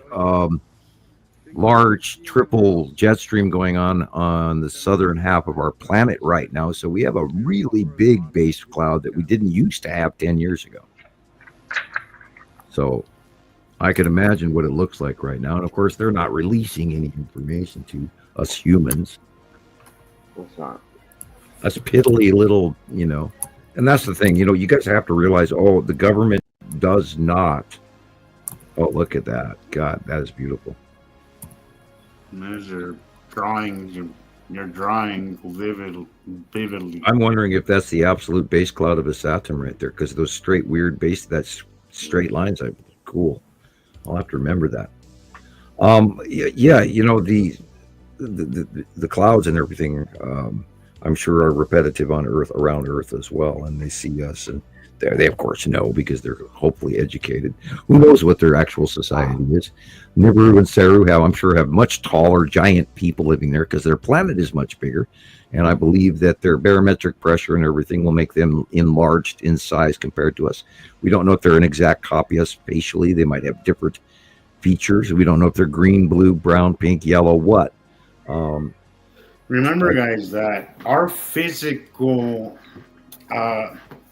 large triple jet stream going on the southern half of our planet right now. So we have a really big base cloud that we didn't used to have 10 years ago. So I can imagine what it looks like right now. And of course, they're not releasing any information to us humans. It's not. Us piddly little, and that's the thing, you guys have to realize, the government does not. Oh, look at that. God, that is beautiful. And there's your drawing. You're drawing vividly. I'm wondering if that's the absolute base cloud of a Saturn right there, because those straight, weird base, that's straight lines. Cool. I'll have to remember that. Yeah, the the clouds and everything, I'm sure are repetitive on Earth, around Earth as well, and they see us, and they of course know because they're hopefully educated. Who knows what their actual society is? Nibiru and Saru I'm sure have much taller, giant people living there because their planet is much bigger, and I believe that their barometric pressure and everything will make them enlarged in size compared to us. We don't know if they're an exact copy of us facially. They might have different features. We don't know if they're green, blue, brown, pink, yellow, what. Remember, guys, that our physical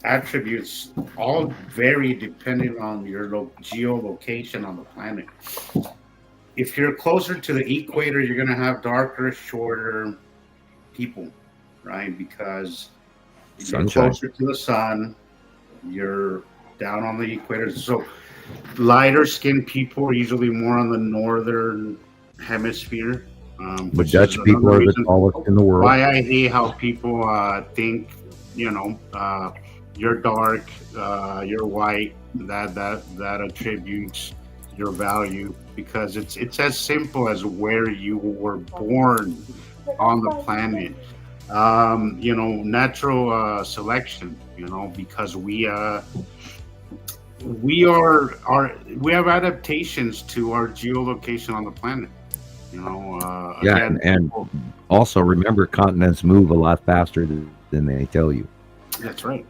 attributes all vary depending on your geolocation on the planet. If you're closer to the equator, you're going to have darker, shorter people, right? Because you're closer to the sun, you're down on the equator. So lighter skinned people are usually more on the northern hemisphere. The Dutch people are the tallest in the world. Why I hate how people think, you're dark, you're white, that attributes your value, because it's as simple as where you were born on the planet. Natural selection, because we have adaptations to our geolocation on the planet. And also remember, continents move a lot faster than they tell you. That's right.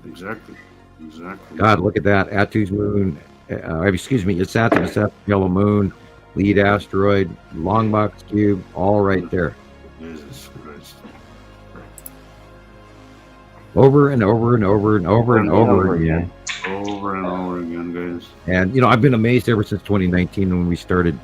Exactly. God, look at that. Attu's moon. It's Saturn, yellow moon, lead asteroid, long box cube, all right there. Jesus Christ. Over and over and over and over and over again. Over and over again, guys. And, I've been amazed ever since 2019 when we started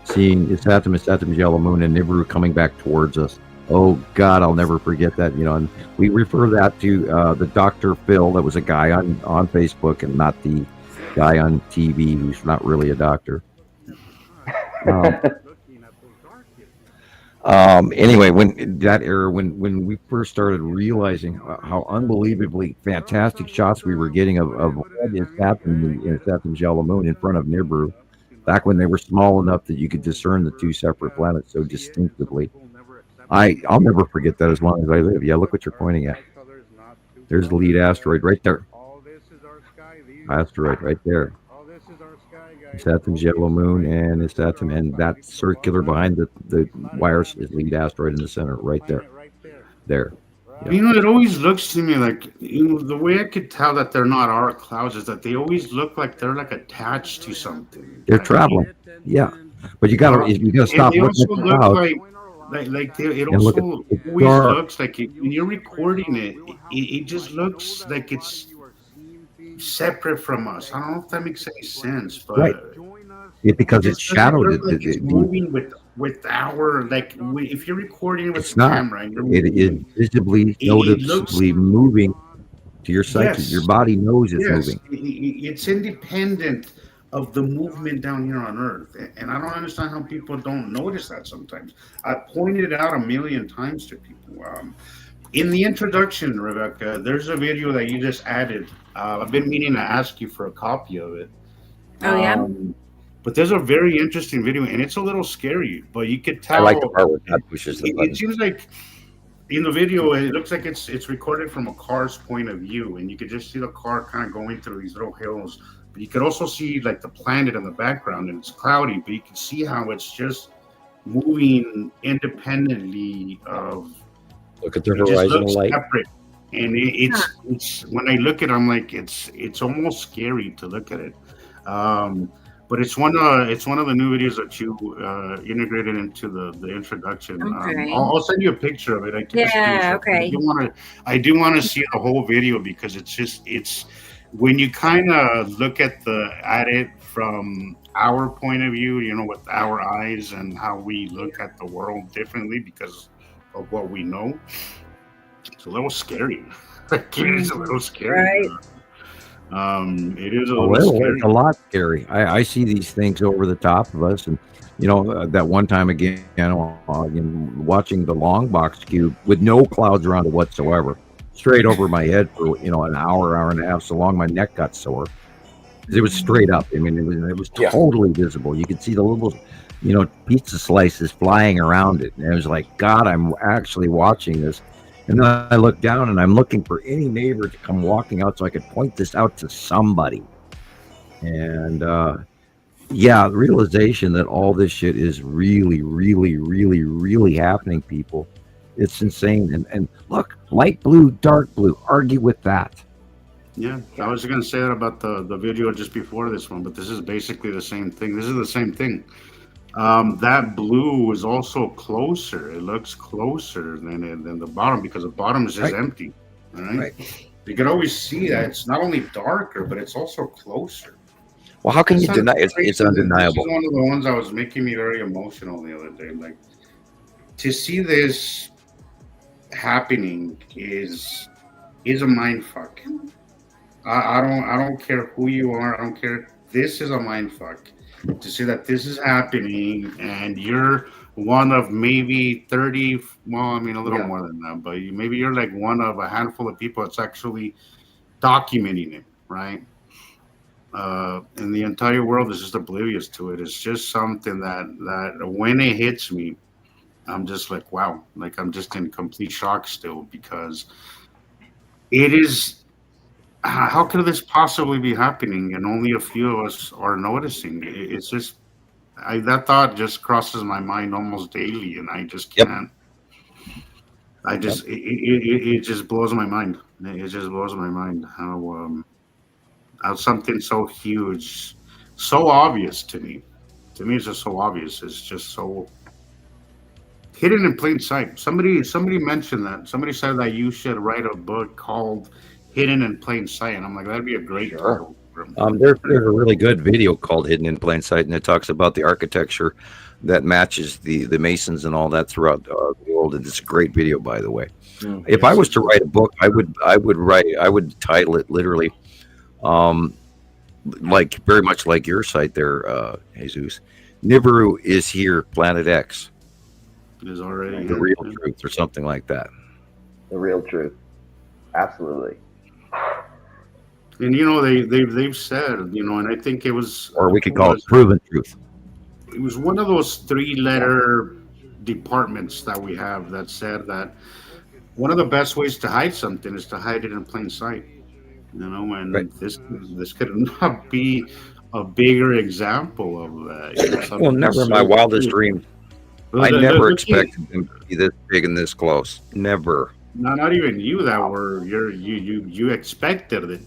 seeing Saturn's yellow moon and Nibiru coming back towards us. Oh God, I'll never forget that. And we refer that to the Dr. Phil, that was a guy on Facebook, and not the guy on TV who's not really a doctor. Anyway, when that era, when we first started realizing how unbelievably fantastic shots we were getting of what is happening in Saturn's yellow moon in front of Nibiru, back when they were small enough that you could discern the two separate planets so distinctively. I'll never forget that as long as I live. Yeah, look what you're pointing at. There's the lead asteroid right there. Asteroid right there. Saturn's yellow moon, and it's Saturn, and that circular behind the wires is lead asteroid in the center, right there. There. Yeah. It always looks to me like, the way I could tell that they're not our clouds is that they always look like they're like attached to something. They're traveling. Yeah. But you gotta stop looking at the clouds. It also always looks like when you're recording it just looks like it's separate from us. I don't know if that makes any sense, but right. Because it's shadowed. It's moving with our if you're recording with the camera, it is visibly, noticeably moving to your psyche. Yes. Your body knows it's moving. It's independent of the movement down here on Earth, and I don't understand how people don't notice that sometimes. I pointed it out a million times to people. In the introduction, Rebecca, there's a video that you just added. I've been meaning to ask you for a copy of it. Oh, yeah? But there's a very interesting video, and it's a little scary, but you could tell. I like the part where that pushes the button. It seems like in the video, it looks like it's recorded from a car's point of view, and you could just see the car kind of going through these little hills. But you could also see the planet in the background, and it's cloudy, but you can see how it's just moving independently of. Look at the horizon light. Separate. And it's when I look at it, I'm like, it's almost scary to look at it. But it's one of the new videos that you integrated into the introduction. Okay. I'll send you a picture of it. Okay. I do want to see the whole video, because it's when you kind of look at it from our point of view, with our eyes and how we look at the world differently because of what we know. It's a little scary. It is a little scary. Right. It is a little scary. It's a lot scary. I see these things over the top of us, and that one time again, watching the long box cube with no clouds around it whatsoever, straight over my head for an hour and a half, so long my neck got sore. It was straight up. I mean, it was Yeah. totally visible. You could see the little, pizza slices flying around it. And it was like, God, I'm actually watching this. And then I look down and I'm looking for any neighbor to come walking out so I could point this out to somebody. And yeah, the realization that all this shit is really, really, really, really happening, people. It's insane. And look, light blue, dark blue, argue with that. Yeah, I was going to say that about the video just before this one, but this is basically the same thing. This is the same thing. That blue is also closer. It looks closer than the bottom because the bottom is just Right. empty. All right? You can always see that it's not only darker, but it's also closer. Well, how can you It's deny it? It's undeniable. This is one of the ones that was making me very emotional the other day. Like, to see this happening is a mind fuck. I don't care who you are. I don't care. This is a mind fuck. To see that this is happening and you're one of maybe 30, well, I mean a little more than that, but maybe you're like one of a handful of people that's actually documenting it, right? And the entire world is just oblivious to it. It's just something that when it hits me, I'm just like, wow, like I'm just in complete shock still because it is. How could this possibly be happening and only a few of us are noticing? It's just, that thought just crosses my mind almost daily, and I just can't. I just, it just blows my mind. It just blows my mind how something so huge, so obvious to me. To me, it's just so obvious. It's just so hidden in plain sight. Somebody mentioned that. Somebody said that you should write a book called Hidden in Plain Sight, and I'm like, that'd be a great title. There's a really good video called Hidden in Plain Sight, and it talks about the architecture that matches the Masons and all that throughout the world. And it's a great video, by the way. If I was to write a book, I would title it literally, like very much like your site there, Jesus. Nibiru is here, Planet X. It is already The real truth, or something like that. The real truth. Absolutely. And they've said, and I think it was, Or we could call it proven truth. It was one of those 3-letter departments that we have that said that one of the best ways to hide something is to hide it in plain sight. And Right. this could not be a bigger example of that. Well, never in my wildest dreams. I never expected them to be this big and this close. Never. Not even you that were you expected it,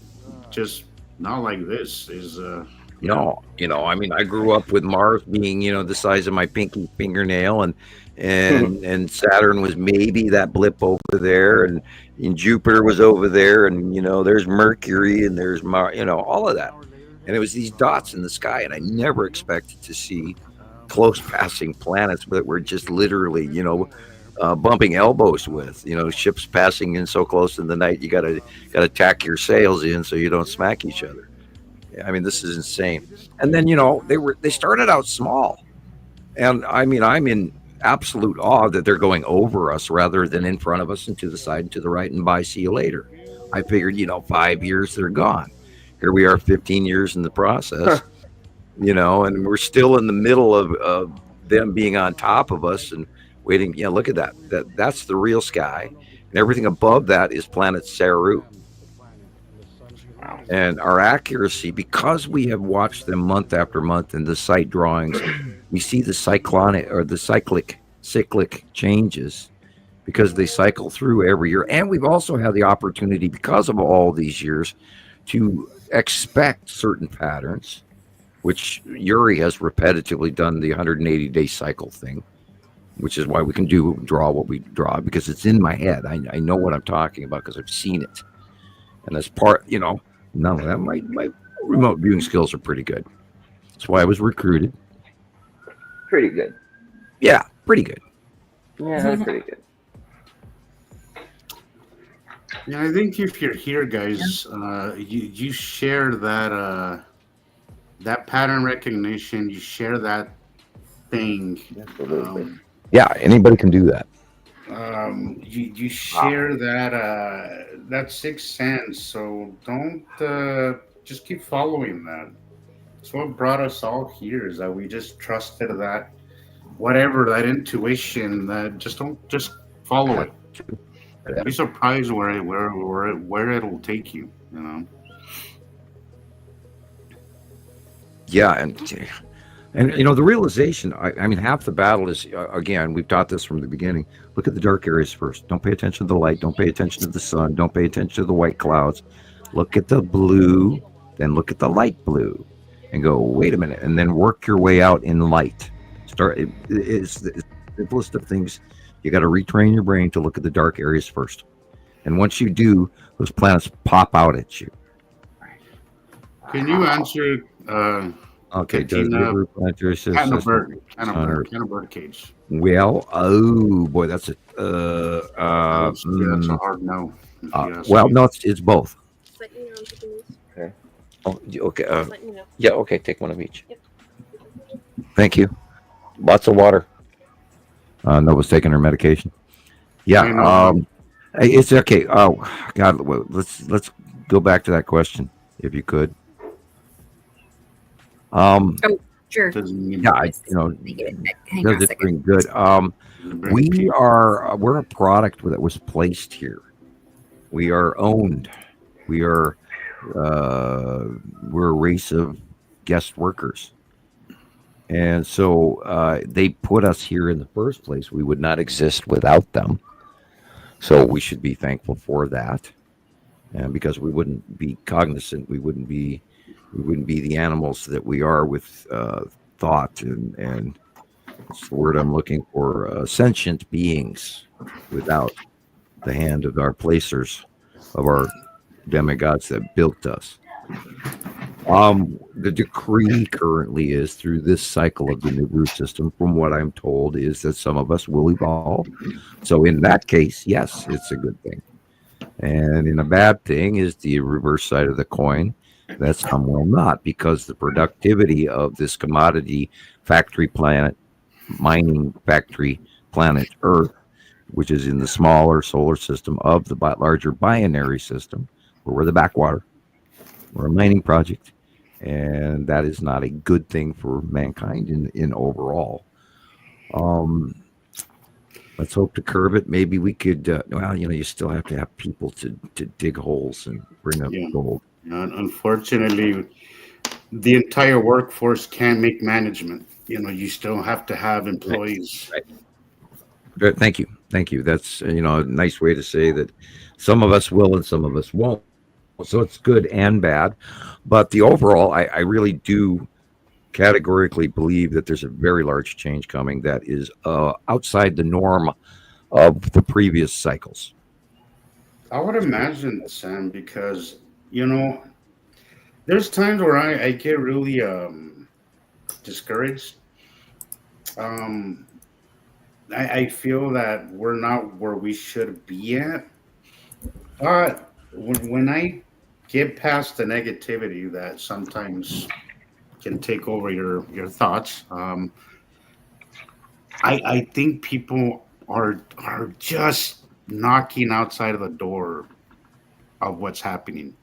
just not like this is. I mean, I grew up with Mars being, the size of my pinky fingernail, and Saturn was maybe that blip over there, and Jupiter was over there, and there's Mercury and there's all of that, and it was these dots in the sky, and I never expected to see close passing planets that were just literally, bumping elbows with, ships passing in so close in the night, you gotta tack your sails in so you don't smack each other. I mean, this is insane. And then they started out small, and I mean, I'm in absolute awe that they're going over us rather than in front of us and to the side and to the right and bye, see you later. I figured 5 years they're gone. Here we are, 15 years in the process, and we're still in the middle of them being on top of us and waiting. Look at that's the real sky, and everything above that is planet Saru. And our accuracy, because we have watched them month after month in the site drawings, we see the cyclonic or the cyclic changes because they cycle through every year. And we've also had the opportunity, because of all these years, to expect certain patterns, which Yuri has repetitively done the 180-day cycle thing, which is why we can draw what we draw, because it's in my head. I know what I'm talking about because I've seen it. And as part, none of that. My remote viewing skills are pretty good. That's why I was recruited. Pretty good. Yeah, pretty good. Yeah, that's pretty good. Yeah, I think if you're here, guys, you share that pattern recognition. You share that thing. Absolutely. Yeah, anybody can do that. You share that sixth sense. So don't just keep following that. It's what brought us all here, is that we just trusted that whatever, that intuition, that just follow it. Be surprised where it'll take you, you know. Yeah, and you know the realization. I mean, half the battle is again. We've taught this from the beginning. Look at the dark areas first. Don't pay attention to the light. Don't pay attention to the sun. Don't pay attention to the white clouds. Look at the blue, then look at the light blue, and go, wait a minute, and then work your way out in light. It's the simplest of things. You got to retrain your brain to look at the dark areas first, and once you do, those planets pop out at you. Can you answer? Okay, does Katina, the planetary system kind of bird cage. Well, oh boy, that's a that's a hard no. well, no, it's both. Let me know if you can use. Okay. Oh, okay. Let me know. Yeah. Okay. Take one of each. Yep. Thank you. Lots of water. Nova's taking her medication. I Yeah, know. it's okay. Oh God, well, let's go back to that question if you could. Sure. Doesn't mean Yeah, Hang on a does it second. bring good? We're a product that was placed here. We are owned. We're a race of guest workers, and so they put us here in the first place. We would not exist without them, so we should be thankful for that. And because we wouldn't be cognizant, we wouldn't be the animals that we are with thought and what's the word I'm looking for? Sentient beings without the hand of our placers, of our demigods that built us. The decree currently is through this cycle of the Nibiru system, from what I'm told, is that some of us will evolve. So in that case, yes, it's a good thing. And in a bad thing is the reverse side of the coin. That some will not, because the productivity of this commodity factory planet, mining factory planet Earth, which is in the smaller solar system of the larger binary system, where we're the backwater. We're a mining project, and that is not a good thing for mankind in overall. Let's hope to curb it. Maybe we could. Well, you still have to have people to dig holes and bring up gold. Unfortunately, the entire workforce can't make management. You still have to have employees. Right. Thank you. That's a nice way to say that some of us will and some of us won't. So it's good and bad, but the overall, I really do categorically believe that there's a very large change coming that is outside the norm of the previous cycles. I would imagine, Sam, because there's times where I get really discouraged. I feel that we're not where we should be at. But when I get past the negativity that sometimes can take over your thoughts, I think people are just knocking outside of the door of what's happening.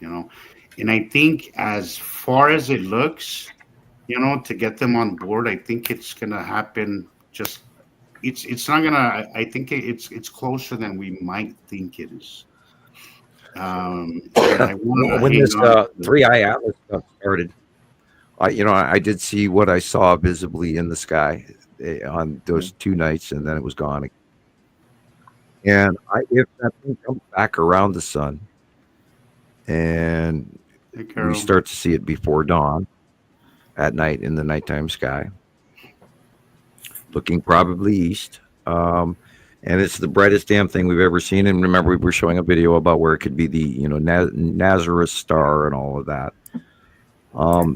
And I think as far as it looks, to get them on board, I think it's gonna happen. It's not gonna. I think it's closer than we might think it is. When this 3i Atlas stuff started, I did see what I saw visibly in the sky on those 2 nights, and then it was gone. And if that thing comes back around the sun, and we start to see it before dawn at night in the nighttime sky, looking probably east. And it's the brightest damn thing we've ever seen. And remember, we were showing a video about where it could be the Nazareth star and all of that.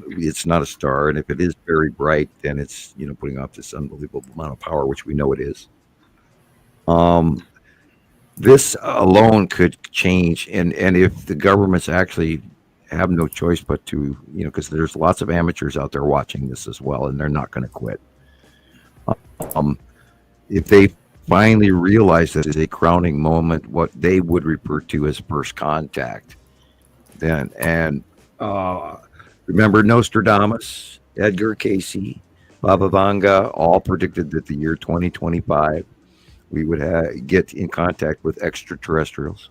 It's not a star, and if it is very bright, then it's putting off this unbelievable amount of power, which we know it is. This alone could change, and if the governments actually have no choice but to, because there's lots of amateurs out there watching this as well, and they're not going to quit. If they finally realize that is a crowning moment, what they would refer to as first contact, then, and Remember Nostradamus, Edgar Casey, Baba Vanga, all predicted that the year 2025 we would get in contact with extraterrestrials.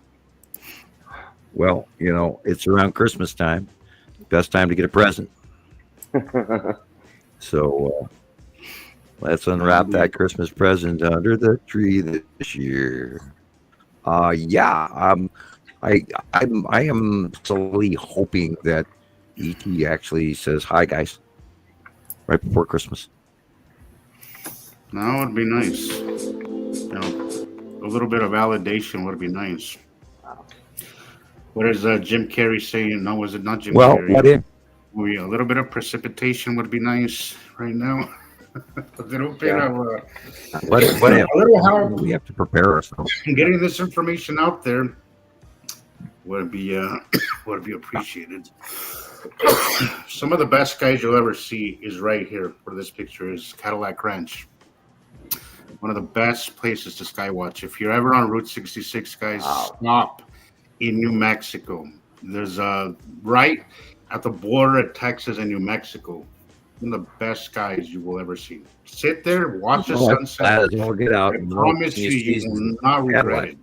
Well, it's around Christmas time. Best time to get a present. So let's unwrap that Christmas present under the tree this year. I am slowly hoping that ET actually says hi, guys, right before Christmas. That would be nice. A little bit of validation would be nice. What is Jim Carrey saying? No, was it not Jim Carrey? What if? Oh, yeah, a little bit of precipitation would be nice right now. A little bit of What if? a little help We have to prepare ourselves. getting this information out there would be appreciated. Some of the best guys you'll ever see is right here. For this picture is Cadillac Ranch. One of the best places to skywatch. If you're ever on Route 66, guys, stop in New Mexico. There's right at the border of Texas and New Mexico. One of the best skies you will ever see. Sit there, watch the sunset. Get out. I promise you will not regret it.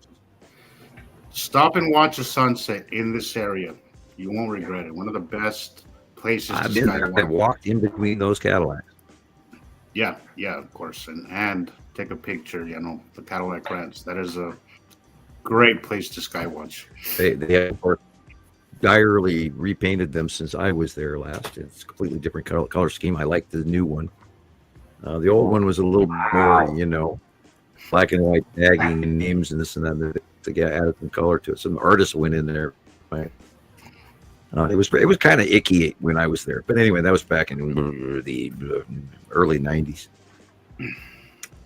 Stop and watch the sunset in this area. You won't regret it. One of the best places I've to been there. I skywatch. walked in between those Cadillacs. Yeah, of course. And take a picture, the Cadillac Ranch. That is a great place to skywatch. They of course, direly repainted them since I was there last. It's a completely different color scheme. I like the new one. The old one was a little more, black and white tagging and names and this and that. They added some color to it. Some artists went in there. Right? It was kind of icky when I was there. But anyway, that was back in the early 90s.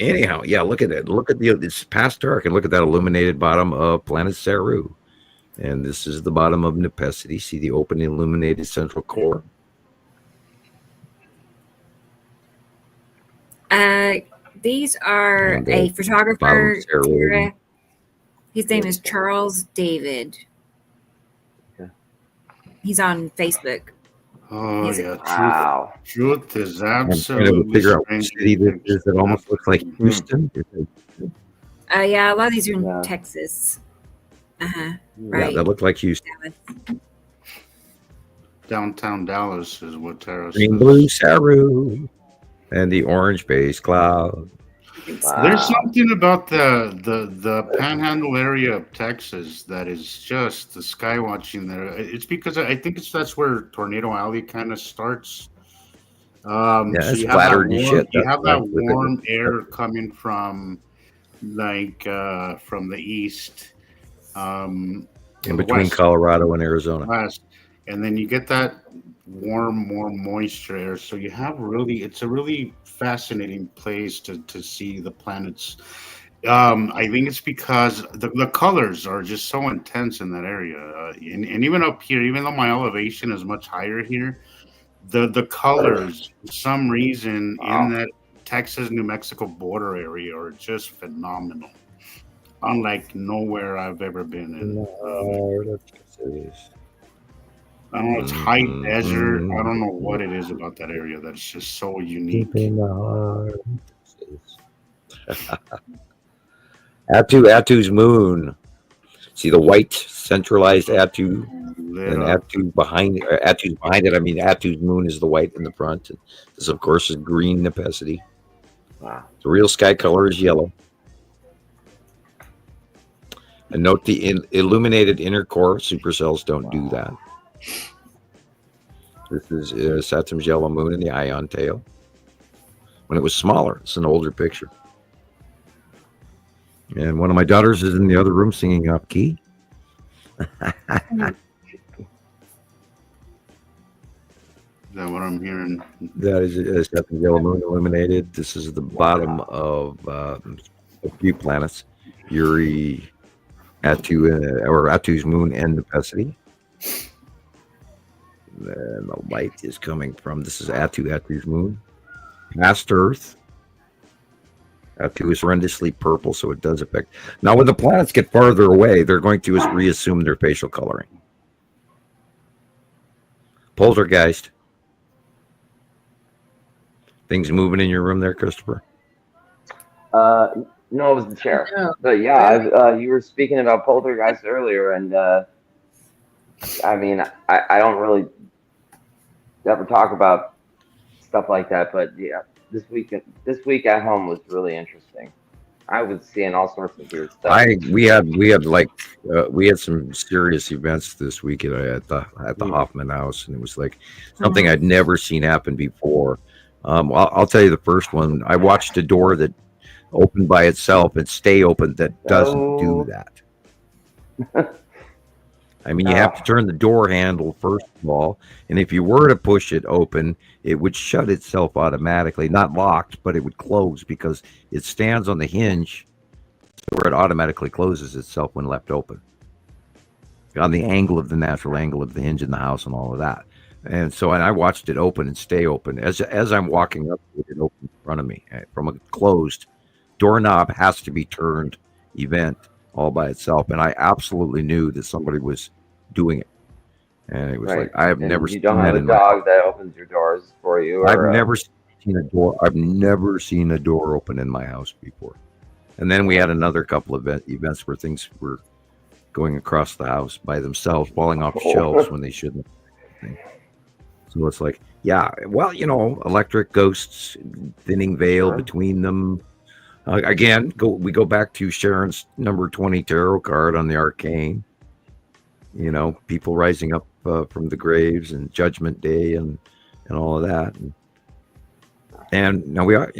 Anyhow, look at it. It's past dark, and look at that illuminated bottom of planet Saru. And this is the bottom of Nepesity. See the open illuminated central core. These are And the a photographer. bottom of Saru. Tara. His name is Charles David. Yeah. He's on Facebook. Oh, Is it- yeah. Wow. Truth is I'm trying to absolutely figure out which strange. city this is. It almost looks like Houston. Yeah, a lot of these are in Yeah. Texas. Yeah, Right. that looked like Houston. Downtown Dallas is what Tara says. Green blue Saru and the orange base cloud. Wow. There's something about the panhandle area of Texas that is just the sky watching there. It's because I think that's where Tornado Alley kind of starts. It's you have that flattered and warm, shit. you That's have that right with it. warm air coming from from the east, In to the between west. Colorado and Arizona. West, and then you get that warm moisture air. So you have it's a really fascinating place to see the planets. I think it's because the colors are just so intense in that area, and even up here, even though my elevation is much higher here, the colors for some reason in that Texas New Mexico border area are just phenomenal, unlike nowhere I've ever been in. I don't know, it's high desert. I don't know what it is about that area that's just so unique. Attu's moon. See the white centralized Attu, and Attu's behind it. I mean, Attu's moon is the white in the front. And this, of course, is green Nepesity. Wow. The real sky color is yellow. And note the illuminated inner core. Supercells don't do that. This is Saturn's yellow moon in the ion tail. When it was smaller, it's an older picture. And one of my daughters is in the other room singing off key. Is that what I'm hearing? That is Saturn's yellow moon illuminated. This is the bottom of a few planets. Uri, Attu, or Attu's moon and Nepesity. And the light is coming from, this is Attu's moon. Past Earth. Attu is horrendously purple, so it does affect. Now, when the planets get farther away, they're going to reassume their facial coloring. Poltergeist. Things moving in your room there, Christopher? No, it was the chair. No. But yeah, you were speaking about poltergeist earlier, and I mean, I don't really ever talk about stuff like that, but yeah, this week at home was really interesting. I was seeing all sorts of weird stuff. We had some serious events this week at the Hoffman House, and it was like something I'd never seen happen before. I'll tell you the first one. I watched a door that opened by itself and stay open that doesn't do that. I mean, you have to turn the door handle first of all, and if you were to push it open, it would shut itself automatically, not locked, but it would close because it stands on the hinge where it automatically closes itself when left open. On the natural angle of the hinge in the house and all of that. And I watched it open and stay open. As I'm walking up, it opened in front of me from a closed doorknob has to be turned event all by itself. And I absolutely knew that somebody was doing it. And it was like, I have never seen that. You don't have a dog that opens your doors for you. I've never seen a door. I've never seen a door open in my house before. And then we had another couple of events where things were going across the house by themselves, falling off shelves when they shouldn't. So it's like, yeah, well, electric ghosts, thinning veil between them. Again, we go back to Sharon's number 20 tarot card on the arcane. People rising up from the graves and Judgment Day and all of that. And now we are,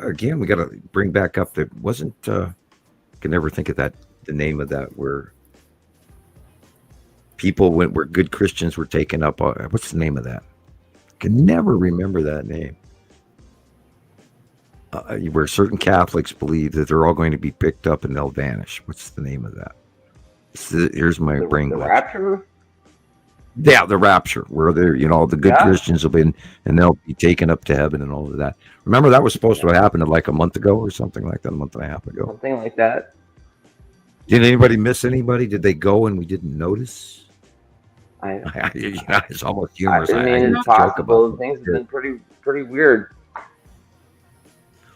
again, we got to bring back up that wasn't, can never think of the name of that, where people where good Christians were taken up. What's the name of that? Can never remember that name. Where certain Catholics believe that they're all going to be picked up and they'll vanish. What's the name of that? Here's my brain. The rapture? Yeah, the rapture, where they're, the good Christians will be, and they'll be taken up to heaven and all of that. Remember, that was supposed to have happened like a month ago or something like that, a month and a half ago. Something like that. Did anybody miss anybody? Did they go and we didn't notice? It's almost humorous. I mean, it's possible. Things have been pretty weird.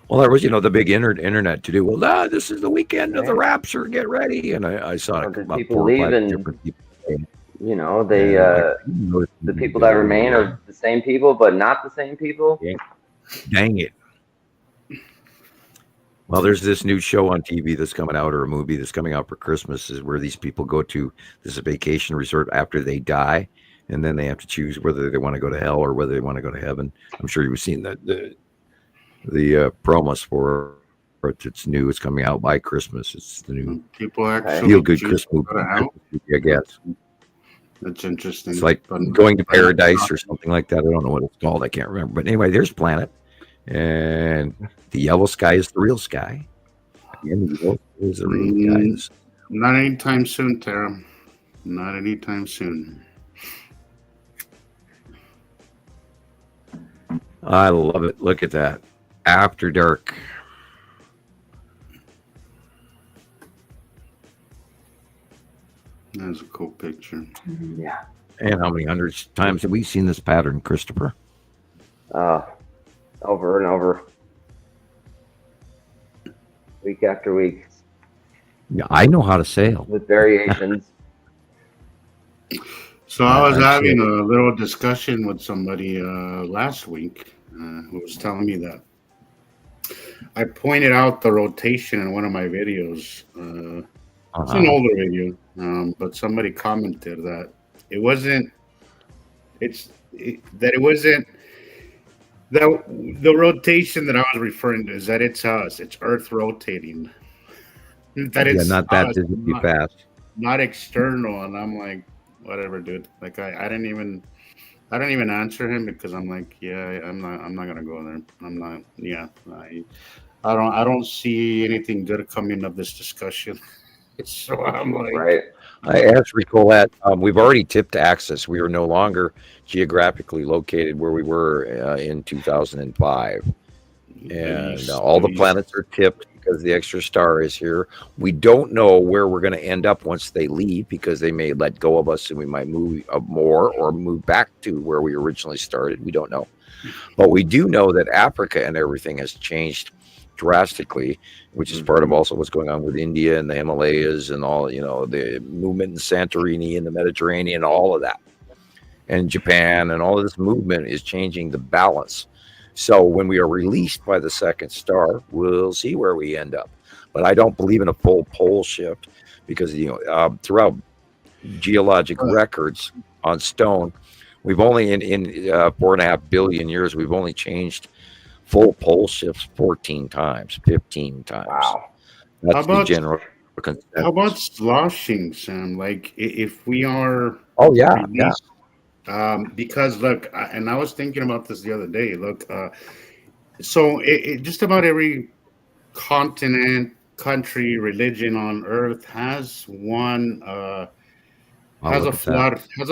Well, there was, the big internet to do. Well, this is the weekend of the rapture. Get ready. And I saw about people leave and different people. The people that remain are the same people, but not the same people. Dang it. Well, there's this new show on TV that's coming out, or a movie that's coming out for Christmas, is where these people go to this vacation resort after they die, and then they have to choose whether they want to go to hell or whether they want to go to heaven. I'm sure you've seen the promos for it. It's new. It's coming out by Christmas. It's the new people actually feel good Christmas movie, I guess. That's interesting. It's like going to paradise or something like that. I don't know what it's called. I can't remember. But anyway, there's Planet. And the yellow sky is the real sky. Again, the yellow is the real sky. Not anytime soon, Tara. Not anytime soon. I love it. Look at that. After Dark. That's a cool picture. Yeah. And how many hundreds times have we seen this pattern, Christopher? Over and over. Week after week. Yeah, I know how to sail. With variations. So I was having a little discussion with somebody last week who was telling me that I pointed out the rotation in one of my videos. It's an older video, but somebody commented that it wasn't the rotation that I was referring to is that it's us, it's Earth rotating. That it's not that visibly fast, not external. And I'm like, whatever, dude. Like I didn't even answer him because I'm like, yeah, I'm not gonna go there. I'm not. Yeah, I don't see anything good coming of this discussion. So I'm like, right. I asked Ricolette, we've already tipped axis. We are no longer geographically located where we were in 2005. And all the planets are tipped because the extra star is here. We don't know where we're going to end up once they leave, because they may let go of us and we might move more or move back to where we originally started. We don't know. But we do know that Africa and everything has changed drastically, which is part of also what's going on with India and the Himalayas and all, the movement in Santorini and the Mediterranean, all of that. And Japan, and all of this movement is changing the balance. So when we are released by the second star, we'll see where we end up. But I don't believe in a full pole shift, because throughout geologic records on stone, we've only in 4.5 billion years, we've only changed full pole shifts 14 times, 15 times. Wow. That's the general consensus. How about sloshing, Sam? Like if we are Oh yeah, released, because look, and I was thinking about this the other day. Look, so just about every continent, country, religion on Earth has one has a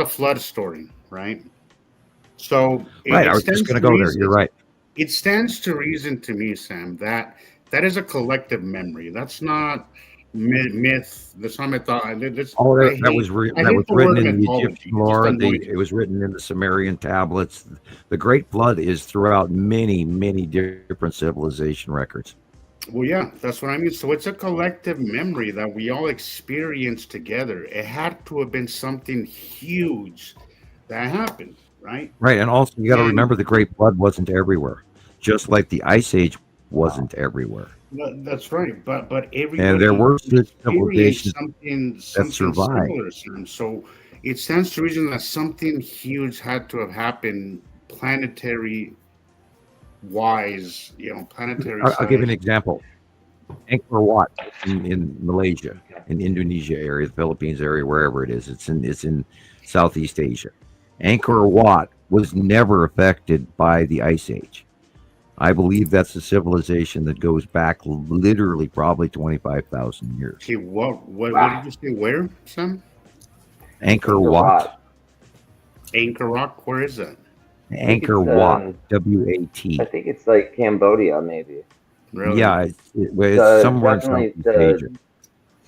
flood story, right? So Right. I was just going to go there. You're right. It stands to reason to me, Sam, that is a collective memory. That's not myth. That's not mythology. That was written in the Egyptian lore. It was written in the Sumerian tablets. The Great Flood is throughout many, many different civilization records. Well, yeah, that's what I mean. So it's a collective memory that we all experienced together. It had to have been something huge that happened, right? Right. And also, you got to remember the Great Flood wasn't everywhere, just like the Ice Age wasn't everywhere. That's right. But everybody, and there were experienced civilizations something that survived. similar. So it stands to reason that something huge had to have happened planetary wise, planetary. I'll give you an example. Angkor Wat in Malaysia, in Indonesia area, the Philippines area, wherever it is. It's in Southeast Asia. Angkor Wat was never affected by the Ice Age. I believe that's a civilization that goes back literally probably 25,000 years. Okay, what did you say? Where, Sam? Angkor Wat. Angkor Rock. Where is that? Angkor Wat. W-A-T. I think it's like Cambodia, maybe. Really? Yeah, it's somewhere in Southeast Asia.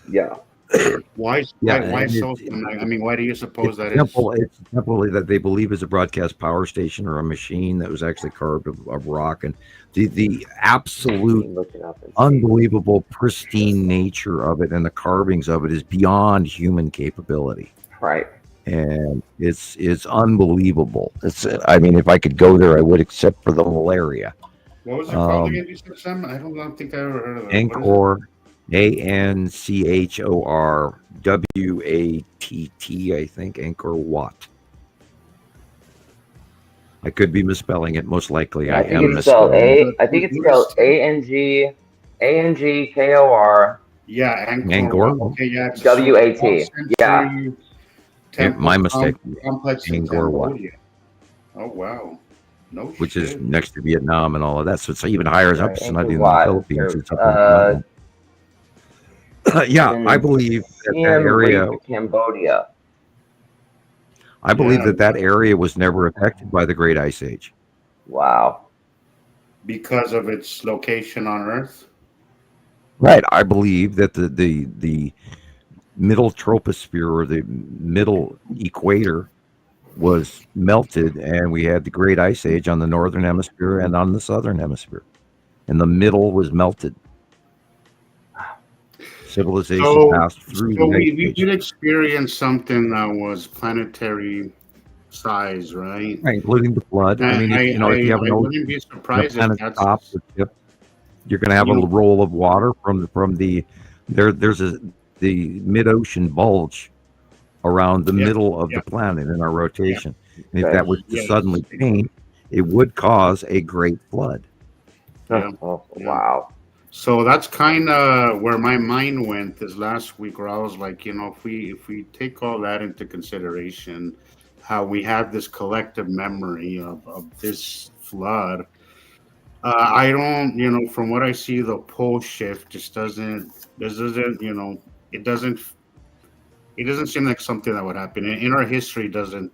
Yeah. Why so? I mean, why do you suppose that is? It's a temple that they believe is a broadcast power station or a machine that was actually carved of rock, and the absolute unbelievable pristine nature of it and the carvings of it is beyond human capability. Right. And it's unbelievable. I mean, if I could go there, I would, except for the malaria. What was it called again? You said, Sam? I don't think I ever heard of that. Angkor. Anchor Watt, I think. Angkor Wat. I could be misspelling it. Most likely, I am misspelling. I think it's spelled Angkor. Yeah, Angkor. Okay, yeah. W-A-T. Yeah. My mistake. Complex Angkor Wat. Oh wow. No. Which is next to Vietnam and all of that, so it's even higher up. It's not even Wat. the Philippines. It's up yeah, I believe that area. Cambodia. I believe that area was never affected by the Great Ice Age. Wow. Because of its location on Earth. Right. I believe that the middle troposphere, or the middle equator, was melted, and we had the Great Ice Age on the northern hemisphere and on the southern hemisphere, and the middle was melted. Civilization passed through. So we did experience something that was planetary size, right? Right, including the flood. I mean, if you have wouldn't be surprised if that's top, you're going to have a roll of water from the there's the mid-ocean bulge around the middle of the planet in our rotation. And if that was to suddenly change, it would cause a great flood. Oh, wow. So that's kind of where my mind went this last week, where I was like, if we take all that into consideration, how we have this collective memory of this flood, I don't, from what I see, the pole shift just doesn't it doesn't seem like something that would happen in our history. There's nothing.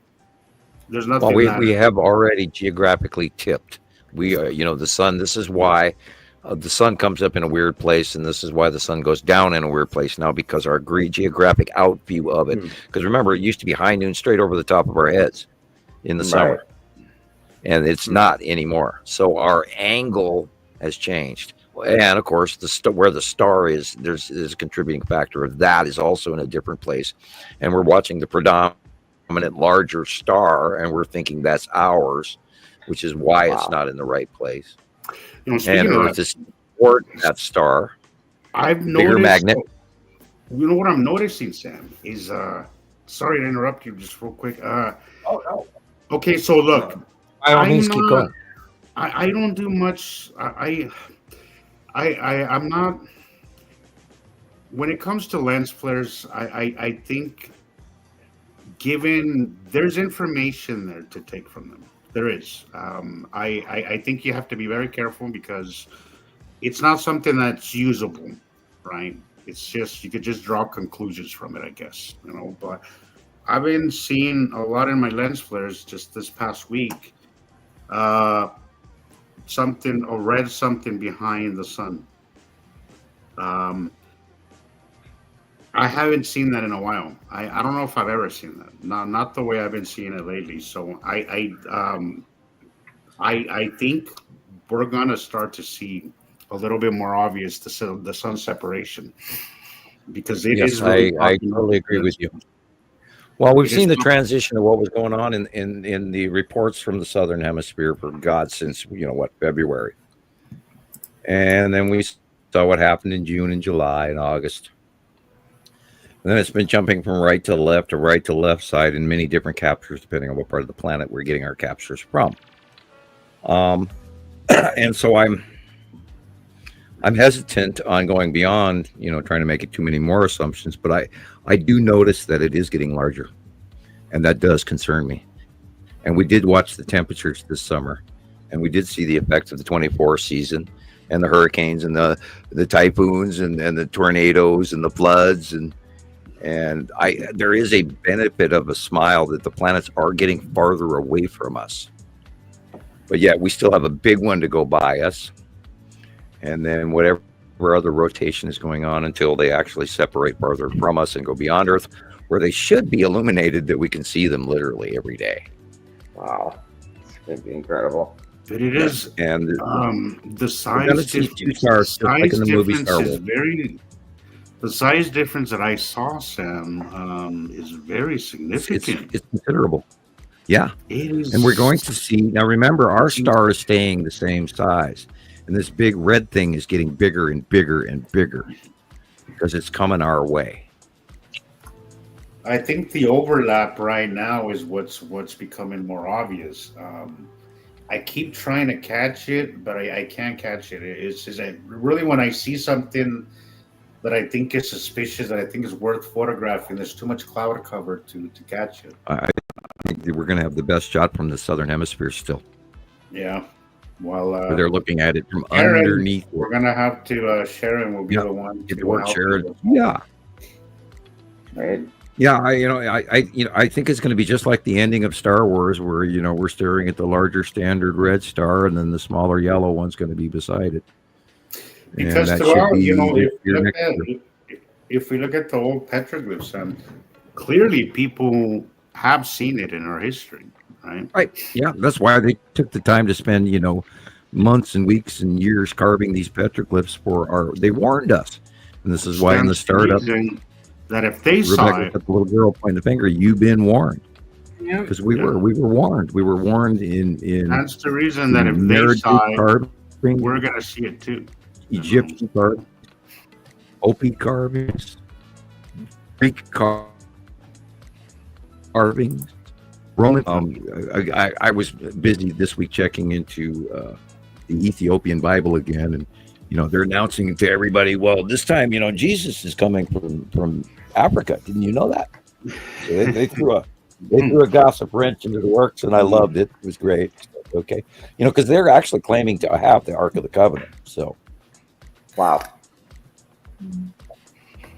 Well, we have already geographically tipped. We are, the sun. This is why the sun comes up in a weird place, and this is why the sun goes down in a weird place now, because our geographic out view of it. Because remember, it used to be high noon straight over the top of our heads in the summer, and it's not anymore. So our angle has changed, and of course, where the star is, there's a contributing factor of that is also in a different place, and we're watching the predominant larger star, and we're thinking that's ours, which is why it's not in the right place. You know, And speaking of Earth is toward that star. I've Bigger noticed. magnet. You know what I'm noticing, Sam, is sorry to interrupt you just real quick. Okay, so look, By all I'm means, keep not- going. I don't do much. I'm not. When it comes to lens flares, I think given there's information there to take from them. There is. I think you have to be very careful because it's not something that's usable, right? It's just you could just draw conclusions from it, I guess. You know, but I've been seeing a lot in my lens flares just this past week. Something or read something behind the sun. I haven't seen that in a while. I don't know if I've ever seen that. Not the way I've been seeing it lately. So I think we're gonna start to see a little bit more obvious the sun separation because it is. Yes, really I popping up. totally agree with you. Well, we've It seen is the transition of what was going on in the reports from the Southern Hemisphere for God since February, and then we saw what happened in June and July and August. And then it's been jumping from right to left or right to left side in many different captures, depending on what part of the planet we're getting our captures from. And so I'm hesitant on going beyond, trying to make it too many more assumptions, but I do notice that it is getting larger, and that does concern me. And we did watch the temperatures this summer, and we did see the effects of the 24 season and the hurricanes and the typhoons and the tornadoes and the floods and there is a benefit of a smile that the planets are getting farther away from us, but yet we still have a big one to go by us, and then whatever other rotation is going on until they actually separate farther from us and go beyond Earth, where they should be illuminated that we can see them literally every day. Wow, it's gonna be incredible. But it is. And The size gonna see two stars, just like in the movie Star Wars. The size difference that I saw, Sam, is very significant. It's considerable. Yeah. It is, And we're going to see, now remember, our star is staying the same size. And this big red thing is getting bigger and bigger and bigger because it's coming our way. I think the overlap right now is what's becoming more obvious. I keep trying to catch it, but I can't catch it. It's just really when I see something that I think is suspicious, that I think is worth photographing, there's too much cloud cover to catch it. I think that we're going to have the best shot from the Southern Hemisphere still. Yeah. Well, Where they're looking at it from Sharon, underneath. we're gonna have to. Sharon will be the one Get to to work, help Sharon. you. Yeah. Right? Yeah, I think it's going to be just like the ending of Star Wars, where we're staring at the larger standard red star, and then the smaller yellow one's going to be beside it. Because And that throughout, should be if we look at the old petroglyphs, clearly people have seen it in our history, right? Right. Yeah, that's why they took the time to spend, months and weeks and years carving these petroglyphs they warned us. And this is why in the Stands to startup, reason that if they saw Rebecca it, put the little girl pointing the finger, you've been warned. Yeah. Because we were warned. We were warned in that's the reason that if they Meredith saw it, carving, we're gonna see it too. Egyptian carvings, Hopi carvings, Greek carvings, Roman. I was busy this week checking into the Ethiopian Bible again, and they're announcing to everybody, well, this time Jesus is coming from Africa. Didn't you know that? So they threw a gossip wrench into the works, and I loved it. It was great. Okay, because they're actually claiming to have the Ark of the Covenant. So. Wow.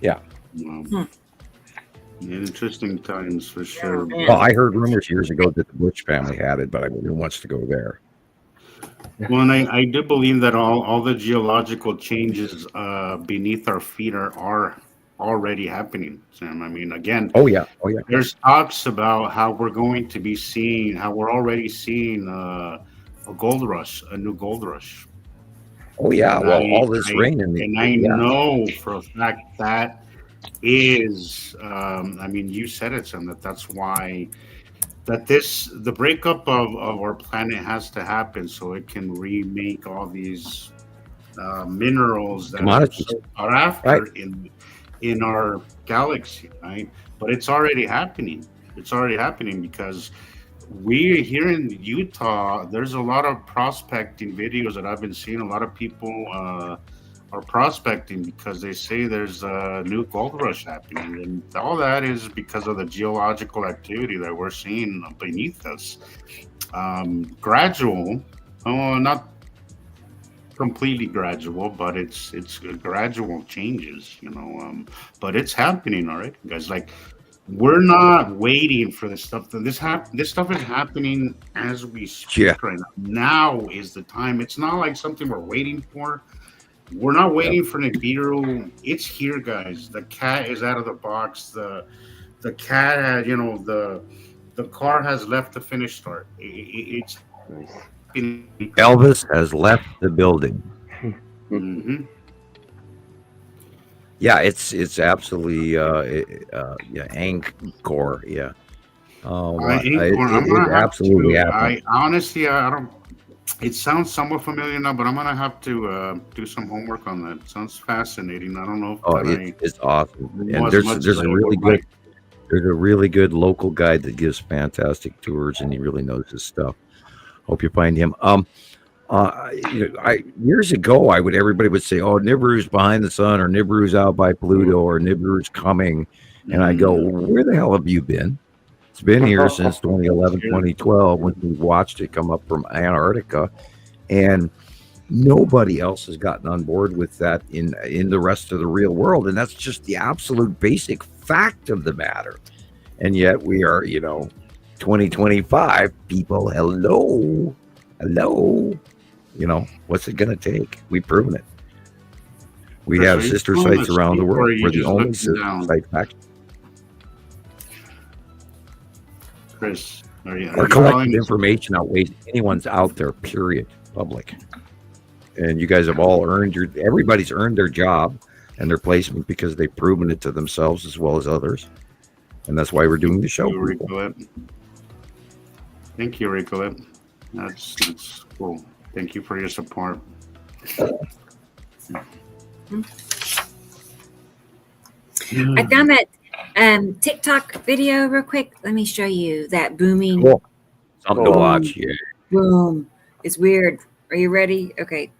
Yeah. Interesting times for sure. Well, I heard rumors years ago that the Bush family had it, but who wants to go there? Well, and I do believe that all the geological changes beneath our feet are already happening, Sam. I mean, again, Oh yeah, oh yeah. there's talks about how we're going to be seeing, how we're already seeing a gold rush, a new gold rush. Oh yeah. And Well, all this I rain and and I yeah, know for a fact that is, I mean, you said it, Sam, that's why that the breakup of our planet has to happen so it can remake all these minerals that are commodities, sought after right? in our galaxy, right? But it's already happening. It's already happening because we here in Utah, there's a lot of prospecting videos that I've been seeing. A lot of people are prospecting because they say there's a new gold rush happening, and all that is because of the geological activity that we're seeing beneath us. Gradual, oh, not completely gradual, but it's gradual changes, you know. But it's happening, all right, guys. Like we're not waiting for this stuff. This stuff is happening as we Yeah. speak right now. Now is the time. It's not like something we're waiting for. We're not waiting for Nibiru. It's here, guys. The cat is out of the box. The cat had, you know, the car has left the finish start. It's Elvis has left the building. Mhm. Yeah, it's absolutely yeah, Angkor. Yeah. I'm It gonna have absolutely to. happened. I honestly, I don't. It sounds somewhat familiar now, but I'm gonna have to do some homework on that. It sounds fascinating. I don't know Oh, if I it's awesome. know And as much there's as a I really would like. there's a really good local guide that gives fantastic tours, and he really knows his stuff. Hope you find him. I years ago, everybody would say, "Oh, Nibiru's behind the sun," or "Nibiru's out by Pluto," or "Nibiru's coming," and I go, "Where the hell have you been? It's been here since 2011, 2012 when we watched it come up from Antarctica, and nobody else has gotten on board with that in the rest of the real world, and that's just the absolute basic fact of the matter. And yet we are, 2025 people. Hello. What's it going to take? We've proven it. We Chris, have are you sister falling sites around the asleep, or are world. you We're the just only looking sister down? site fact. Chris, are you Our collective information outweighs anyone's out there, period, public. And you guys have all everybody's earned their job and their placement because they've proven it to themselves as well as others. And that's why we're doing the show. Thank you, people. Ricolette. Thank you, Ricolette. That's cool. Thank you for your support. I found that TikTok video real quick. Let me show you that booming. Cool. Something to Boom. watch. Yeah. Boom. It's weird. Are you ready? Okay.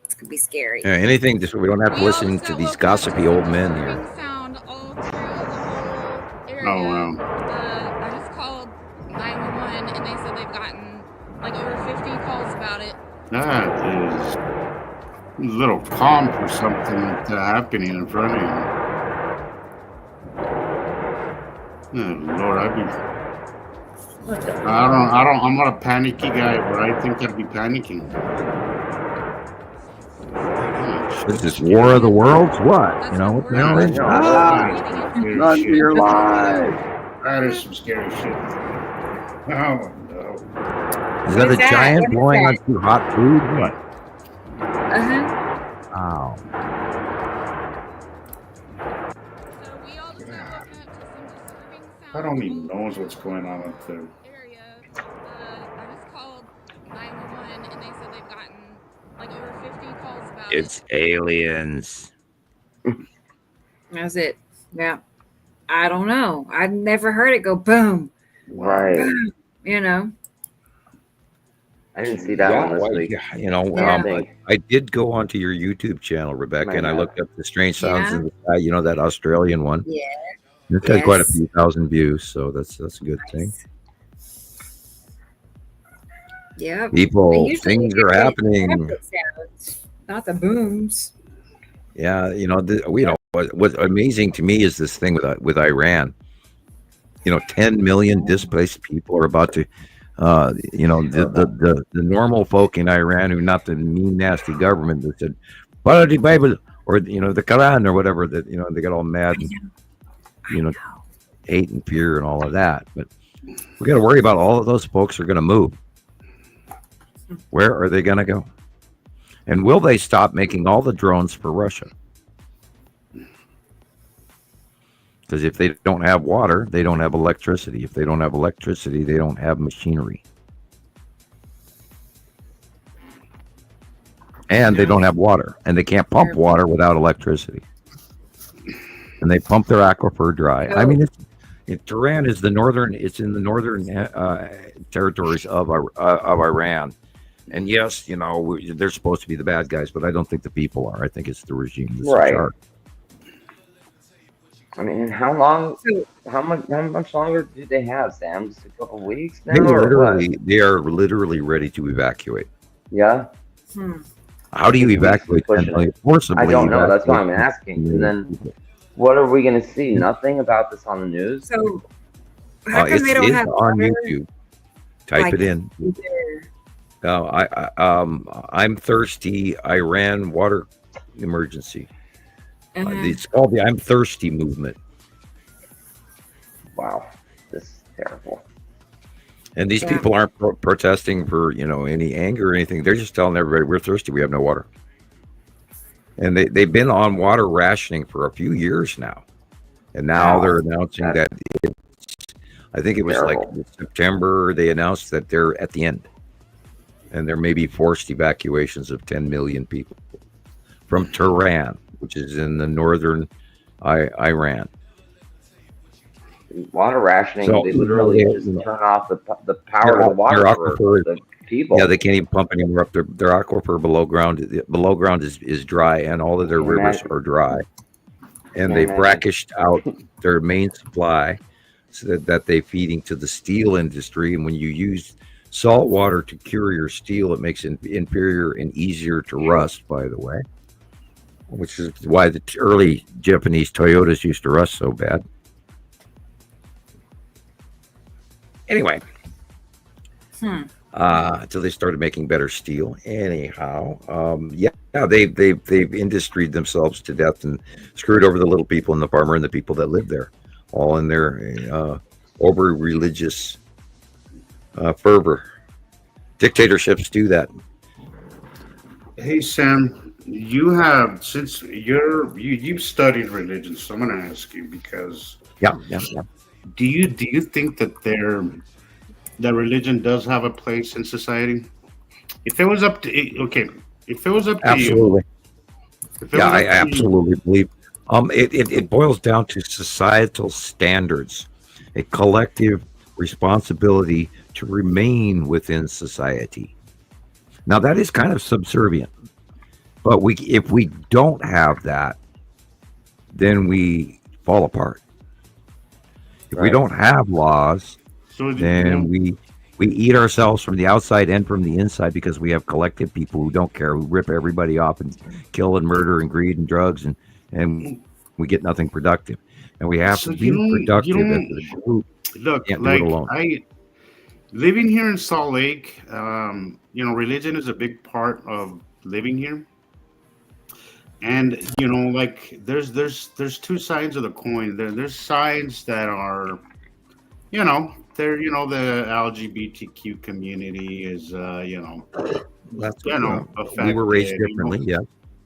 It's gonna be scary. Yeah, anything just we don't have to listen to these gossipy old men here. Sound all through the whole area. Oh, wow. I just called 911 and they said they've gotten like over 50 calls about it. That is a little calm for something happening in front of you. Oh, Lord, I'm not a panicky guy, but I think I'd be panicking. This is War of the Worlds. What? That's You know what the hell we're- is? Scary Run shit. for your life. That is some scary shit. Oh, no. Is that a What is that? giant What is blowing that? onto hot food? What? Uh-huh. Wow. So we all just got woken up to some disturbing sounds. I don't even all know what's going on up there. area. I just called 911 and they said they've gotten like over 50 calls about It's aliens. That's it. Yeah. I don't know. I've never heard it go boom. Right. Boom. You know. I didn't see that one this week. Yeah. I did go onto your YouTube channel, Rebecca, and I Yeah. looked up the strange sounds Yeah. in the sky. That Australian one. Yeah. It's got quite a Yes. few thousand views, so that's a good thing. Yeah. People, Usually things you are get the happening. trumpet sounds, not the booms. Yeah, what's amazing to me is this thing with Iran. 10 million displaced people are about to. The normal folk in Iran who not the mean nasty government that said, "Follow the Bible," or the Quran or whatever, that they got all mad and hate and fear and all of that. But we got to worry about all of those folks are going to move. Where are they going to go? And will they stop making all the drones for Russia? Because if they don't have water, they don't have electricity. If they don't have electricity, they don't have machinery. And they don't have water. And they can't pump water without electricity. And they pump their aquifer dry. I mean, Tehran is it's in the northern territories of Iran. And yes, they're supposed to be the bad guys, but I don't think the people are. I think it's the regime that's in charge. I mean, how much longer do they have, Sam? Just a couple of weeks now? They are literally ready to evacuate. Yeah. How do you evacuate? Forcibly I don't know. That's why I'm asking. And then, what are we going to see? Nothing about this on the news. So, how come they don't have on water? YouTube? Type it in. I'm thirsty. Iran water emergency. It's called the I'm Thirsty movement. Wow, this is terrible. And these people aren't protesting for any anger or anything. They're just telling everybody we're thirsty. We have no water. And they've been on water rationing for a few years now, and now they're announcing that I think it was terrible. Like September. They announced that they're at the end, and there may be forced evacuations of 10 million people from Tehran, which is in the northern Iran. Water rationing, so, they literally just turn off the power to the water for the people. Yeah, they can't even pump anymore up. Their aquifer below ground is dry, and all of their rivers are dry. And they've brackish out their main supply so that they're feeding to the steel industry. And when you use salt water to cure your steel, it makes it inferior and easier to rust, by the way. Which is why the early Japanese Toyotas used to rust so bad. Anyway, until they started making better steel. Anyhow, they've industried themselves to death and screwed over the little people and the farmer and the people that live there, all in their over religious fervor. Dictatorships do that. Hey Sam, you've studied religion, so I'm going to ask you because Do you think that that religion does have a place in society? If it was up to if it was up to absolutely. you, I absolutely believe. It boils down to societal standards, a collective responsibility to remain within society. Now that is kind of subservient, but if we don't have that, then we fall apart. If we don't have laws, then we eat ourselves from the outside and from the inside because we have collective people who don't care, who rip everybody off and kill and murder and greed and drugs, and we get nothing productive. And we have to be productive as a group. Look, living here in Salt Lake, religion is a big part of living here. And there's two sides of the coin. There's sides that are, they're the LGBTQ community is that's affected, we were raised differently,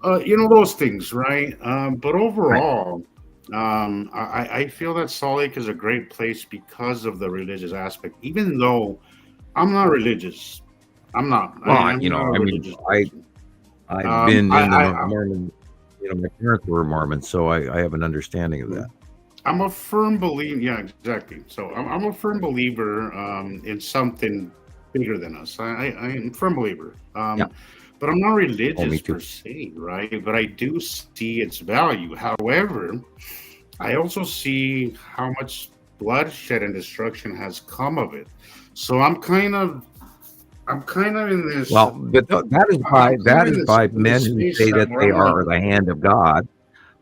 those things, right? But overall, I feel that Salt Lake is a great place because of the religious aspect. Even though I'm not religious, I'm not. Well, I've been in the Mormon. My parents were Mormon, so I have an understanding of that. I'm a firm believer. Yeah, exactly. So I'm a firm believer in something bigger than us. I'm a firm believer. But I'm not religious per se, right? But I do see its value. However, I also see how much bloodshed and destruction has come of it. So I'm kind of in this. Well, but that is by men who say that they are the hand of God,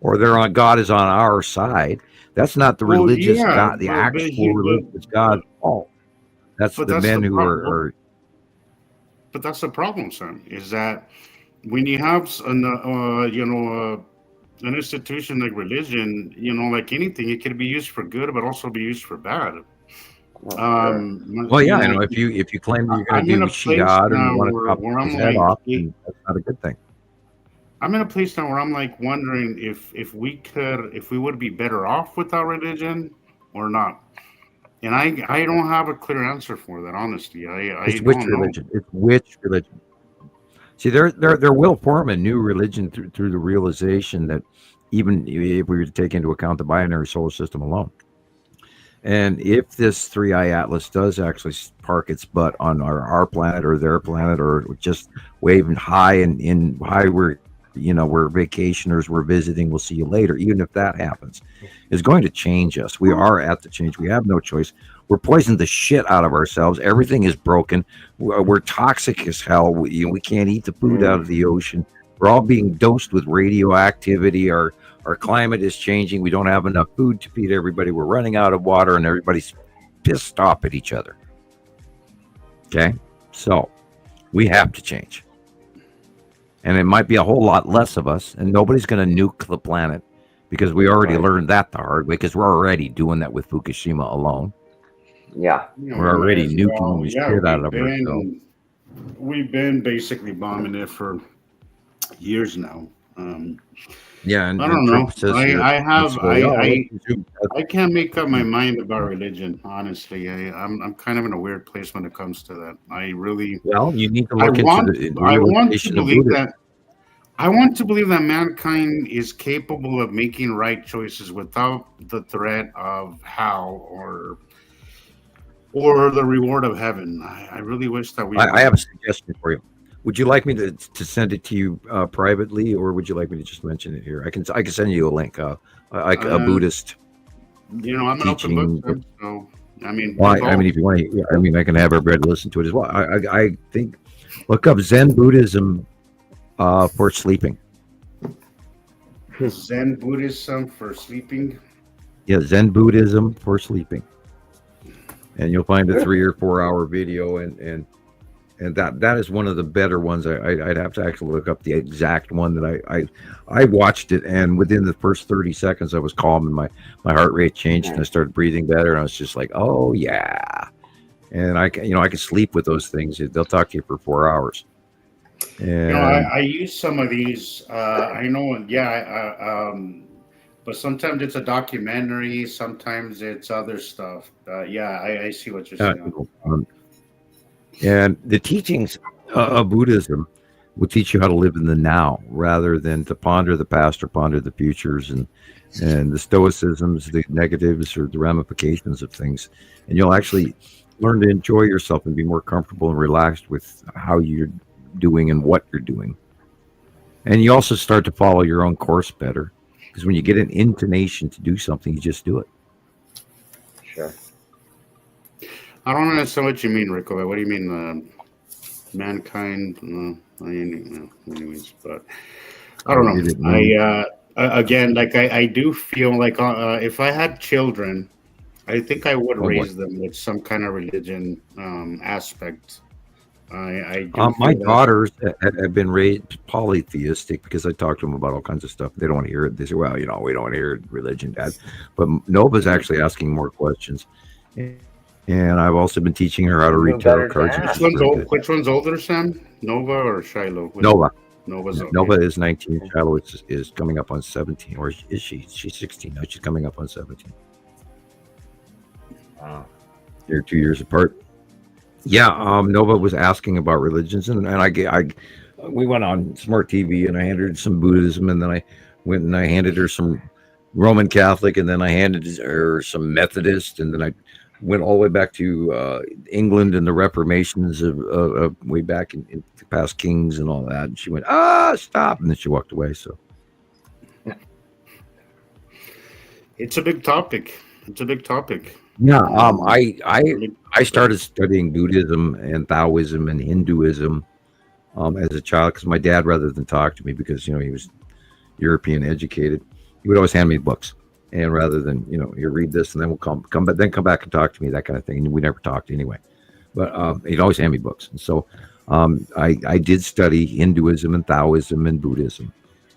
or God is on our side. That's not the religious God, the actual religious God's fault. That's But the that's men the who problem. are But that's the problem, son. Is that when you have an institution like religion, like anything, it can be used for good, but also be used for bad. well, yeah, I know if you claim that you're going I'm to in do a place Shihad and now you want to where, chop where I'm his head like, off, then that's not a good thing. I'm in a place now where I'm like wondering if we would be better off without religion or not. And I don't have a clear answer for that, honestly. I It's which don't know. religion? It's which religion? See, there will form a new religion through the realization that even if we were to take into account the binary solar system alone, and if this 3i Atlas does actually park its butt on our planet or their planet, or just waving high and in high, we're vacationers, we're visiting, we'll see you later. Even if that happens, is going to change us. We are at the change. We have no choice. We're poisoning the shit out of ourselves. Everything is broken. We're toxic as hell. We can't eat the food out of the ocean. We're all being dosed with radioactivity. Our climate is changing. We don't have enough food to feed everybody. We're running out of water, and everybody's pissed off at each other. Okay? So we have to change. And it might be a whole lot less of us, and nobody's going to nuke the planet, because we already learned that the hard way, because we're already doing that with Fukushima alone. Yeah. We're already nuking the shit out of ourselves. We've been basically bombing it for years now. Yeah, and I don't know. Trump says I can't make up my mind about religion. Honestly, I'm kind of in a weird place when it comes to that. You need to I look want into the to realization of believe Buddhism. that. I want to believe that mankind is capable of making right choices without the threat of hell or the reward of heaven. I really wish that we. I have a suggestion for you. Would you like me to send it to you privately, or would you like me to just mention it here? I can send you a link. A Buddhist. I'm an open book, so I mean. Well, I mean, if you want to, I can have everybody listen to it as well. I think look up Zen Buddhism for sleeping. Zen Buddhism for sleeping. Yeah, Zen Buddhism for sleeping, and you'll find a 3 or 4 hour video, and that is one of the better ones. I'd have to actually look up the exact one that I watched it, and within the first 30 seconds I was calm, and my heart rate changed, and I started breathing better, and I was just like, oh yeah. And I can sleep with those things. They'll talk to you for 4 hours. And I use some of these. I know, but sometimes it's a documentary, sometimes it's other stuff. I see what you're saying. And the teachings of Buddhism will teach you how to live in the now, rather than to ponder the past or ponder the futures, and the stoicisms, the negatives, or the ramifications of things. And you'll actually learn to enjoy yourself and be more comfortable and relaxed with how you're doing and what you're doing. And you also start to follow your own course better, because when you get an intonation to do something, you just do it. Sure. I don't understand what you mean, Rico. What do you mean, mankind? Anyways, but I don't know. I do feel like if I had children, I think I would raise them with some kind of religion aspect. My daughters have been raised polytheistic, because I talk to them about all kinds of stuff. They don't want to hear it. They say, well, we don't want to hear religion, Dad. But Nova's actually asking more questions. And I've also been teaching her how to read tarot cards. Which one's older, Sam? Nova or Shiloh? Nova. Nova's okay. Nova is 19. Shiloh is coming up on 17. Or is she? She's 16 now. She's coming up on 17. Wow. They're 2 years apart. Yeah, Nova was asking about religions, and we went on Smart TV, and I handed her some Buddhism, and then I went and I handed her some Roman Catholic, and then I handed her some Methodist, and then I went all the way back to England and the Reformations of way back in past kings and all that. And she went, stop, and then she walked away. So it's a big topic. Yeah, I started studying Buddhism and Taoism and Hinduism as a child, because my dad, rather than talk to me, because he was European educated, he would always hand me books, and rather than you read this and then we'll come back and talk to me, that kind of thing. And we never talked anyway. but he'd always hand me books. And so I did study Hinduism and Taoism and Buddhism,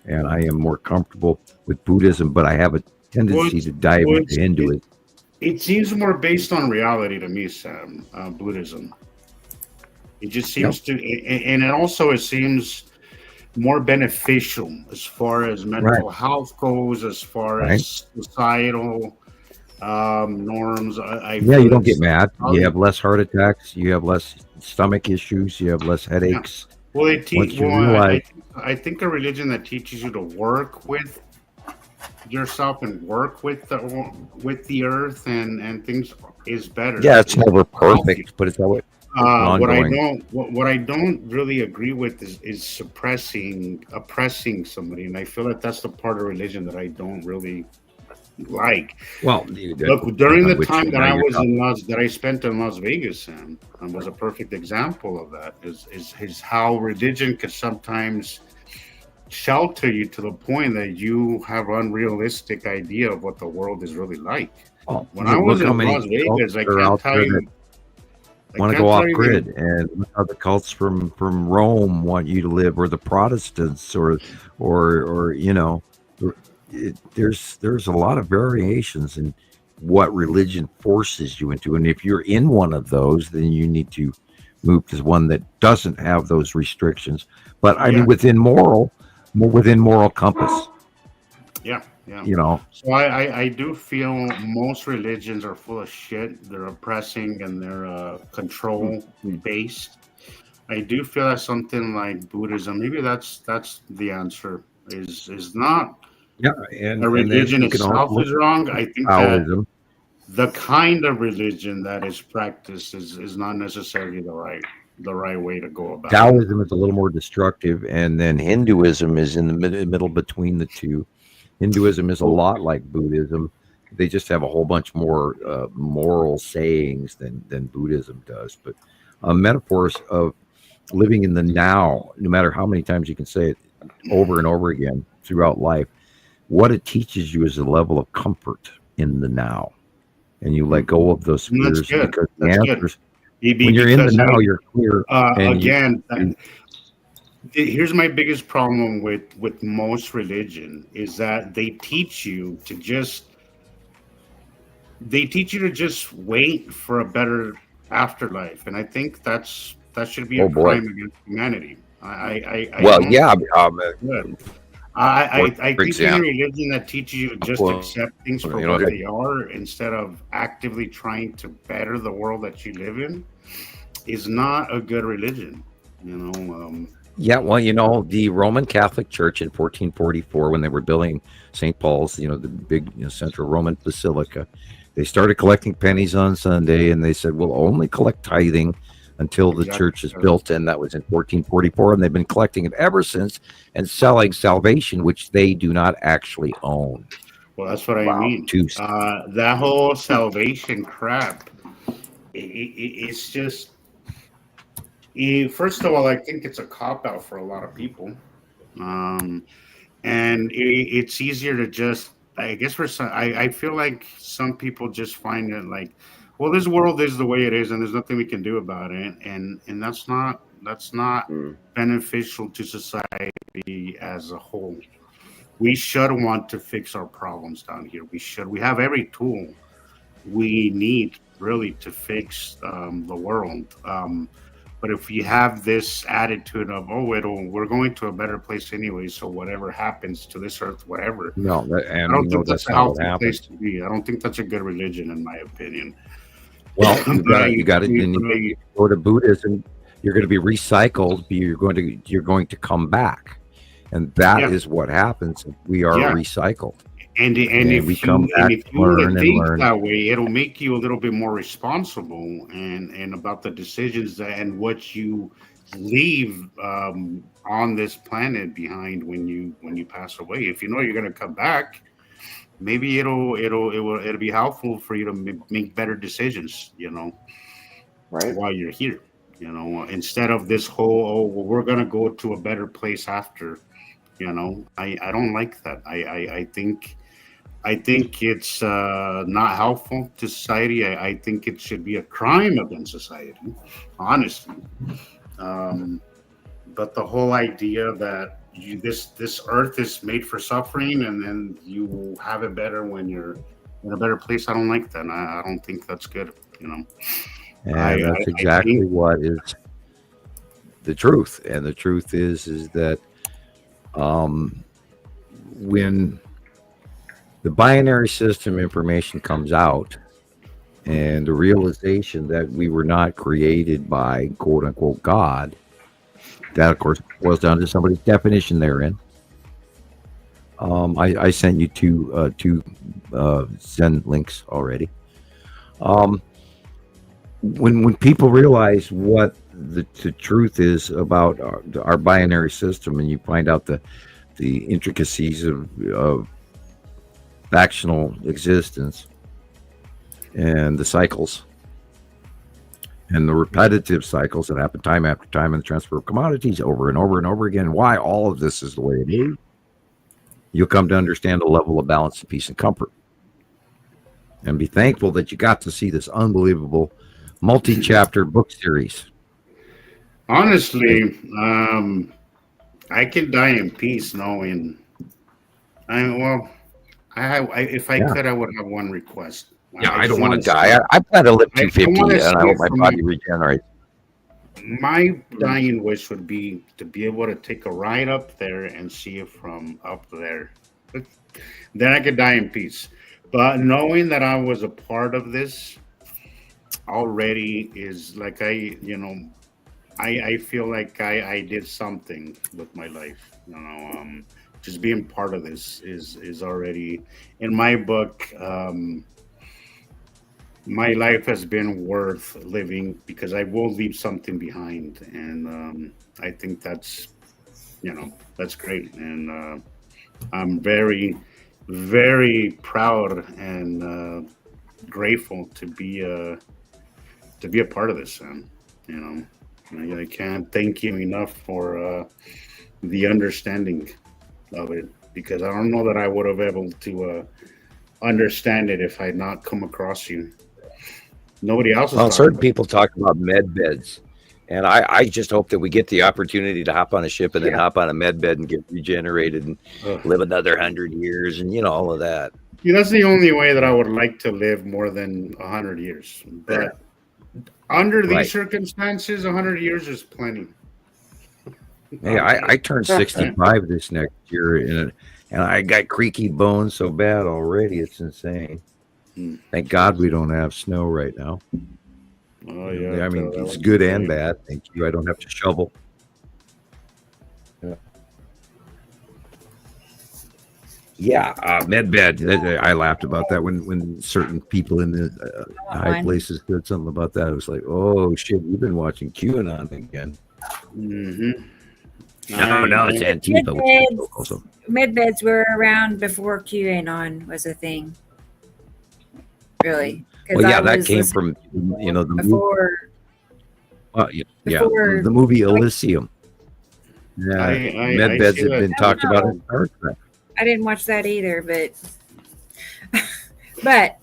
and I am more comfortable with Buddhism, but I have a tendency to dive into Hinduism. It seems more based on reality to me, Sam. Buddhism. It just seems to, and it seems more beneficial as far as mental health goes, as far as societal norms. You don't get mad. You have less heart attacks. You have less stomach issues. You have less headaches. Yeah. Well, they teach. Well, I think a religion that teaches you to work with yourself and work with the earth and things is better. Yeah, it's never perfect, but it's that way. What I don't really agree with is oppressing somebody, and I feel that that's the part of religion that I don't really like. Well, look, during the time that I spent in Las Vegas, Sam, was a perfect example of that. Is how religion could sometimes shelter you to the point that you have unrealistic idea of what the world is really like. When I was in Las Vegas, I can't tell you. Want to go off grid, and look how the cults from Rome want you to live, or the Protestants, or there's a lot of variations in what religion forces you into, and if you're in one of those, then you need to move to one that doesn't have those restrictions. But I mean, within moral compass. Yeah. So I do feel most religions are full of shit. They're oppressing and they're control based. I do feel that something like Buddhism, maybe that's the answer. Is not and a religion itself is wrong. I think Taoism. That the kind of religion that is practiced is not necessarily the right way to go about Taoism is a little more destructive, and then Hinduism is in the middle between the two. Hinduism is a lot like Buddhism. They just have a whole bunch more moral sayings than Buddhism does. But metaphors of living in the now, no matter how many times you can say it over and over again throughout life, what it teaches you is a level of comfort in the now. And you let go of those fears because the answers, when you're in the now, you're clear. Here's my biggest problem with most religion is that they teach you to just wait for a better afterlife, and I think that should be a crime against humanity. I think any religion that teaches you to just accept things for what they are instead of actively trying to better the world that you live in is not a good religion. The Roman Catholic Church in 1444, when they were building St. Paul's, the big central Roman basilica, they started collecting pennies on Sunday, and they said, we'll only collect tithing until the church is built, and that was in 1444, and they've been collecting it ever since and selling salvation, which they do not actually own. Well, that's what I mean. That whole salvation crap, it's just... First of all, I think it's a cop-out for a lot of people. And it's easier to just, I guess for some, I feel like some people just find it like, well, this world is the way it is and there's nothing we can do about it. And that's not beneficial to society as a whole. We should want to fix our problems down here. We have every tool we need really to fix the world. But if you have this attitude of, we're going to a better place anyway, so whatever happens to this earth, whatever. I don't think that's a healthy place to be. I don't think that's a good religion, in my opinion. Well, you got it. You go to Buddhism, you're going to be recycled. You're going to come back, and that is what happens. We are recycled. And if you think that way, it'll make you a little bit more responsible and about the decisions and what you leave on this planet behind when you pass away. If you know you're going to come back, maybe it'll be helpful for you to make better decisions. While you're here. Instead of this whole we're going to go to a better place after. I don't like that. I think I think it's not helpful to society. I think it should be a crime against society, honestly. Um, but the whole idea that this earth is made for suffering, and then you will have it better when you're in a better place. I don't like that. I don't think that's good. You know, And I that's exactly think what is the truth. And the truth is that um, when the binary system information comes out, and the realization that we were not created by quote unquote God, that of course boils down to somebody's definition therein. I sent you two Zen links already. When people realize what the truth is about our binary system, and you find out the intricacies of factional existence and the cycles and the repetitive cycles that happen time after time in the transfer of commodities over and over and over again, why all of this is the way it is, you'll come to understand a level of balance and peace and comfort, and be thankful that you got to see this unbelievable multi-chapter book series. honestly, I can die in peace knowing. If I Yeah. could, I would have one request. Yeah, I just don't want to wanna die. I plan to live I 250, wanna and I see hope it my from body regenerates. My dying wish would be to be able to take a ride up there and see it from up there. Then I could die in peace. But knowing that I was a part of this already is like I feel like I did something with my life. Just being part of this is already in my book. My life has been worth living because I will leave something behind, and I think that's great, and I'm very, very proud and grateful to be a part of this. I can't thank you enough for the understanding of it, because I don't know that I would have able to understand it if I had not come across you. Nobody else is Well, talking certain about people talk about med beds, and I just hope that we get the opportunity to hop on a ship and then hop on a med bed and get regenerated and it. live another 100 years, and all of that. That's the only way that I would like to live more than 100 years. But under these Right. circumstances, 100 years is plenty. Hey, I turned 65 this next year, and I got creaky bones so bad already. It's insane. Thank God we don't have snow right now. Oh yeah. I mean, that it's would good be and great. bad. Thank you. I don't have to shovel. Yeah, medbed. I laughed about that when certain people in the high Fine. places said something about that. It was like, oh shit, you've been watching QAnon again. Mhm. No, it's Antifa. which is Med also. beds were around before QAnon was a thing. Really? 'Cause Well, yeah, I that was came listening from the movie, before. Before- the movie Elysium. Yeah, I medbeds see have that. been talked about in Star Trek. I didn't watch that either, but but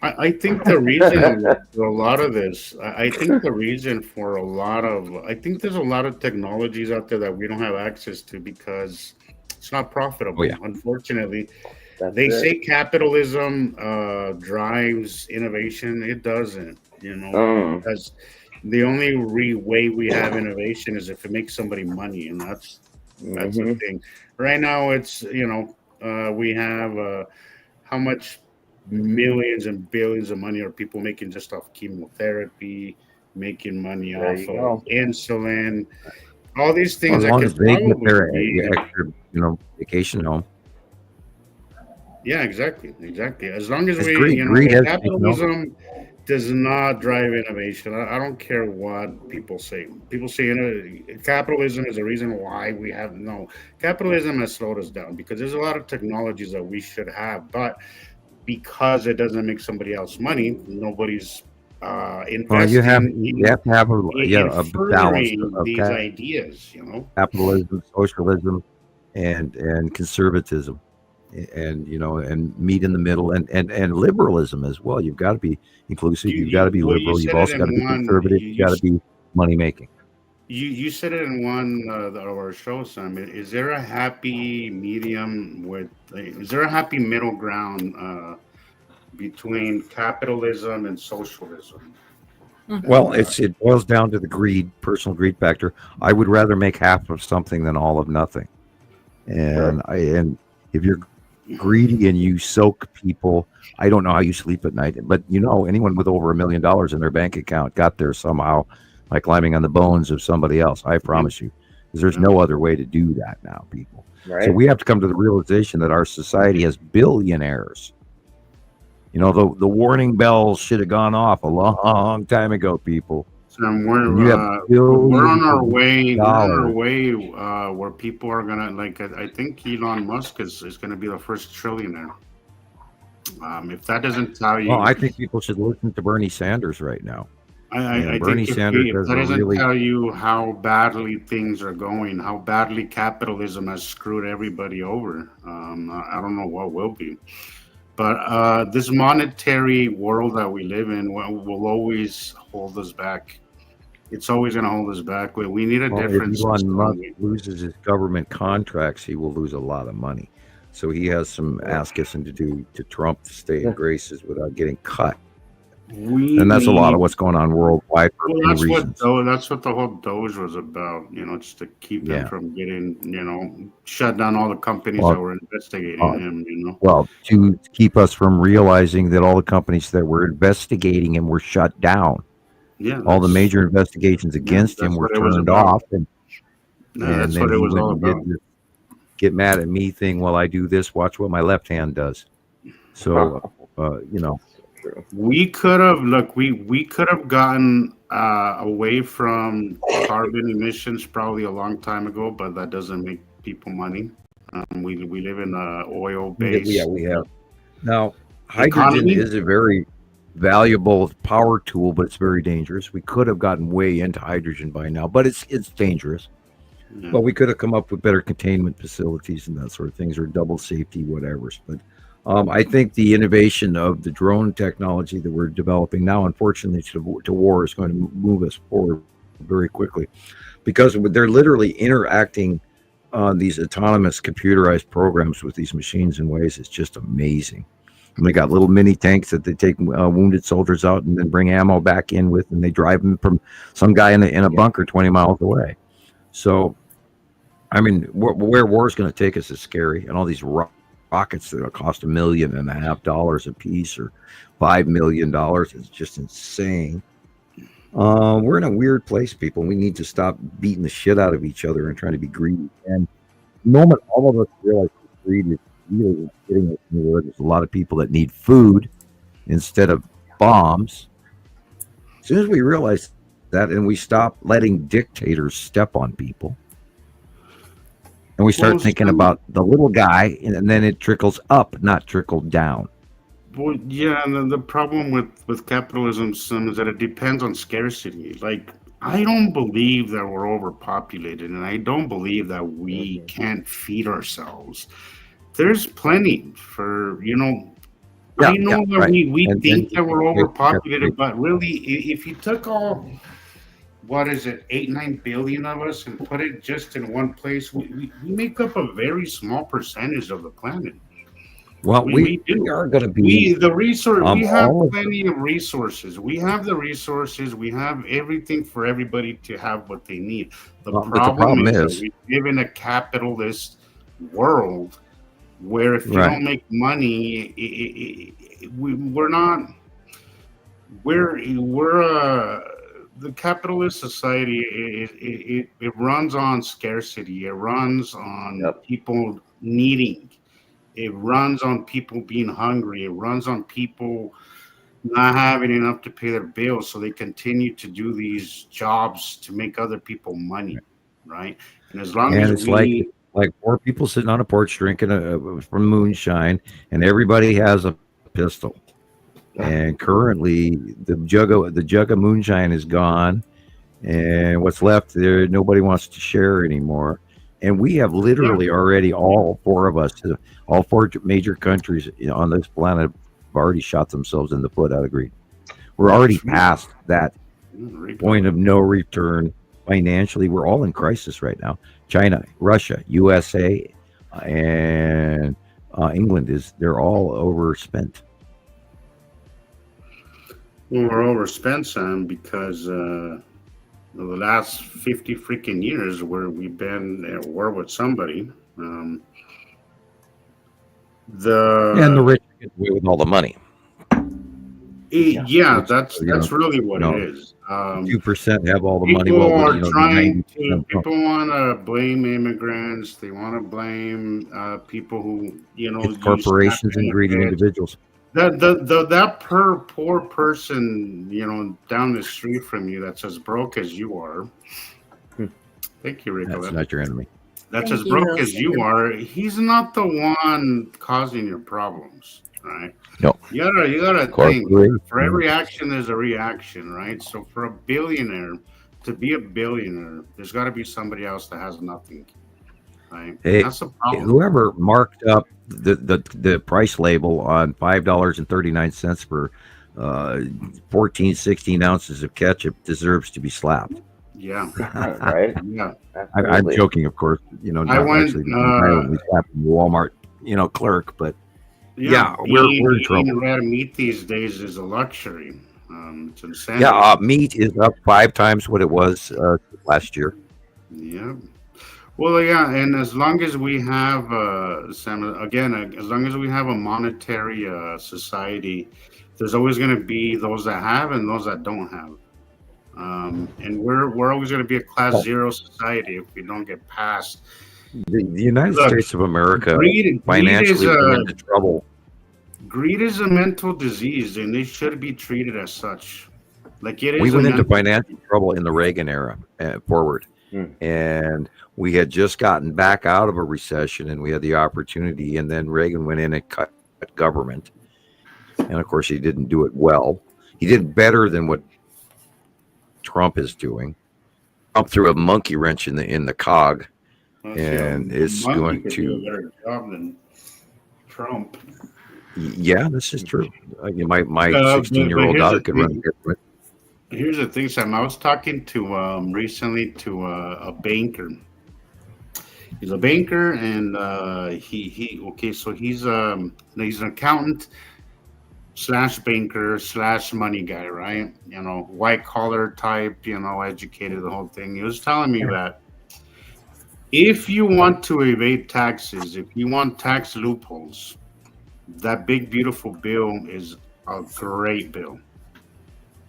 I think the reason for a lot of this, I think the reason for a lot of, I think there's a lot of technologies out there that we don't have access to because it's not profitable. Oh, yeah. Unfortunately, That's they it. say capitalism drives innovation. It doesn't, because the only way we have innovation is if it makes somebody money, and that's the thing. Right now, it's we have how much millions and billions of money are people making just off chemotherapy, making money There off you of go. insulin, all these As things that long could as they get probably their be. extra, vacation home. Yeah, exactly. As long as It's we, greed has capitalism does not drive innovation. I don't care what people say. People say capitalism is the reason why we have no. Capitalism has slowed us down because there's a lot of technologies that we should have, but because it doesn't make somebody else money, nobody's investing Well, you have to have a in balance furthering of these ideas. capitalism, socialism, and conservatism. and and meet in the middle, and liberalism as well. You've got to be inclusive. You've got to be well, you liberal. You've said it also got to in be one. conservative. You've got to be money making. You said it in one of our shows, Sam. Is there a happy medium with? Is there a happy middle ground between capitalism and socialism? Well, it boils down to the greed, personal greed factor. I would rather make half of something than all of nothing. And and if you're greedy and you soak people, I don't know how you sleep at night, but anyone with over $1 million in their bank account got there somehow by climbing on the bones of somebody else. I promise you, because there's no other way to do that now, people. Right. So we have to come to the realization that our society has billionaires. The warning bells should have gone off a long time ago, people. Sam, You have we're on our way. billions We're of on our dollars. way where people are gonna like. I think Elon Musk is gonna be the first trillionaire. If that doesn't tell you, Well, I think people should listen to Bernie Sanders right now. I Bernie think Sanders if has that a doesn't really tell you how badly things are going, how badly capitalism has screwed everybody over, I don't know what will be. But this monetary world that we live in will always hold us back. It's always going to hold us back. We need a Well, different if Elon system. Musk loses his government contracts, he will lose a lot of money. So he has some ass kissing to do to Trump to stay in graces without getting cut. And that's a lot of what's going on worldwide for Well, many reasons. that's what the whole Doge was about. Just to keep them Yeah. from getting, shut down all the companies Well, that were investigating him. Well, to keep us from realizing that all the companies that were investigating him were shut down. Yeah, All the that's- major investigations against him that's were what it was turned about. off. And that's then what it he was went all and did about. this get mad at me thing. Well, I do this. Watch what my left hand does. So, We could have we could have gotten away from carbon emissions probably a long time ago, but that doesn't make people money. We live in a oil based. Yeah, we have. Now, hydrogen Economy? is a very valuable power tool, but it's very dangerous. We could have gotten way into hydrogen by now, but it's dangerous. Yeah. But we could have come up with better containment facilities and that sort of things, or double safety, whatever's. But I think the innovation of the drone technology that we're developing now, unfortunately, to war is going to move us forward very quickly, because they're literally interacting on these autonomous computerized programs with these machines in ways it's just amazing. And they got little mini tanks that they take wounded soldiers out and then bring ammo back in with, and they drive them from some guy in a bunker 20 miles away. So, I mean, where war is going to take us is scary, and all these rockets that will cost $1.5 million a piece or $5 million is just insane. We're in a weird place, people. We need to stop beating the shit out of each other and trying to be greedy. And the moment all of us realize that greed is really getting us anywhere, there's a lot of people that need food instead of bombs. As soon as we realize that, and we stop letting dictators step on people, and we start thinking about the little guy, and then it trickles up, not trickle down. Well, yeah, and the problem with capitalism is that it depends on scarcity. Like, I don't believe that we're overpopulated, and I don't believe that we can't feed ourselves. There's plenty for, I know that we think that we're overpopulated, but really, if you took all, 8-9 billion of us and put it just in one place, we make up a very small percentage of the planet. Well, we are going to be we have plenty of resources. We have the resources. We have everything for everybody to have what they need. The problem is that we live in a capitalist world where if you don't make money, the capitalist society, it runs on scarcity. It runs on people needing. It runs on people being hungry. It runs on people not having enough to pay their bills, so they continue to do these jobs to make other people money, right? And as long as it's like four people sitting on a porch drinking from moonshine, and everybody has a pistol. And currently, the jug of moonshine is gone, and what's left there, nobody wants to share anymore. And we have literally already, all four of us, all four major countries on this planet have already shot themselves in the foot out of greed. We're already past that point of no return financially. We're all in crisis right now. China, Russia, USA, and England they're all overspent. Well, we're overspent, Sam, because the last 50 freaking years where we've been at war with somebody. And the rich get away with all the money. That's really what it is. 2% have all the money. People Well, are trying to. 90% don't. People want to blame immigrants. They want to blame people who It's use corporations and greedy benefits. individuals. That poor person, down the street from you, that's as broke as you are. Thank you, Rico. That's not your enemy. That's Thank as you, broke as Wilson. you are. He's not the one causing your problems, right? No. You gotta think. Corporation. For every action, there's a reaction, right? So for a billionaire to be a billionaire, there's got to be somebody else that has nothing, right? Hey, That's the problem. whoever marked up the price label on $5.39 for 14, 16 ounces of ketchup deserves to be slapped. Yeah, Right? yeah. I'm Absolutely. joking, of course. Not I went, actually violently slapping the Walmart, clerk, but Yeah, we're in eating trouble. red meat these days is a luxury. It's insanity. yeah, meat is up 5 times what it was last year. Yeah. Well, yeah, and as long as we have, Sam, again, as long as we have a monetary society, there's always going to be those that have and those that don't have. And we're always going to be a class zero society if we don't get past. The United Look, States of America Greed financially went into trouble. greed is a mental disease, and it should be treated as such. Like it is. We a went into mental- financial trouble in the Reagan era forward. And we had just gotten back out of a recession and we had the opportunity. And then Reagan went in and cut government. And of course, he didn't do it well. He did better than what Trump is doing. Trump threw a monkey wrench in the cog. and it's Monkey going could to- do a better job than Trump. Yeah, this is true. My but 16-year-old here's daughter the could run thing. a government. Here's the thing, Sam. I was talking to recently to a banker. He's a banker, and he's an accountant slash banker slash money guy, right? White collar type, educated, the whole thing. He was telling me that if you want to evade taxes, if you want tax loopholes, that big beautiful bill is a great bill.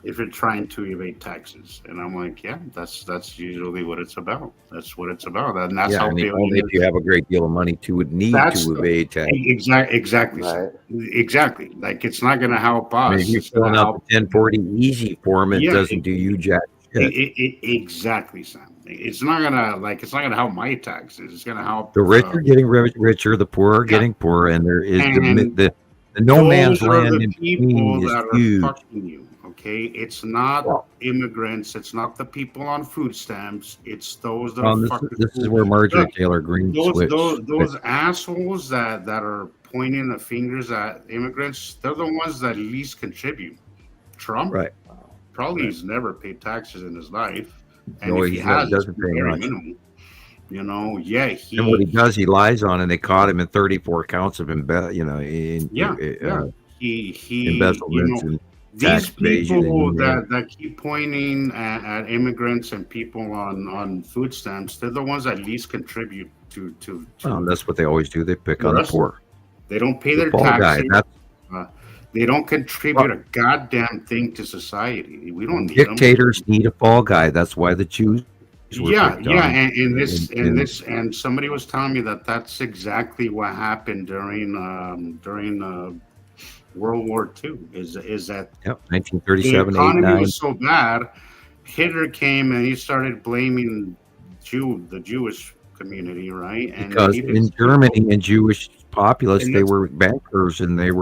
If you're trying to evade taxes, and I'm like, yeah, that's usually what it's about. That's what it's about, and that's Yeah, how I mean, only if you have a great deal of money to would need That's to the- evade tax. Exactly, Right. exactly. Like it's not going to help us. I mean, if you're It's gonna filling out help- the 1040 easy form, it Yeah, doesn't do you jack shit. Exactly, Sam. It's not gonna help my taxes. It's gonna help The rich are getting richer, the poor are Yeah. getting poorer, and there is And the no man's those are land the in people between is that are huge. fucking you. Okay, it's not Well- immigrants. It's not the people on food stamps. It's those that are This fucking. is where Marjorie Look, Taylor Greene switched. those assholes that are pointing the fingers at immigrants, they're the ones that least contribute. Trump Right. probably has never paid taxes in his life, and No, if he he has, doesn't it's pay very much. minimal. He And what he does, he lies on, and they caught him in 34 counts of Yeah, he embezzlement and these tax evasion people and- that keep pointing at immigrants and people on food stamps, they're the ones that least contribute to well, that's what they always do. They pick The on the rest- poor. they don't pay The their fall guy. taxes. That's They don't contribute a goddamn thing to society. We don't need them. dictators need a fall guy. That's why the Jews were Yeah, picked yeah, on. and somebody was telling me that's exactly what happened during World War II. Is that Yep, the 1937, 8, economy 9. was so bad, Hitler came and he started blaming the Jewish community, right? And Because he did- in Germany, and Jewish populace, And they that's- were bankers and they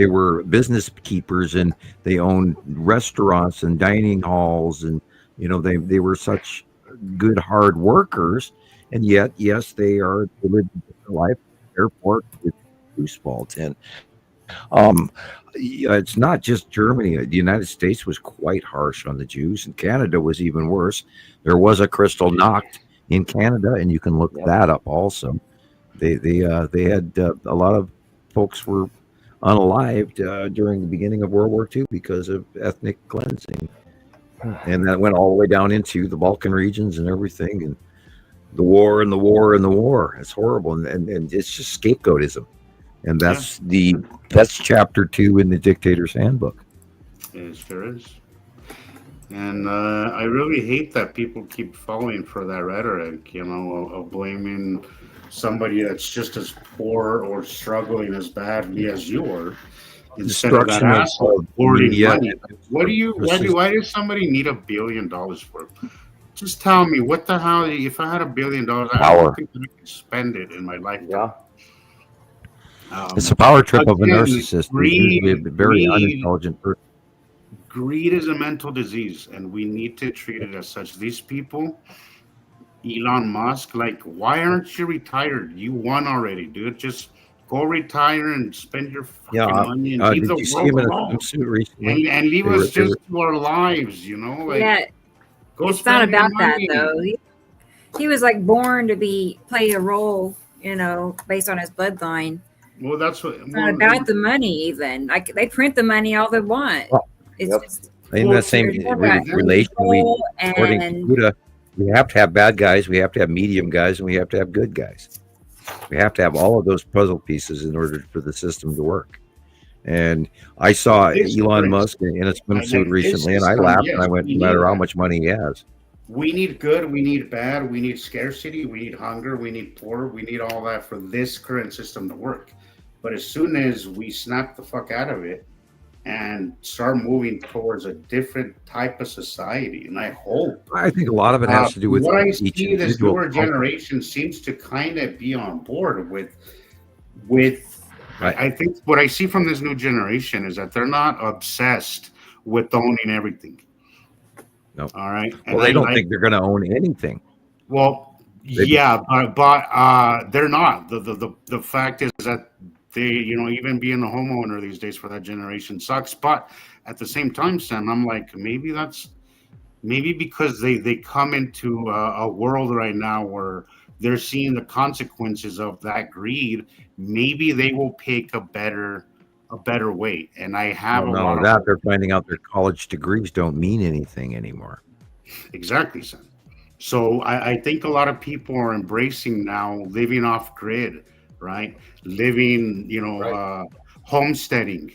were business keepers, and they owned restaurants and dining halls, and they were such good hard workers, And yet, yes, they live a different life. Therefore, it's Jews' fault. And it's not just Germany. The United States was quite harsh on the Jews, and Canada was even worse. There was a Kristallnacht in Canada, and you can look that up also. They had a lot of folks were unalived during the beginning of World War II because of ethnic cleansing, and that went all the way down into the Balkan regions and everything, and the war and the war and the war. It's horrible, and it's just scapegoatism, and that's chapter 2 in the Dictator's Handbook. It sure is. And I really hate that people keep falling for that rhetoric, of blaming somebody that's just as poor or struggling as badly as you are, instead of that asshole hoarding money. Why does somebody need $1 billion for? Just tell me, what the hell? If I had $1 billion, I don't think I could spend it in my lifetime. It's a power trip of a narcissist. He's a very unintelligent person. Greed is a mental disease, and we need to treat it as such. These people, Elon Musk, like, why aren't you retired? You won already, dude. Just go retire and spend your fucking money and leave the world alone. And leave us just to our lives, Go it's not about that though. He was like born to play a role, based on his bloodline. Well, that's what. It's not about the money, even. Like, they print the money all they want. It's just in that same relation. According to Buddha, we have to have bad guys, we have to have medium guys, and we have to have good guys. We have to have all of those puzzle pieces in order for the system to work. And I saw Elon Musk in a swimsuit recently, and I laughed and I went, no matter how much money he has. We need good, we need bad, we need scarcity, we need hunger, we need poor, we need all that for this current system to work. But as soon as we snap the fuck out of it and start moving towards a different type of society, and I think a lot of it has to do with what I see. This newer generation seems to kind of be on board with. I think what I see from this new generation is that they're not obsessed with owning everything. No. All right. Well, they don't think they're going to own anything. Well, but they're not. The fact is that they, even being a homeowner these days for that generation sucks. But at the same time, Sam, I'm like, maybe because they come into a world right now where they're seeing the consequences of that greed. Maybe they will pick a better way. And I have they're finding out their college degrees don't mean anything anymore. Exactly, Sam. So I think a lot of people are embracing now living off grid, right? Living, homesteading.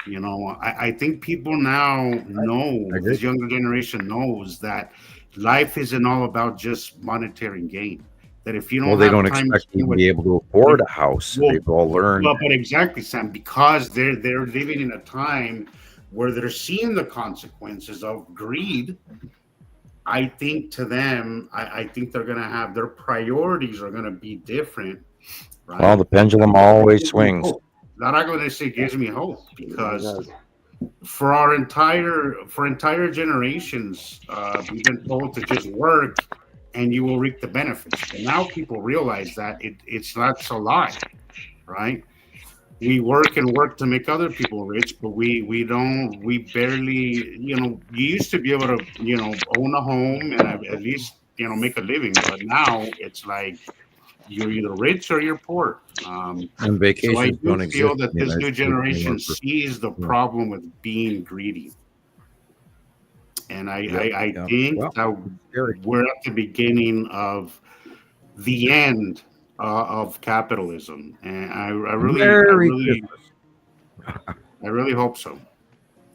I think people now know, this younger generation knows that life isn't all about just monetary gain. That if you don't, they don't expect you to be able to afford a house. They've all learned. But exactly, Sam, because they're living in a time where they're seeing the consequences of greed. I think to them, I think they're going to have their priorities are going to be different. Right? Well, the pendulum always swings. That I'm going to say gives me hope, because for entire generations, we've been told to just work and you will reap the benefits. And now people realize that it's not a lie, right? We work to make other people rich, but we barely, you used to be able to, own a home and at least, make a living. But now it's like you're either rich or you're poor. And vacations so I don't do feel exist. that this new generation sees the problem with being greedy. And I think that we're at the beginning of the end of capitalism, and I really hope so.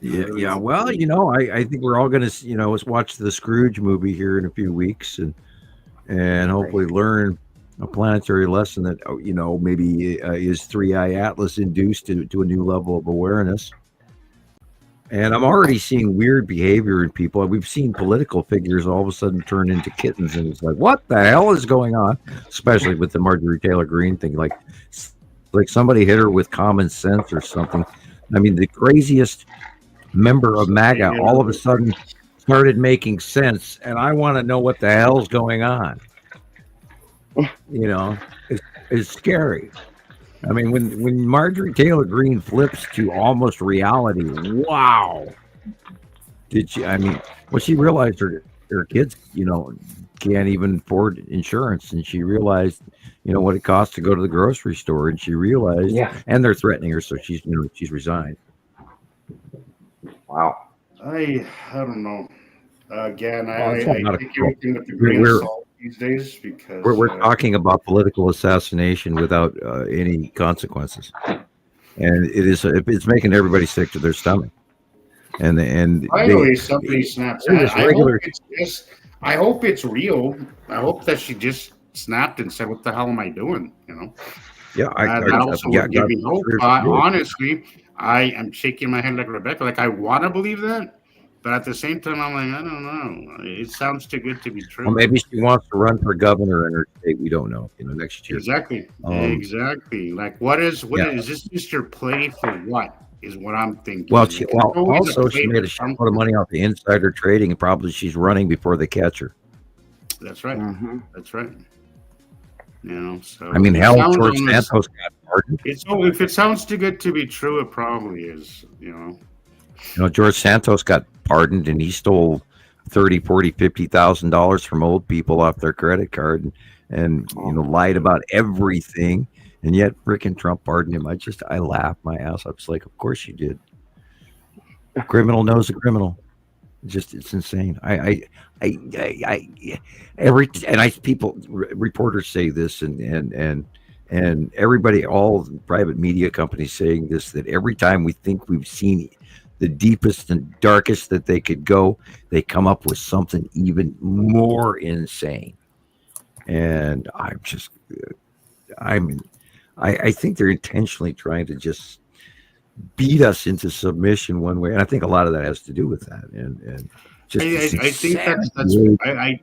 Yeah. Well, I think we're all going to, watch the Scrooge movie here in a few weeks, and hopefully learn a planetary lesson that maybe is 3i Atlas induced to a new level of awareness. And I'm already seeing weird behavior in people. We've seen political figures all of a sudden turn into kittens, and it's like, what the hell is going on? Especially with the Marjorie Taylor Greene thing, like somebody hit her with common sense or something. I mean, the craziest member of MAGA all of a sudden started making sense, and I want to know what the hell's going on. You know, it's scary. I mean, when Marjorie Taylor Greene flips to almost reality, wow! Did she? I mean, well, she realized her kids, can't even afford insurance, and she realized, what it costs to go to the grocery store, and she realized, Yeah. and they're threatening her, so she's resigned. Wow. I don't know. Again, Well, I it's not take a- everything with a grain of we're- salt these days because We're talking about political assassination without any consequences, and it's making everybody sick to their stomach. And finally somebody snaps. they're just regular- I hope it's real. I hope that she just snapped and said, "What the hell am I doing?" yeah, That also yeah, would give God, me hope. there's- But honestly, I am shaking my head like Rebecca. Like I want to believe that, but at the same time, I'm like, I don't know. It sounds too good to be true. well, maybe she wants to run for governor in her state. We don't know. Next year. Exactly. Um, Like, what is yeah. this just your play for what? Is what I'm thinking. Well, Like, it's always a also play she made for a something. shitload of money off the insider trading, and probably she's running before they catch her. That's right. Mhm. That's right. So I mean, it hell, sounds George almost- Santos got pardoned. if it sounds too good to be true, it probably is. George Santos got pardoned, and he stole $30,000, $40,000, $50,000 from old people off their credit card, and lied about everything. And yet, frickin' Trump pardoned him. I laughed my ass off. It's like, of course you did. A criminal knows a criminal. It's insane. Reporters say this, and everybody, all private media companies saying this, that every time we think we've seen the deepest and darkest that they could go, they come up with something even more insane. And I think they're intentionally trying to just beat us into submission one way, and I think a lot of that has to do with that. And just I think that's insanity.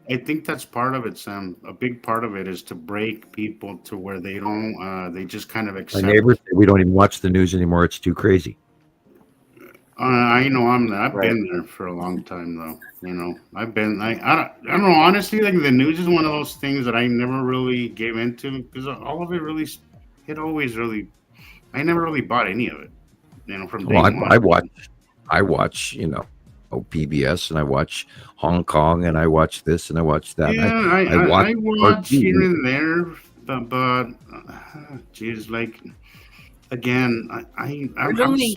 I think that's part of it, Sam. A big part of it is to break people to where they don't they just kind of My accept. neighbors say we don't even watch the news anymore. It's too crazy. I know I've Right. been there for a long time though. I've been I don't know, honestly, like the news is one of those things that I never really gave into because all of it really I never really bought any of it. From day Well, one. I watch, PBS, and I watch Hong Kong, and I watch this, and I watch that. Yeah, I watch I watch TV. here and there, but geez, like again, I'm so There's only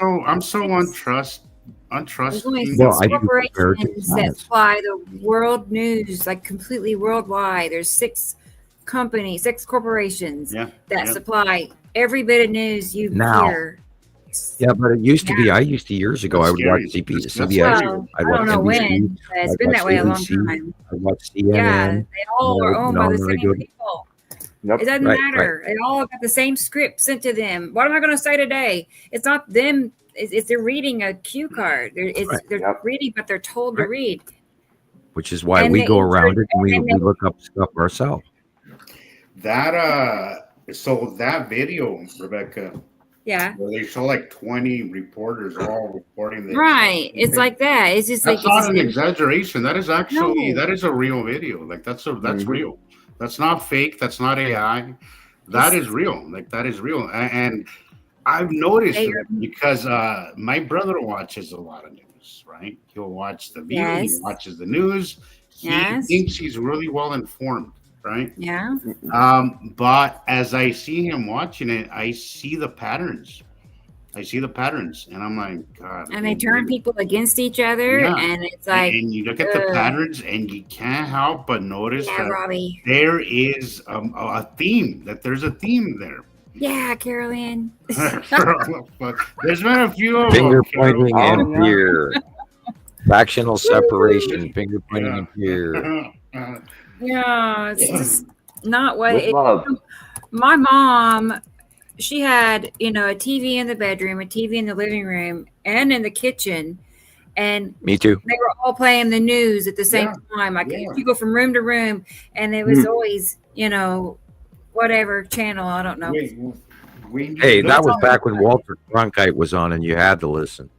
untrusting. Well, six I do comparative corporations that science. supply the world news, like completely worldwide. There's six corporations Yeah, that yeah. supply every bit of news you Now. hear. Yeah, but it used to be. I used to years ago. That's I would watch scary. That's CBS. Well, I'd I watch don't know NBC. when, but it's I'd been watch that way a long ABC. time. I watch CNN. Yeah, they all are owned by the on a same regular- people. Yep. It doesn't Right, matter. They all got the same script sent to them. What am I going to say today? It's not them. It's they're reading a cue card. They're Yep. reading, but they're told to read. Which is why And we they go around it and we and they- look up stuff ourselves. So that video, Rebecca, Yeah. where they show like 20 reporters all reporting this. Right. It's like that. It's just That's like not an exaggeration. That is actually No. that is a real video. Like that's Mhm. real. That's not fake. That's not AI. That It's- is real. Like that is real. And I've noticed They- it because my brother watches a lot of news. Right? He'll watch the View. Yes. He watches the news. He Yes. thinks he's really well informed. Right? yeah. But as I see him watching it, I see the patterns. And I'm like, God. And they turn people against each other, Yeah. and it's like, and you look at the ugh. patterns, and you can't help but notice yeah, that Robbie. there is a theme. That there's a theme there. Yeah, Carolyn. There's been a few of Finger them, Carol. pointing Oh, and yeah. fear. Factional separation, finger pointing and fear. Yeah, it's just not what With it. love. My mom, she had, a TV in the bedroom, a TV in the living room, and in the kitchen. And Me too. they were all playing the news at the same Yeah, time. Like yeah. you go from room to room, and it was always, whatever channel, I don't know. Hey, that was back when Walter Cronkite was on, and you had to listen.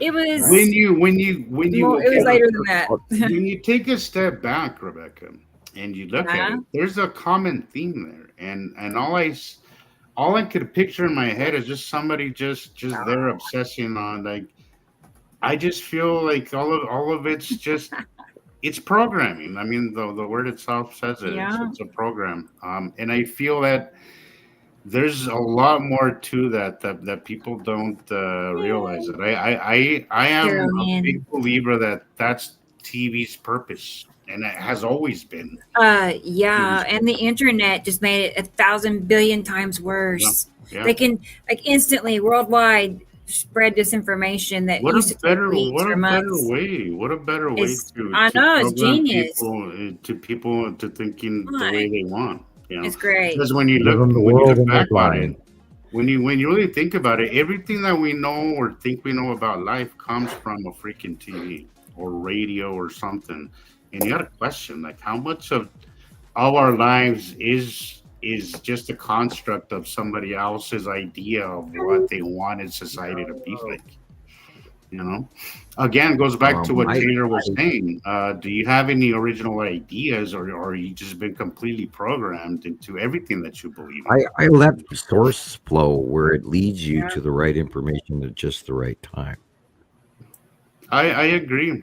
It was when you well, it was later than that. when you take a step back, Rebecca, and you look at Yeah. it, there's a common theme there, and all I could picture in my head is just somebody just there obsessing on like. I just feel like all of it's just it's programming. I mean, the word itself says it. Yeah. It's a program, and I feel that there's a lot more to that people don't realize. That I am Zero a in. big believer that that's TV's purpose, and it has always been. Yeah, and the internet just made it 1,000 billion times worse. Yeah. They can like instantly worldwide spread disinformation that What used a to take better weeks or months. way! What a better way It's, to I know, it's program genius. people into thinking the way Right. they want. You know, It's great. because when you Live look in the when you world look and they're back on it, blind. when you really think about it, everything that we know or think we know about life comes from a freaking TV or radio or something. And you got to question like how much of our lives is just a construct of somebody else's idea of what they wanted society to be like. You know, again, goes back to what Taylor was saying. Do you have any original ideas, or you just been completely programmed into everything that you believe in? I let the source flow where it leads you to the right information at just the right time. I agree,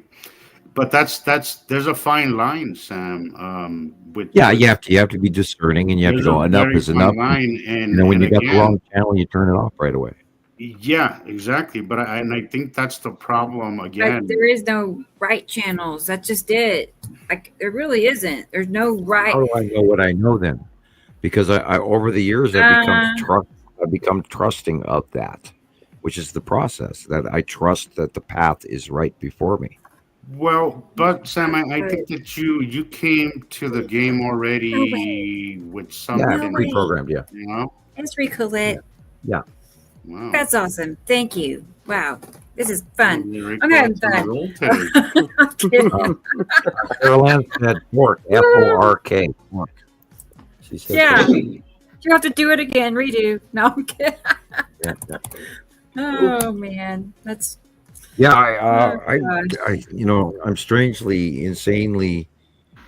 but that's there's a fine line, Sam. With Yeah, you have to be discerning, and you have to there's go a enough very is fine enough. line, And then when you got the again, wrong channel, you turn it off right away. yeah, exactly. But I think that's the problem Like again. there is no right channels. That's just it. Like there really isn't. There's no right. How do I know what I know then? Because I over the years I've become trusting of that, which is the process that I trust that the path is right before me. Well, but Sam, I think that you came to the game already with Yeah, something, pre-programmed. Yeah. you know. Esri Colette. Yeah. Wow. That's awesome. Thank you. Wow. This is fun. You're I'm having recording fun. roll today. I'm kidding. Carol Ann said fork, F-O-R-K. Fork. She said Yeah. fork. You have to do it again. Redo. No, I'm kidding. Yeah, yeah. Oh man, that's Yeah, gosh. I'm strangely, insanely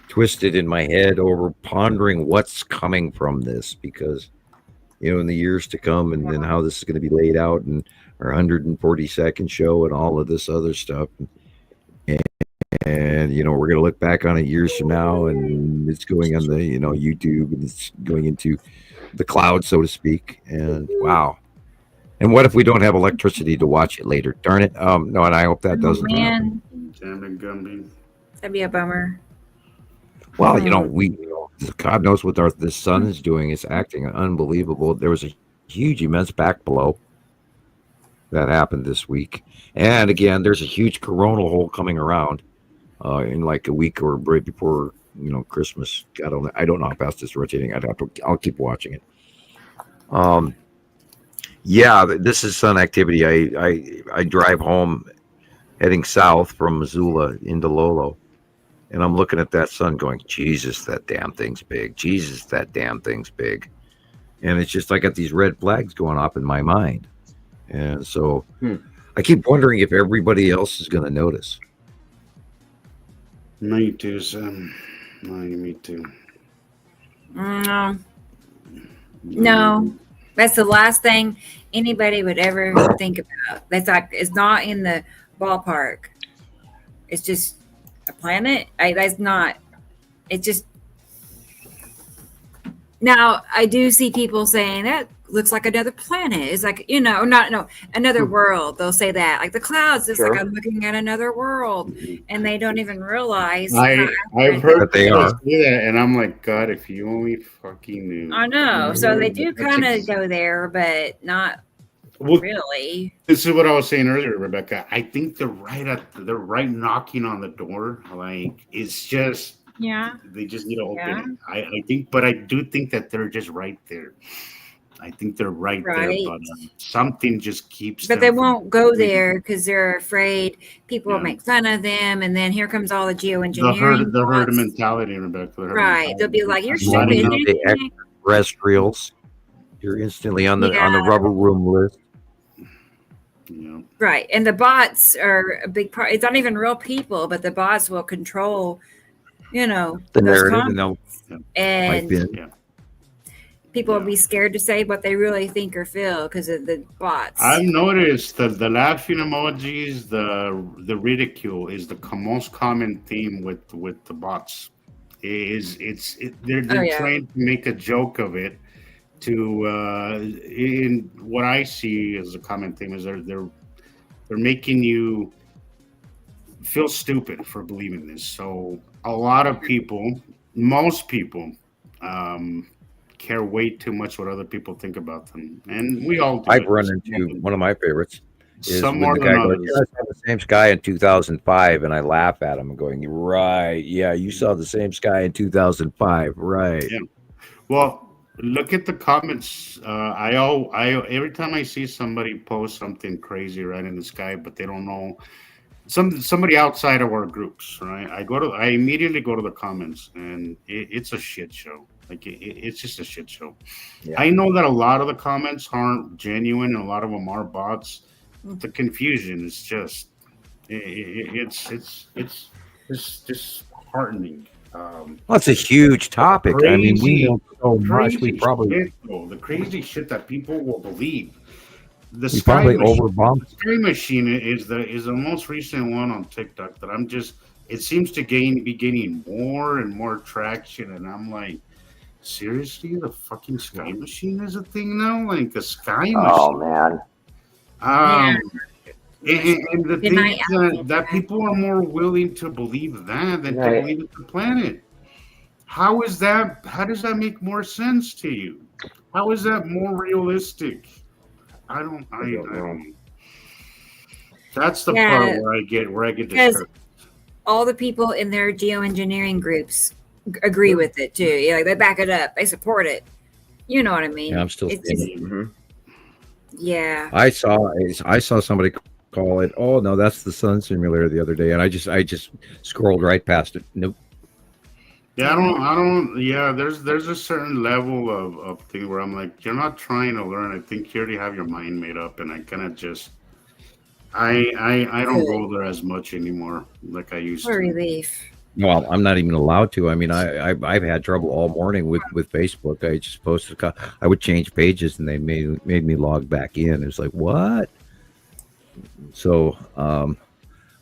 twisted in my head over pondering what's coming from this because, in the years to come and then how this is going to be laid out and our 142nd show and all of this other stuff. And we're going to look back on it years from now and it's going on the, YouTube and it's going into the cloud, so to speak. And wow. And what if we don't have electricity to watch it later? Darn it. No, and I hope that doesn't happen. Man, Damn it, Gumby. that'd be a bummer. Well, God knows what the sun is doing. It's acting unbelievable. There was a huge, immense back blow that happened this week. And again, there's a huge coronal hole coming around in like a week or right before, Christmas. I don't know how fast it's rotating. I'll keep watching it. Yeah, this is sun activity. I drive home heading south from Missoula into Lolo. And I'm looking at that sun going, Jesus, that damn thing's big. Jesus, that damn thing's big. And it's just, I got these red flags going off in my mind. And so I keep wondering if everybody else is going to notice. Me too, Sam. Me too. No, that's the last thing anybody would ever think about. That's like it's not in the ballpark. It's just a planet. That's not. It's just. Now I do see people saying that looks like another planet. It's like another world. They'll say that like the clouds. It's like I'm looking at another world, and they don't even realize. I've heard that they people are. say that, and I'm like, God, if you only fucking knew. I know. So they do That's kind of go there, but not Well, really. This is what I was saying earlier, Rebecca. I think they're right knocking on the door. Like it's just Yeah. they just need to open Yeah. it. I think, but I do think that they're just right there. I think they're right there, Right. but something just keeps. But they them from won't go opening. there because they're afraid people will Yeah. make fun of them, and then here comes all the The geoengineering. herd thoughts. mentality, Rebecca. the herd Right. They'll be like, "You're mentality. Lining stupid." up the extraterrestrials. You're instantly on the rubber room list. Yeah. Right. And the bots are a big part. It's not even real people, but the bots will control you know, The those narrative, and they'll comments. pipe And in. Yeah. people will Yeah. be scared to say what they really think or feel because of the bots. I've noticed that the laughing emojis, the ridicule is the most common theme with the bots. They're Oh, yeah. trying to make a joke of it. In what I see as a common theme is they're making you feel stupid for believing this. So a lot of people, most people, um, care way too much what other people think about them, and we all do. I've it. run Some into more one of my favorites is some when more the than guy goes, others. "Yeah, I saw the same sky in 2005," and I laugh at him and going, "Right, yeah, you saw the same sky in 2005, right?" Yeah. Well, look at the comments. I every time I see somebody post something crazy right in the sky, but they don't know somebody outside of our groups, right? I immediately go to the comments, and it's a shit show. Like it's just a shit show. Yeah. I know that a lot of the comments aren't genuine, and a lot of them are bots. The confusion is just it's just heartening. Well, it's a huge topic. I mean, we know so much. We Crazy probably shit, though. The crazy shit that people will believe. The we Sky probably Machine, overbumped. the Sky Machine is the most recent one on TikTok that I'm just. It seems to be gaining more and more traction, and I'm like, seriously, the fucking Sky Machine is a thing now, like a Sky Oh Machine. man. And the Good thing night, is that people are more willing to believe that than to Right. believe it's the planet. How is that? How does that make more sense to you? How is that more realistic? I don't know. That's the Yeah, part where I get because discouraged. all the people in their geoengineering groups agree with it too. Yeah, like they back it up, they support it. You know what I mean? Yeah, I'm still It's just, thinking. Mhm. yeah. I saw somebody call it. Oh no, that's the sun simulator the other day, and I just scrolled right past it. Nope. Yeah, yeah, there's a certain level of thing where I'm like, you're not trying to learn. I think you already have your mind made up, and I kind of just I don't go there as much anymore like I used What a to. relief. Well, I'm not even allowed to. I mean, I've had trouble all morning with Facebook. I just posted. I would change pages, and they made me log back in. It's like what? So,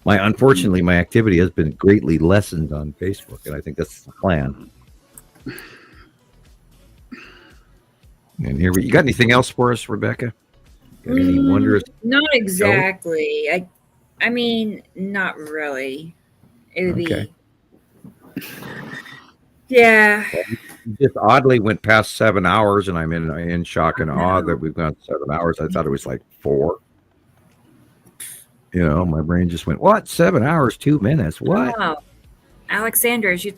unfortunately, my activity has been greatly lessened on Facebook, and I think that's the plan. And here you got anything else for us, Rebecca? Got any wondrous? Not exactly. I mean, not really. It would Okay. be. Yeah. Just oddly went past 7 hours, and I'm in shock and awe that we've gone 7 hours. I thought it was like 4. You know, my brain just went, what? 7 hours, 2 minutes? What? Oh, Alexandra, she's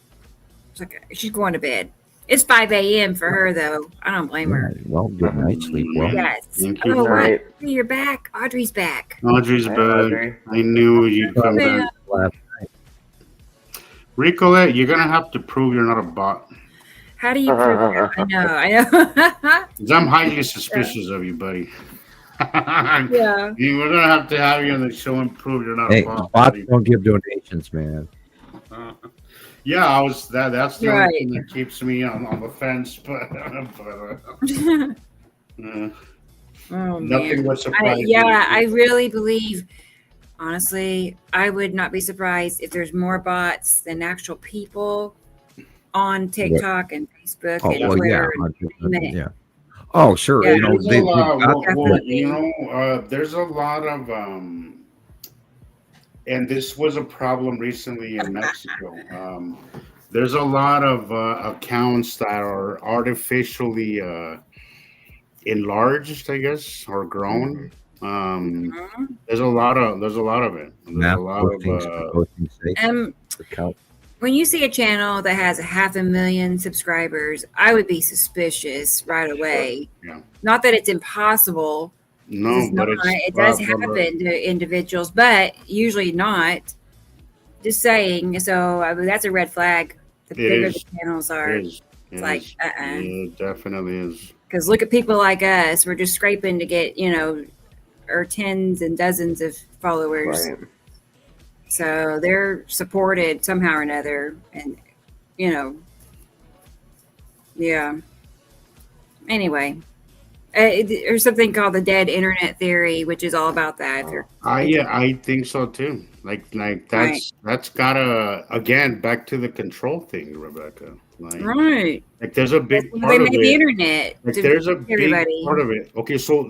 going to bed. It's 5 a.m. for her though. I don't blame her. Yeah, well, good night, sleep well. Yes. Thank you. Oh, what? Right. You're back. Audrey's back. Audrey's Hey, back. Audrey. I knew you'd come Man. back. Ricolette, you're gonna have to prove you're not a bot. How do you prove that? I know. 'Cause I'm highly suspicious of you, buddy. Yeah. We're gonna have to have you on the show and prove you're not Hey, a bot. bots buddy. don't give donations, man. Yeah, that's the only Right. thing that keeps me on the fence, but Oh, nothing man. would surprise me. Yeah, I really believe, honestly, I would not be surprised if there's more bots than actual people on TikTok and Facebook Oh, and well, yeah. Twitter. Yeah. Oh, sure. Yeah, You know, There's a they've lot, got there's a lot of and this was a problem recently in Mexico. There's a lot of accounts that are artificially enlarged, I guess, or grown. There's a lot of it. There's a lot of When you see a channel that has 500,000 subscribers, I would be suspicious right away. Yeah. Not that it's impossible. No, It's but not. it's It does from a- happen to individuals, but usually not. Just saying. So I mean, that's a red flag. The It bigger is. the channels are, It is. it's like, It definitely is. because look at people like us. We're just scraping to get, our tens and dozens of followers. Right. So they're supported somehow or another, and you know, yeah. Anyway, there's something called the dead internet theory, which is all about that. I think so too. Like that's gotta, again, back to the control thing, Rebecca. Right. Like there's a big That's why part they of made the it. internet. Like to there's a reach big everybody. part of it. So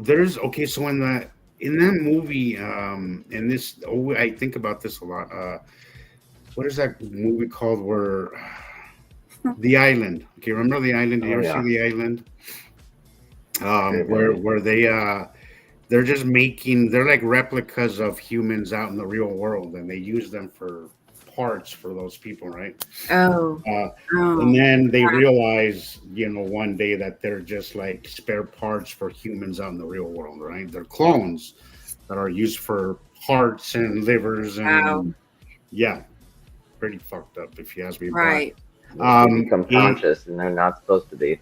in that movie, in this, I think about this a lot. What is that movie called where The Island? Okay, remember The Island? Did you Oh, ever yeah. see The Island? Good Where movie. they're just they're like replicas of humans out in the real world, and they use them for parts for those people, right? Oh. Uh, Oh. and then they Yeah. realize, one day that they're just like spare parts for humans out in the real world, right? They're clones that are used for hearts and livers, and Wow. yeah, pretty fucked up if you ask me. Right. They become conscious and they're not supposed to be.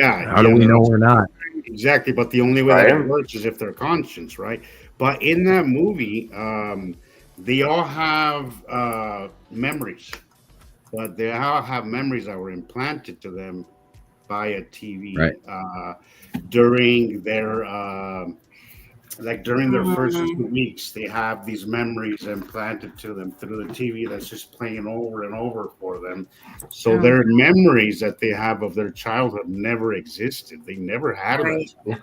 How do we know we're not? Exactly, but the only way that it Right. works is if they're conscious, right? But in that movie, they all have memories, but they all have memories that were implanted to them by a TV Right. during their during their first Mhm. 2 weeks. They have these memories implanted to them through the TV that's just playing over and over for them. So Oh. their memories that they have of their childhood never existed. They never had Right. that.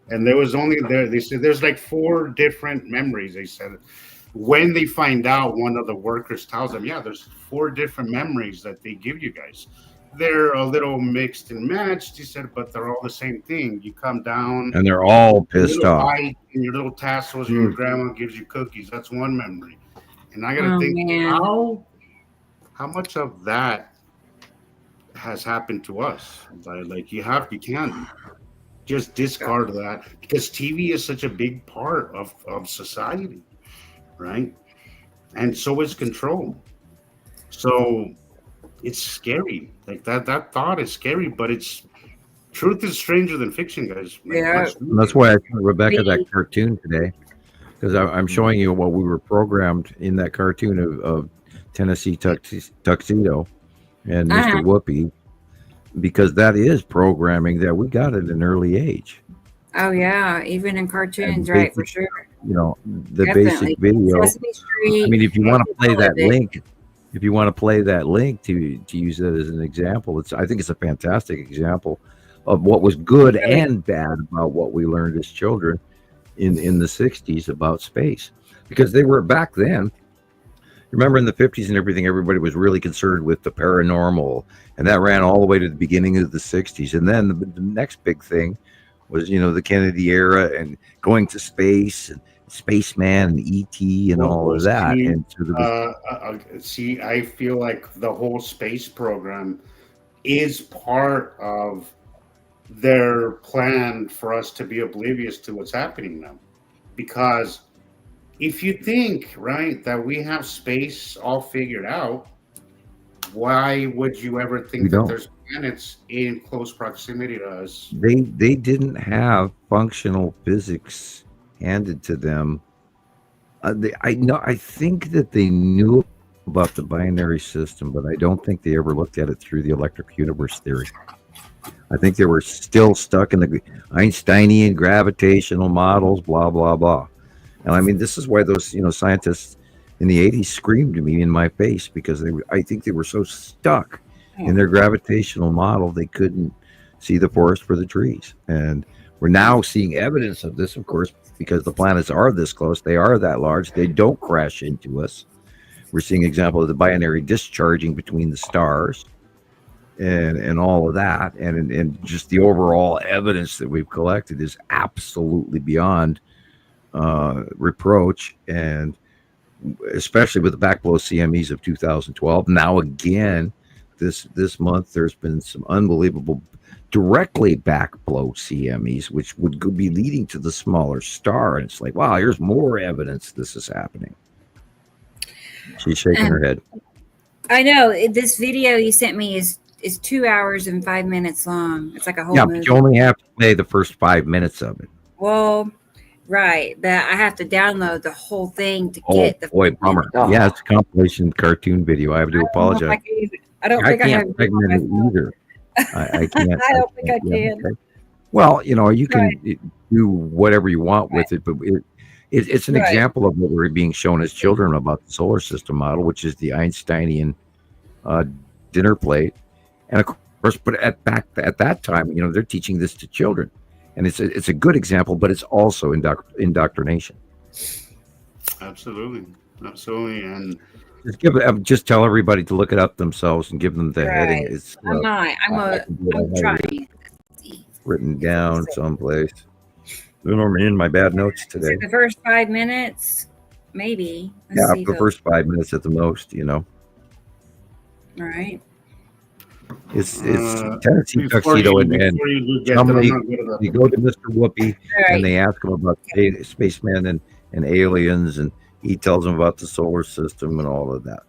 And there was only there. They said there's like 4 different memories. They said when they find out, one of the workers tells them, "Yeah, there's 4 different memories that they give you guys. They're a little mixed and matched," he said, "but they're all the same thing. You come down And they're all your pissed little off. bite and your little tassels, and your grandma gives you cookies. That's one memory." And I gotta Oh, think, man. how much of that has happened to us? Like you can't just discard that, because TV is such a big part of society, right? And so is control. So it's scary. Like that thought is scary, but truth is stranger than fiction, guys. Like, Yeah. much And that's why I showed Rebecca Me. that cartoon today, because I'm showing you what we were programmed in that cartoon of Tennessee Tuxedo and Uh-huh. Mr. Whoopi, because that is programming that we got at an early age. Oh yeah, even in cartoons, And right? For basic- sure. You know, the Definitely. basic video. Sesame Street. I mean, if you want to play all that of it. link, if you want to play that link to use that as an example, I think it's a fantastic example of what was good Really? and bad about what we learned as children in the 60s about space, because they were back then. Remember in the 50s and everything, everybody was really concerned with the paranormal, and that ran all the way to the beginning of the 60s. And then the next big thing was, the Kennedy era and going to space and Spaceman and ET and all of that. See, And so there was, see, I feel like the whole space program is part of their plan for us to be oblivious to what's happening now. Because if you think, right, that we have space all figured out, why would you ever We think that don't. there's planets in close proximity to us? they didn't have functional physics handed to them. I think that they knew about the binary system, but I don't think they ever looked at it through the electric universe theory. I think they were still stuck in the Einsteinian gravitational models, blah blah blah. And I mean, this is why those scientists in the 80s screamed at me in my face, because I think they were so stuck in their gravitational model they couldn't see the forest for the trees. And we're now seeing evidence of this, of course, because the planets are this close, they are that large, they don't crash into us. We're seeing example of the binary discharging between the stars and all of that, and just the overall evidence that we've collected is absolutely beyond reproach. And especially with the backblow CMEs of 2012, now again this month there's been some unbelievable directly backblow CMEs, which would be leading to the smaller star. And it's like, wow, here's more evidence this is happening. She's shaking her head. I know this video you sent me is 2 hours and 5 minutes long. It's like a whole Yeah, movie. but you only have to play the first 5 minutes of it. Well, right, but I have to download the whole thing to Oh get the. boy, bummer. Oh. Yeah, it's a compilation cartoon video. I have to apologize. I don't I think I have. can't segment it either. I can't. I don't think I yeah, can. okay. Well, you can Right. do whatever you want with it, but it's an Right. example of what we're being shown as children about the solar system model, which is the Einsteinian uh, dinner plate. And of course, but at that time, they're teaching this to children, and it's a good example, but it's also indoctrination. Absolutely, absolutely, and Just tell everybody to look it up themselves and give them the heading. Right. It's I'm not. I can do it. I I'm have it trying. Let's see. written down someplace. I'm in my bad notes Is today. it the first 5 minutes? Maybe. Let's Yeah, see. the first 5 minutes at the most. All right. It's Uh, Tennessee before Tuxedo and before you do get that, somebody I'm not good at they that. go to Mr. Whoopi All right. and they ask him about spacemen and aliens, and he tells them about the solar system and all of that.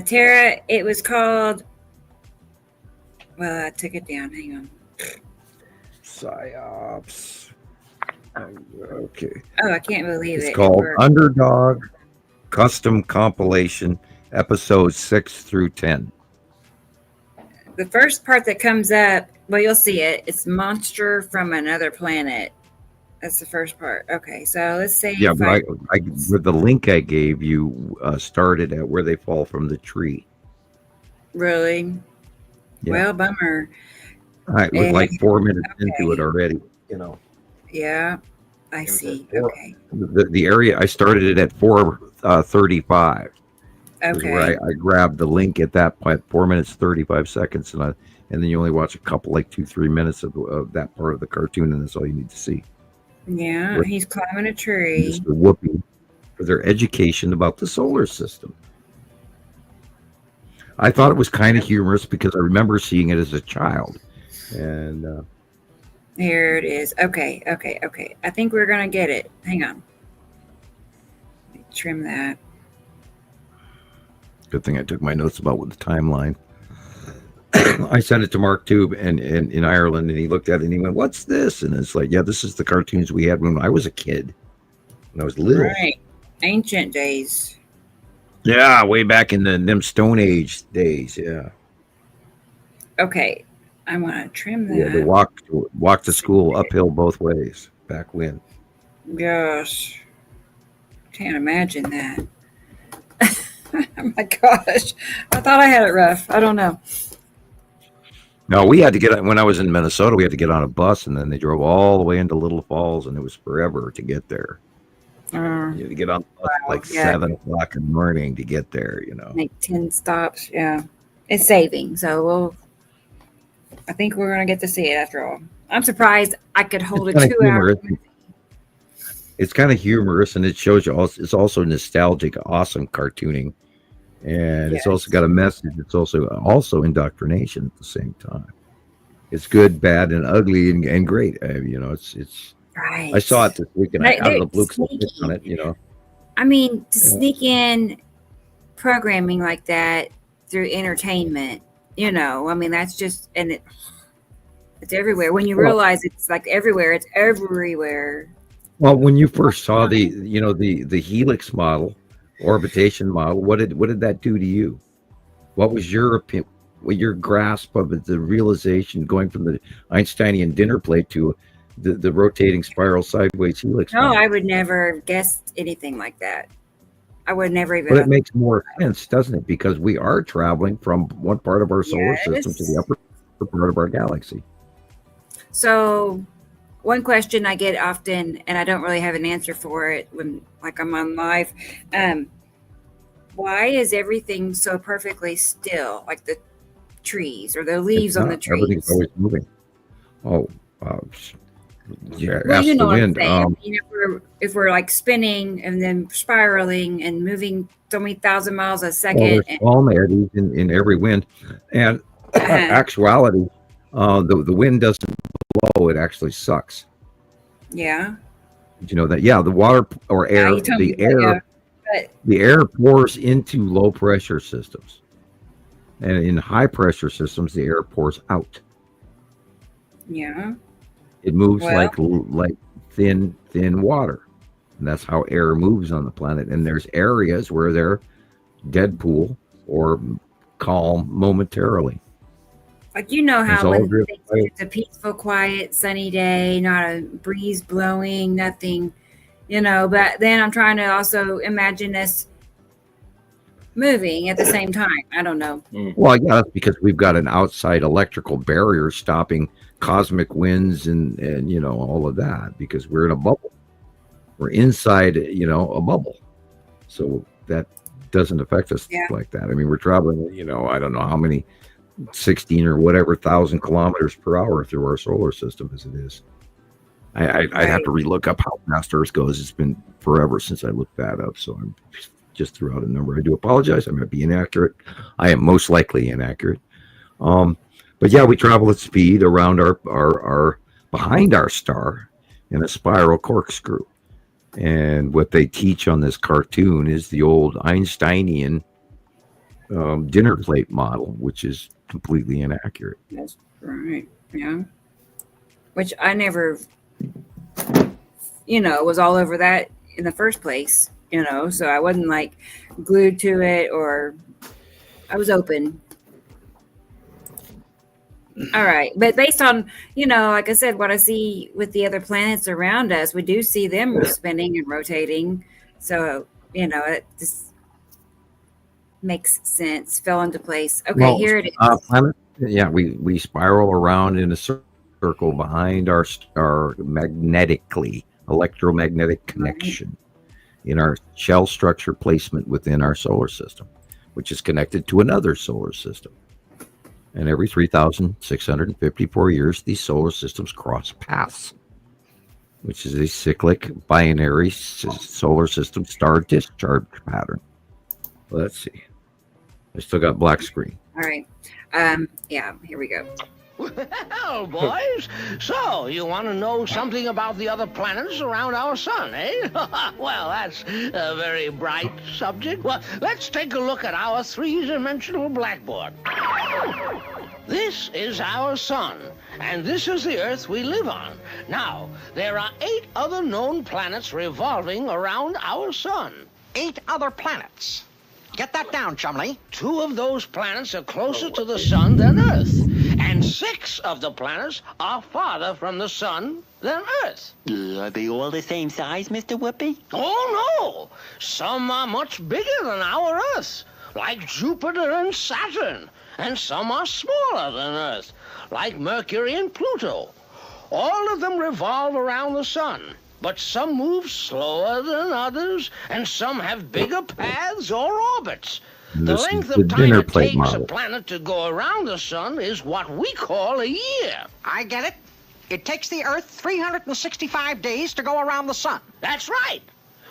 Tara, it was called. Well, I took it down. Hang on. Psyops. Okay. Oh, I can't believe It's it. called We're- Underdog Custom Compilation, episodes 6 through 10. The first part that comes up, well, you'll see it. It's monster from another planet. That's the first part. Okay, so let's say. Yeah, but with the link I gave you started at where they fall from the tree. Really? Yeah. Well, bummer. I was like 4 minutes into it already. Yeah, I was see. at four. Okay. The area I started it at 4:35. Is Okay. where I grabbed the link at that point, 4 minutes 35 seconds, and then you only watch a couple, like 2-3 minutes of that part of the cartoon, and that's all you need to see. Yeah, With he's climbing a tree. Mr. Whoopi for their education about the solar system. I thought it was kind of humorous because I remember seeing it as a child, and Here it is. Okay. I think we're gonna get it. Hang on. Let me trim that. good thing I took my notes about with the timeline. I sent it to Mark Tube and in Ireland, and he looked at it and he went, "What's this?" And it's like, "Yeah, this is the cartoons we had when I was a kid, when I was little." Right. Ancient days. Yeah, way back in them Stone Age days. Yeah, Okay. I want to trim yeah. They that. walk to school uphill both ways back when. Gosh. Can't imagine that. Oh my gosh. I thought I had it rough. I don't know. No, we had to get when I was in Minnesota. We had to get on a bus, and then they drove all the way into Little Falls, and it was forever to get there. You had to get on the bus at like yeah. 7 o'clock in the morning to get there. Make 10 stops. Yeah. It's saving. So I think we're going to get to see it after all. I'm surprised I could hold It's a kinda 2 hour. humorous. It's kind of humorous, and it shows you also. It's also nostalgic, awesome cartooning, and it's also got a message. It's also indoctrination at the same time. It's good, bad, and ugly, and great. It's. Right. I saw it this week, and Right, out of the they're blue, 'cause I sneaky. clicked on it. I mean, to sneak in programming like that through entertainment, I mean, that's just, and it's everywhere. When you Well- realize it's like everywhere, it's everywhere. Well, when you first saw the helix model, orbitation model, what did that do to you? What was your opinion? What your grasp of it, the realization going from the Einsteinian dinner plate to the rotating spiral sideways helix? No, model? I would never guess anything like that. I would never even. But it makes more sense, doesn't it? Because we are traveling from one part of our solar system to the Yes. upper part of our galaxy. So, one question I get often, and I don't really have an answer for it when, like, I'm on live. Why is everything so perfectly still, like the trees or the leaves It's on the not. trees? Everything's always moving. Oh, yeah. Well, Ask you know the what I'm wind. saying. I mean, if we're like spinning and then spiraling and moving so many thousand miles a Well, second, there's calm eddies in every wind, and actuality, the wind doesn't blow; it actually sucks. yeah, Did you know that? Yeah, the water or air, you told me the that, air, yeah. But the air pours into low pressure systems, and in high pressure systems, the air pours out. yeah, It moves Well- like thin water, and that's how air moves on the planet. And there's areas where they're dead pool or calm momentarily. Like, you know It's how all when driven by it's a peaceful, quiet, sunny day, not a breeze blowing, nothing, but then I'm trying to also imagine us moving at the same time. I don't know. Well, yeah, that's because we've got an outside electrical barrier stopping cosmic winds and all of that, because we're in a bubble. We're inside, a bubble. So that doesn't affect us like that. I mean, we're traveling, I don't know how many, 16 or whatever thousand kilometers per hour through our solar system as it is. I'd have to relook up how fast Earth goes. It's been forever since I looked that up. So I'm just threw out a number. I do apologize. I might be inaccurate. I am most likely inaccurate. But yeah, we travel at speed around our behind our star in a spiral corkscrew. And what they teach on this cartoon is the old Einsteinian dinner plate model, which is completely inaccurate. That's right. Yeah. Which I never, was all over that in the first place, so I wasn't like glued to it, or I was open. All right. But based on, like I said, what I see with the other planets around us, we do see them spinning and rotating. So, it just makes sense, fell into place. Okay, Well, here it is. planet, yeah, we spiral around in a circle behind our star electromagnetic connection in our shell structure placement within our solar system, which is connected to another solar system. And every 3,654 years, these solar systems cross paths, which is a cyclic binary solar system star discharge pattern. Let's see. I still got black screen. All right. Yeah, here we go. Well, boys, so you want to know something about the other planets around our sun, eh? Well, that's a very bright subject. Well, let's take a look at our three-dimensional blackboard. This is our sun, and this is the Earth we live on. Now, there are 8 other known planets revolving around our sun. 8 other planets. Get that down, Chumley. 2 of those planets are closer to the sun than Earth, and 6 of the planets are farther from the sun than Earth. Are they all the same size, Mr. Whoopi? Oh, no. Some are much bigger than our Earth, like Jupiter and Saturn, and some are smaller than Earth, like Mercury and Pluto. All of them revolve around the sun, but some move slower than others, and some have bigger paths or orbits. The This length is the of time dinner it plate takes a model. planet to go around the sun is what we call a year. I get it. It takes the Earth 365 days to go around the sun. That's right.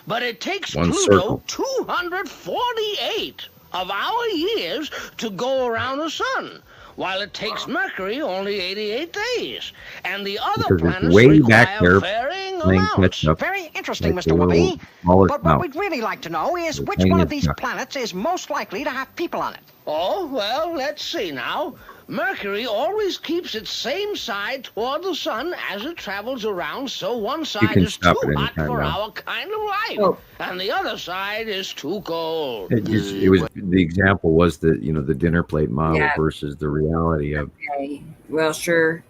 But it takes One Pluto circle. 248 of our years to go around the sun, while it takes Mercury only 88 days. And the other Because it's planets way back require there varying playing amounts. catch up. Very interesting, Like Mr. the little Whoopi. smaller But snout. what we'd really like to know is The which one of tiniest these snout. planets is most likely to have people on it. Oh, well, let's see now. Mercury always keeps its same side toward the sun as it travels around, so one side can is stop too it hot anytime for now. our kind of life, Oh. and the other side is too cold. It was the example was the the dinner plate model Yeah. versus the reality of, Okay. Well, sure.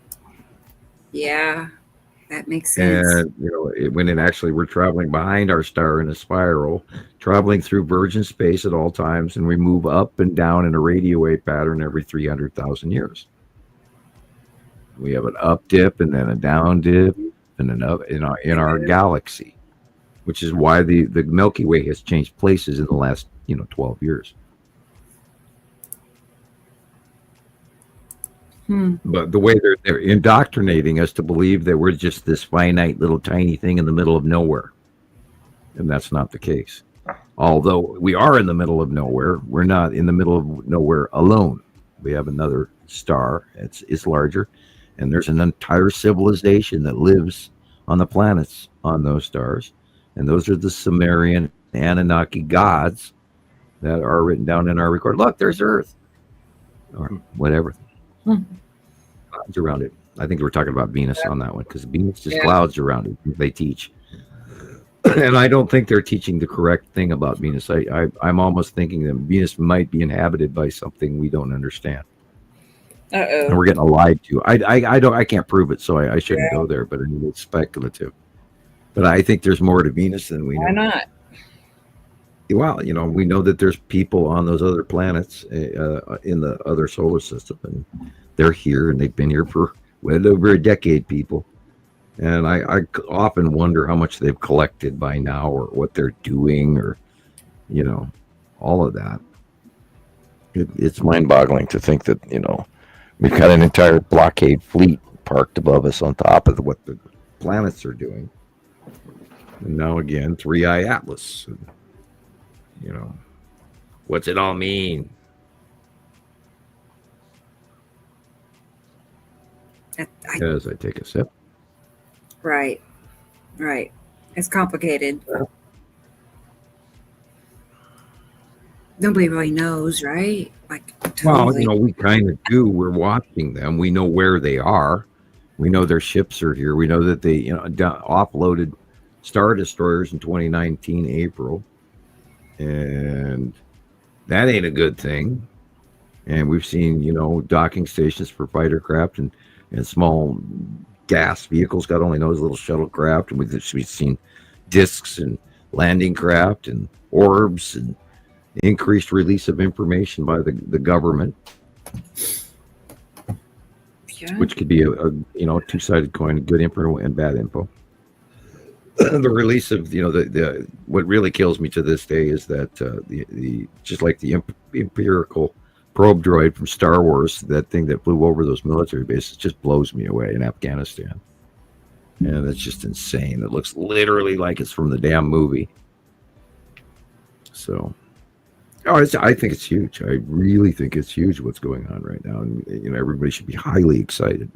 Yeah, that makes sense. and when it actually we're traveling behind our star in a spiral, traveling through virgin space at all times, and we move up and down in a radio wave pattern every 300,000 years. We have an up dip and then a down dip and an up in our galaxy, which is why the Milky Way has changed places in the last 12 years. But the way they're indoctrinating us to believe that we're just this finite little tiny thing in the middle of nowhere, and that's not the case. Although we are in the middle of nowhere, we're not in the middle of nowhere alone. We have another star. It's larger, and there's an entire civilization that lives on the planets on those stars, and those are the Sumerian Anunnaki gods that are written down in our record. Look, there's Earth, or whatever. Clouds around it. I think we're talking about Venus on that one, because Venus is Yeah. clouds around it. They teach. And I don't think they're teaching the correct thing about Venus. I'm almost thinking that Venus might be inhabited by something we don't understand, and Uh-oh. we're getting lied to. I can't prove it, so I shouldn't go there. But it's speculative. But I think there's more to Venus than we know. Why not? Well, we know that there's people on those other planets in the other solar system, and they're here, and they've been here for well over a decade, people. And I often wonder how much they've collected by now, or what they're doing, or all of that. It's mind-boggling to think that we've got an entire blockade fleet parked above us on top of What the planets are doing. And now again, Three-Eye Atlas. And, what's it all mean? As I take a sip. Right. It's complicated. Nobody really knows, right? Like, totally. Well, we kind of do. We're watching them. We know where they are. We know their ships are here. We know that they offloaded Star Destroyers in 2019 April. And that ain't a good thing. And we've seen, docking stations for fighter craft and small gas vehicles. God only knows, little shuttlecraft. And we've seen discs and landing craft and orbs and increased release of information by the government, which could be a two-sided coin, good info and bad info. The release of the what really kills me to this day is that the just like the empirical probe droid from Star Wars, that thing that flew over those military bases, just blows me away in Afghanistan. And that's just insane. It looks literally like it's from the damn movie. So, I think it's huge. I really think it's huge what's going on right now, and everybody should be highly excited.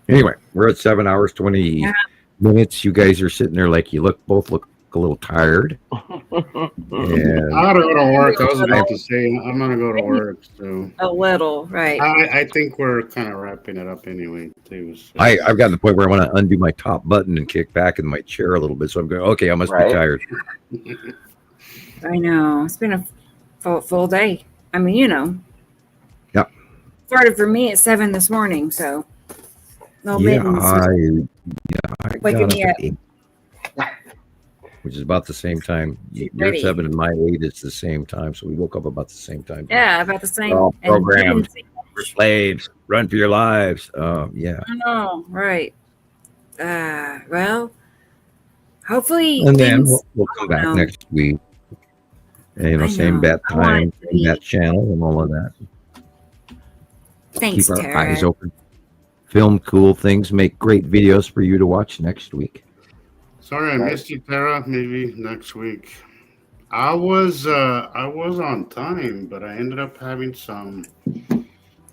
Anyway, we're at 7 hours 20 minutes. You guys are sitting there like you both look a little tired. And I gotta go to work. I was about to say I'm gonna go to work. So a little, right? I think we're kind of wrapping it up anyway, too. So. I've gotten to the point where I want to undo my top button and kick back in my chair a little bit. So I'm going, okay, I must be tired. I know. It's been a full day. I mean, Yeah. Started for me at 7 this morning, so. I Waking got me up up. at 8, which is about the same time. Your Ready. 7 and my 8 is the same time, so we woke up about the same time. Yeah, about the same. We're all and programmed. didn't- We're slaves. Run for your lives. Yeah. I know, right. Well, hopefully. And then things- we'll come back No. next week. And, I same know. bat I want time, it to same be- bat channel, and all of that. Thanks, Keep our Tara. eyes open. Film cool things. Make great videos for you to watch next week. Sorry, I missed you, Tara. Maybe next week. I was on time, but I ended up having some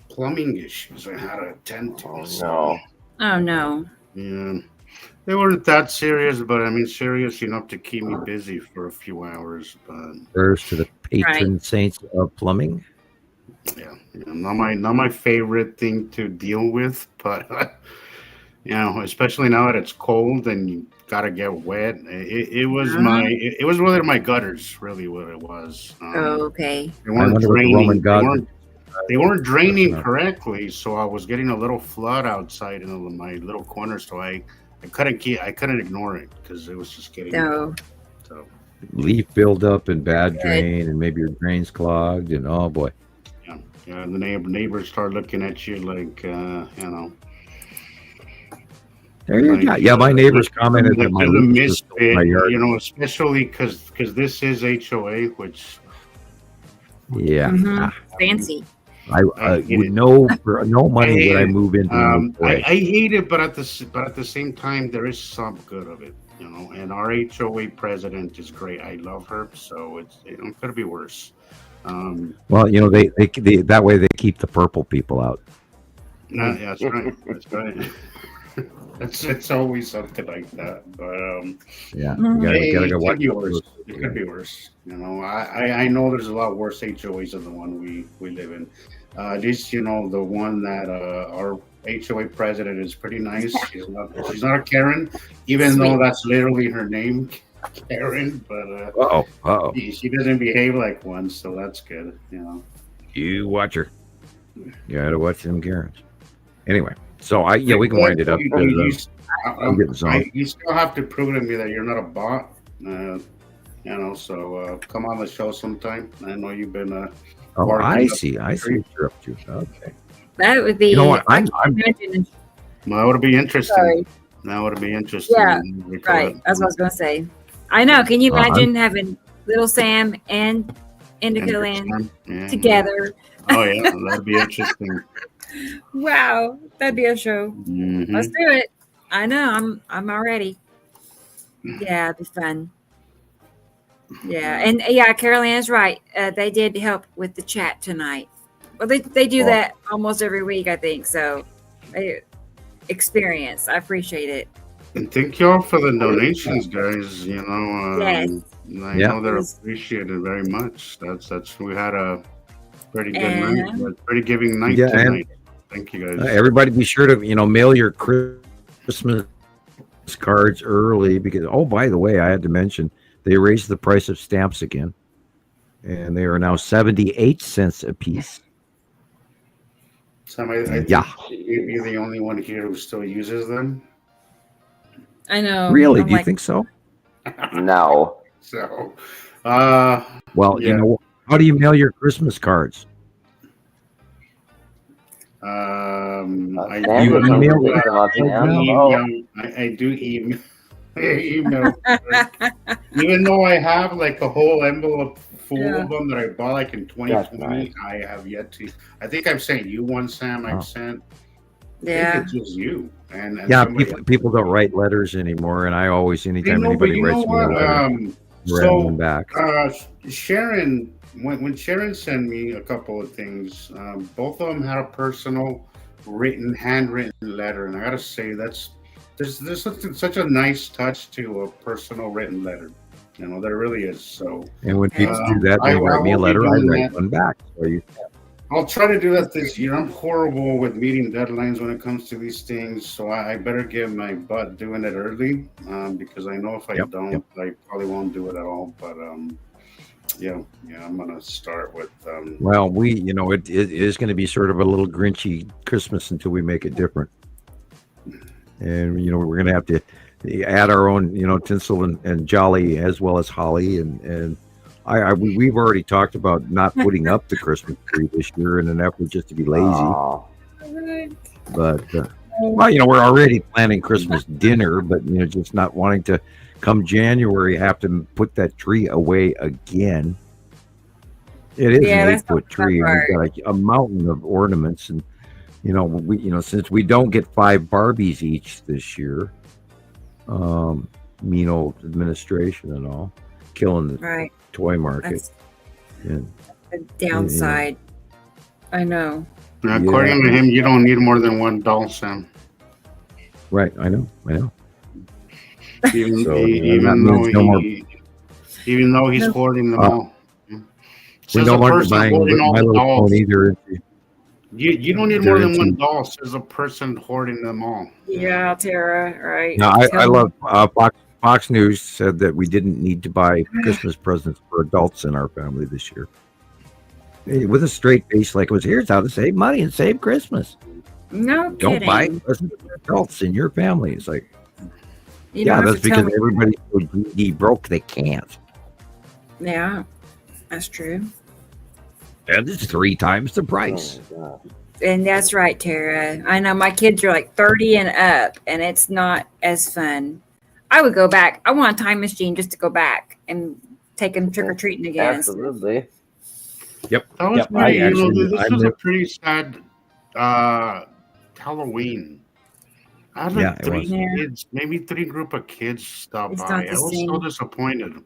plumbing issues I had to attend to. No. Oh no. Yeah, they weren't that serious, but I mean serious enough to keep me busy for a few hours. But Prayers to the patron saints of plumbing. yeah, not my favorite thing to deal with, but especially now that it's cold and you gotta get wet. It was it was really my gutters, really what it was. Oh, okay. They weren't wonder what the Roman draining. gods- They weren't draining correctly, so I was getting a little flood outside in my little corner. So I couldn't ignore it because it was just getting. No. So Leaf buildup and bad drain, and maybe your drain's clogged, and oh boy. yeah, the neighbors start looking at you like There you go. Yeah, my neighbors commented that my the leaves were misfit, still in my yard. especially because this is HOA, which Yeah. Mhm. Fancy. I would know for no money would I move into a new I place. hate it, but at the same time, there is some good of it, And our HOA president is great. I love her, so it could be worse. Well, they that way they keep the purple people out. Yeah, that's right. That's right. It's always something like that, but Yeah, you gotta go it watch could be those. worse. It could be worse. I know there's a lot worse HOAs than the one we live in. At least the one that our HOA president is pretty nice. She's not a Karen, even though that's literally her name, Karen. But she doesn't behave like one, so that's good. You watch her. You gotta watch them Karens. Anyway, so we can wind it up. You still have to prove to me that you're not a bot. So come on the show sometime. I know you've been. I see what you're up to. Okay. That would be. You know what? That would be interesting. Sorry. That would be interesting. Yeah, right. That's what I was going to say. I know. Can you imagine having Little Sam and Indica Land together? Oh yeah, that'd be interesting. Wow, that'd be a show. Mm-hmm. Let's do it. I know. I'm already. Yeah, it'd be fun. Yeah, and Carol Ann's right. They did help with the chat tonight. Well, they do that almost every week, I think. So, experience. I appreciate it. And thank you all for the donations, guys. Yes. I know they're appreciated very much. That's we had a pretty good night, pretty giving night tonight. Thank you, guys. Everybody, be sure to mail your Christmas cards early because by the way, I had to mention they raised the price of stamps again, and they are now 78 cents a piece. Sam, I think you're the only one here who still uses them. I know. Really? Do you think so? No. So, well, how do you mail your Christmas cards? I do email. Even though I have like a whole envelope full of them that I bought like in 2020, I have yet to. I think I've sent you one, Sam. I've sent. I think it's just you. And people don't write letters anymore, and I always, anytime anybody writes me a letter, write them back. Sharon, when Sharon sent me a couple of things, both of them had a personal, handwritten letter, and I gotta say there's such a nice touch to a personal written letter. There really is. So, and when people do that, they write me a letter, I write one back. So I'll try to do that this year. I'm horrible with meeting deadlines when it comes to these things, so I better give my butt doing it early because I know if I don't, I probably won't do it at all. But I'm gonna start with. Well, it is going to be sort of a little Grinchy Christmas until we make it different, and we're going to have to add our own tinsel and jolly as well as holly and. We've already talked about not putting up the Christmas tree this year in an effort just to be lazy. But we're already planning Christmas dinner, but just not wanting to come January have to put that tree away again. It is an 8-foot tree, and we've got a mountain of ornaments, and since we don't get 5 Barbies each this year, mean old administration and all, killing the toy market. That's a downside. I know. According to him, you don't need more than one doll, Sam. Right, I know. Even though he's hoarding them all. We're no longer buying My Little Pony either. You don't need more than one doll, says a person hoarding them all. Yeah, Tara, right. No, I love Fox News said that we didn't need to buy Christmas presents for adults in our family this year. With a straight face, like it was, here's how to save money and save Christmas. No Don't kidding. buy presents for adults in your family. It's like, that's because everybody's so greedy, broke, they can't. Yeah, that's true. And it's 3 times the price. And that's right, Tara. I know my kids are like 30 and up, and it's not as fun. I would go back. I want a time machine just to go back and take them trick-or-treating again. Absolutely. Yep. This was a pretty sad Halloween. I had like 3 kids, maybe 3 group of kids stop by. I was so disappointed.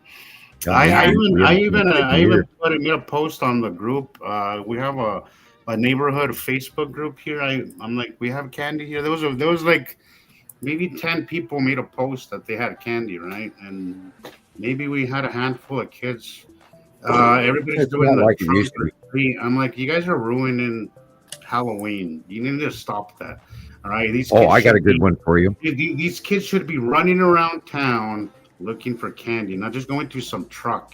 I even put a post on the group. We have a neighborhood Facebook group here. I'm like, we have candy here. There was like maybe 10 people made a post that they had candy, right? And maybe we had a handful of kids. Everybody's doing the tree. I'm like, you guys are ruining Halloween. You need to stop that. All right, these. Oh, kids I got a should be- good one for you. These kids should be running around town looking for candy, not just going to some truck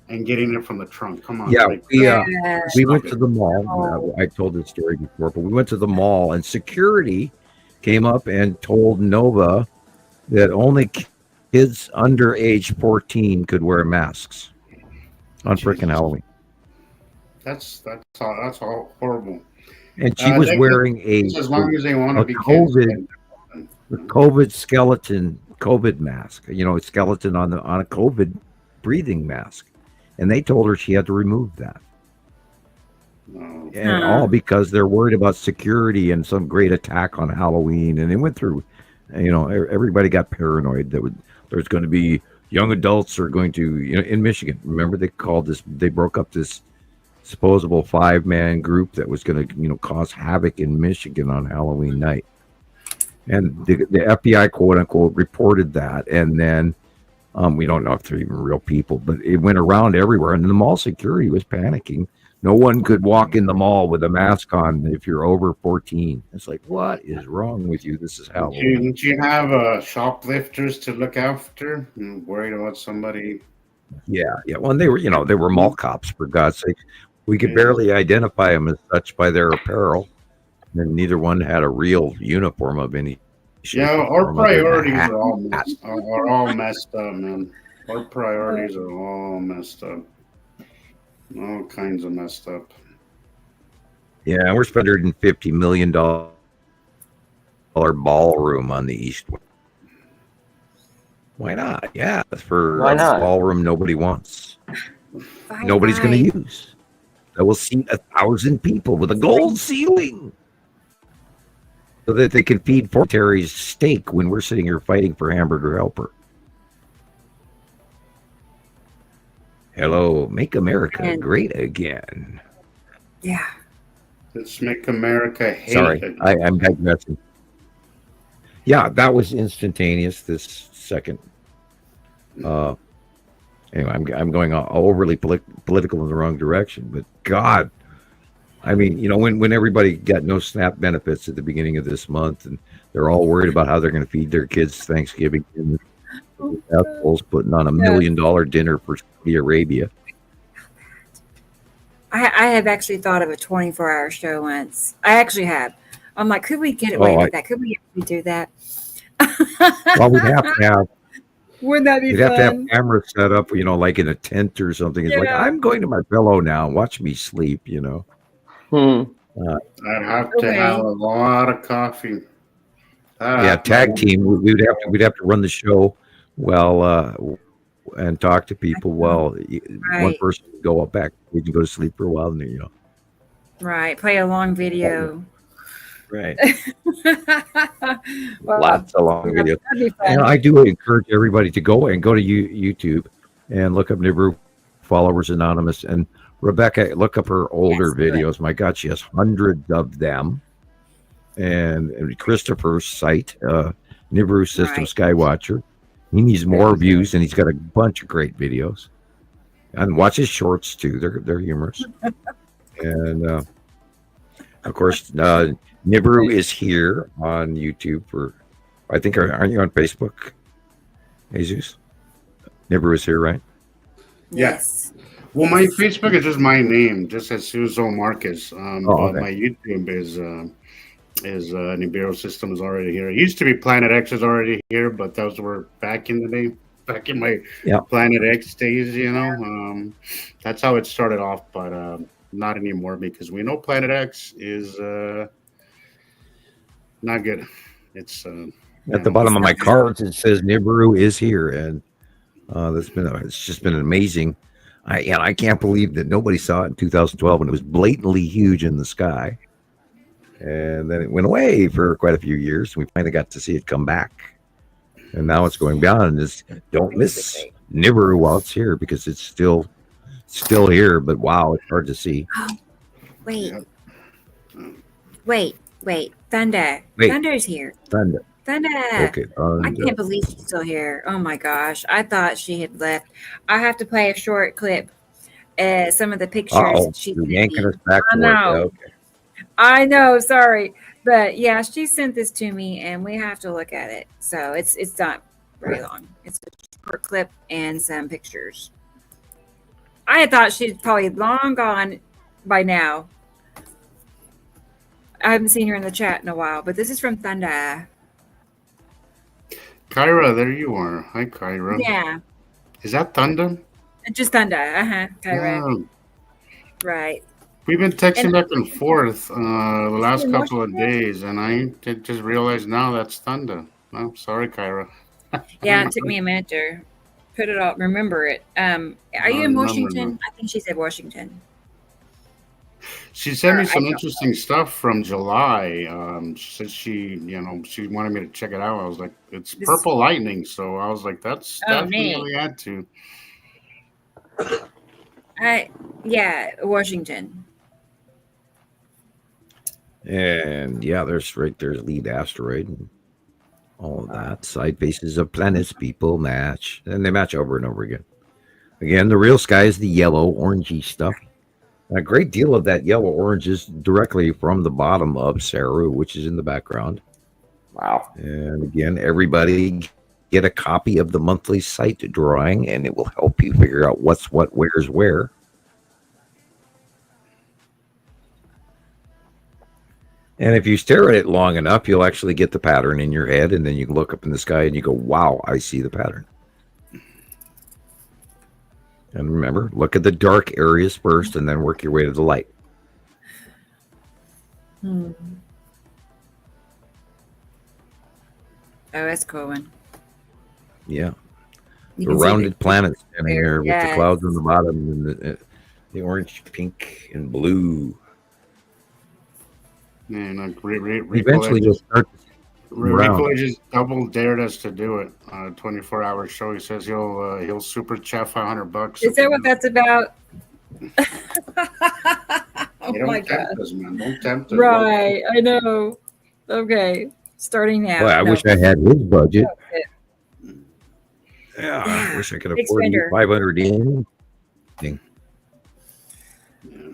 and getting it from the trunk. Come on. Yeah, like, we went stop to it. the mall. I told this story before, but we went to the mall and security came up and told Nova that only kids under age 14 could wear masks on freaking Jesus. Halloween. That's all horrible. And she was they- wearing As long as they want a to be COVID- kids. the COVID skeleton COVID mask, a skeleton on a COVID breathing mask. And they told her she had to remove that. No. And all because they're worried about security and some great attack on Halloween. And they went through, everybody got paranoid that there's going to be young adults are going to, in Michigan. Remember they broke up this supposable 5-man group that was going to, cause havoc in Michigan on Halloween night. And the FBI, quote unquote, reported that. And then we don't know if they're even real people, but it went around everywhere. And the mall security was panicking. No one could walk in the mall with a mask on if you're over 14. It's like, what is wrong with you? This is Halloween. Do you have shoplifters to look after? I'm worried about somebody. Yeah. Well, they were mall cops, for God's sake. We could barely identify them as such by their apparel. And neither one had a real uniform of any shape. Yeah, or our form other than a priorities hat. are all messed up, man. Our priorities are all messed up. All kinds of messed up. Yeah, we're spending $150 million ballroom on the East. Why not? Yeah, for Why a not? ballroom nobody wants. Nobody's going to use. That will seat 1,000 people with a gold ceiling, so that they can feed Terry's steak when we're sitting here fighting for Hamburger Helper. Hello, make America great again. Yeah. Let's make America hate. Sorry, it. I'm digressing. Yeah, that was instantaneous. This second. Anyway, I'm going overly political in the wrong direction, but God, I mean, when everybody got no SNAP benefits at the beginning of this month, and they're all worried about how they're going to feed their kids Thanksgiving, and Apple's putting on $1 million dinner for Saudi Arabia. I have actually thought of a 24-hour show once. I actually have. I'm like, could we get away with that? Could we actually do that? Well, we'd have to have. Wouldn't that be You'd fun? have to have cameras set up, like in a tent or something. It's like, I'm going to my pillow now. Watch me sleep, I'd have to have a lot of coffee. Tag team. We'd have to run the show and talk to people while one person would go up back. We can go to sleep for a while, and Right. Play a long video. Right. Well, Lots of long videos. that'd be fun. And I do encourage everybody to go to YouTube and look up Nibiru Followers Anonymous. And Rebecca, look up her older videos. My God, she has hundreds of them. And Christopher's site, Nibiru System Skywatcher. He needs more views, and he's got a bunch of great videos. And watch his shorts too; they're humorous. And of course, Nibiru is here on YouTube I think, aren't you on Facebook, Jesus? Nibiru is here, right? Yes. Well, my Facebook is just my name, just as Suzo Marcus. But okay. my YouTube is Nibiru Systems already here. It used to be Planet X is already here, but those were back in the day, back in my Planet X days. That's how it started off, but not anymore because we know Planet X is not good. It's at the bottom of my cards. It says Nibiru is here, and it's just been amazing. I can't believe that nobody saw it in 2012 when it was blatantly huge in the sky. And then it went away for quite a few years. We finally got to see it come back. And now it's going down. And don't miss Nibiru while it's here because it's still here. But wow, it's hard to see. Wait. Thunder. Wait. Thunder's here. Thunder. Okay. I can't believe she's still here. Oh my gosh. I thought she had left. I have to play a short clip. Some of the pictures You're yanking us back. I know. Okay. I know. Sorry. But yeah, she sent this to me, and we have to look at it. So it's not very long. It's a short clip and some pictures. I had thought she's probably long gone by now. I haven't seen her in the chat in a while, but this is from Thunder. Kyra, there you are. Hi, Kyra. Yeah, Is that Thunder? just Thunder. Kyra. Yeah. Right. We've been texting And- back and forth the last in couple of Washington? days, and I just realized now that's Thunder. No, sorry, Kyra. Yeah, it took me a minute to put it all, remember it. Are you in remember Washington? now. I think she said Washington. She sent me I some don't interesting stuff from July. She said she wanted me to check it out. I was like, it's This- purple lightning, so I was like, that's Oh, definitely had to. Yeah, Washington. And yeah, there's lead asteroid and all of that. Side faces of planets, people match, and they match over and over again. Again, the real sky is the yellow, orangey stuff. A great deal of that yellow orange is directly from the bottom of Saru, which is in the background. Wow. And again, everybody get a copy of the monthly site drawing, and it will help you figure out what's what, where's where. And if you stare at it long enough, you'll actually get the pattern in your head, and then you look up in the sky and you go, wow, I see the pattern. And remember, look at the dark areas first and then work your way to the light. Oh, that's a cool one. Yeah. You The can see rounded planet standing there with Yes. the clouds on the bottom and the orange, pink, and blue. And like Rico Eventually, you'll start to see Rico round. just double dared us to do it. 24-hour show. He says he'll super chat $500. Is that what that's about? Oh Hey, don't my tempt god. us, man. Don't tempt us. Right, I know. Okay, starting now. Boy, I No. wish I had his budget. Oh, Yeah, I wish I could Big afford spender. 500 in.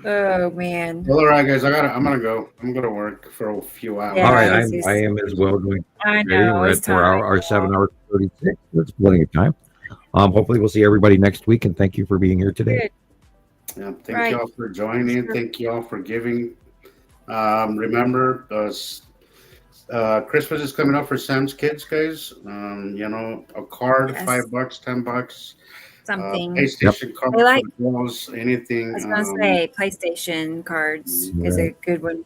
Oh man. Well, all right, guys. I'm gonna go. I'm gonna work for a few hours. Yeah, All right, it's just- I am as well going. I We're know. at It's 4 time. our 7 hours 36. That's plenty of time. Hopefully we'll see everybody next week, and thank you for being here today. Good. Yeah, thank Right. you all for joining. Sure. Thank you all for giving. Remember, Christmas is coming up for Sam's kids, guys. A card, Yes. $5, $10. Something. PlayStation card I like- for the girls, anything. I was gonna say PlayStation cards is a good one.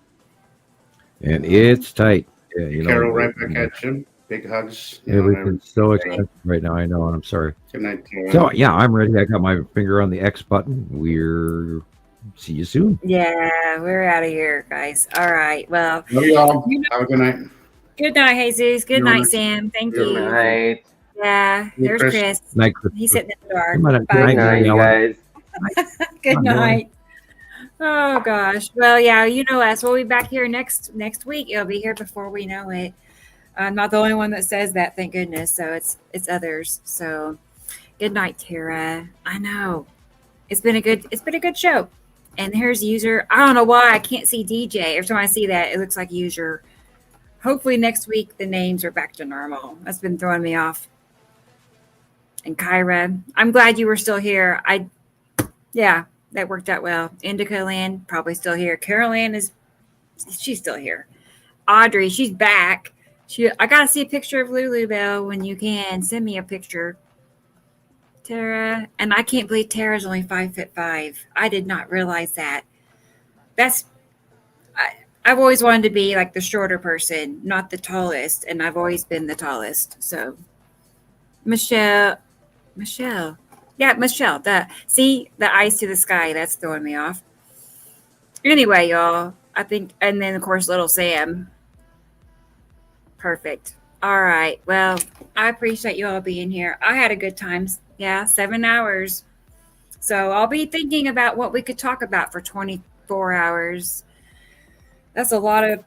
And it's tight. Yeah, you know, Carol, right back at you. Big hugs. everything's so expensive right now. I know, and I'm sorry. Good night, Karen. So yeah, I'm ready. I got my finger on the X button. We're see you soon. Yeah, we're out of here, guys. All right. Well, Love you all. You know- Have a good night. good night, Jesus. Good Good night, night. Sam. Thank Good you. Good night. Yeah, there's Chris. Chris. Night, Chris. He's sitting in the dark. Good night, Bye. good Good night, you Daniela. guys. Good Bye, night. Oh gosh. Well, yeah, you know us. We'll be back here next week. It'll be here before we know it. I'm not the only one that says that, thank goodness. So it's others. So good night, Tara. I know. It's been a good show. And here's user. I don't know why I can't see DJ. Every time I see that, it looks like user. Hopefully next week the names are back to normal. That's been throwing me off. And Kyra, I'm glad you were still here. Yeah, that worked out well. Indica Land, probably still here. Carol Ann she's still here. Audrey, she's back. I gotta see a picture of Lulu Bell when you can. Send me a picture. Tara, and I can't believe Tara's only 5'5". I did not realize that. I've always wanted to be like the shorter person, not the tallest, and I've always been the tallest. So, Michelle. Yeah, Michelle. The eyes to the sky. That's throwing me off. Anyway, y'all, I think, and then of course, little Sam. Perfect. All right. Well, I appreciate you all being here. I had a good time. Yeah, 7 hours. So I'll be thinking about what we could talk about for 24 hours. That's a lot of,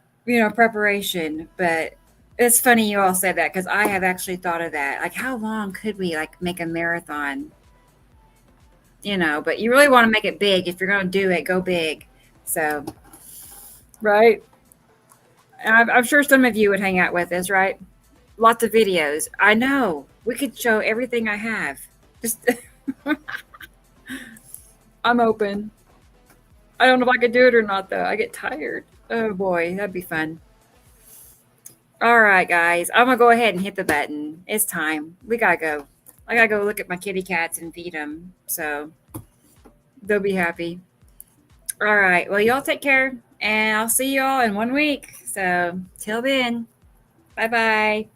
preparation, but it's funny you all said that because I have actually thought of that. Like, how long could we make a marathon? But you really want to make it big. If you're going to do it, go big. So, right. I'm sure some of you would hang out with us, right? Lots of videos. I know. We could show everything I have. Just I'm open. I don't know if I could do it or not, though. I get tired. Oh boy, that'd be fun. All right, guys. I'm gonna go ahead and hit the button. It's time. We gotta go. I gotta go look at my kitty cats and feed them, so they'll be happy. All right. Well, y'all take care, and I'll see y'all in 1 week. So till then, bye bye.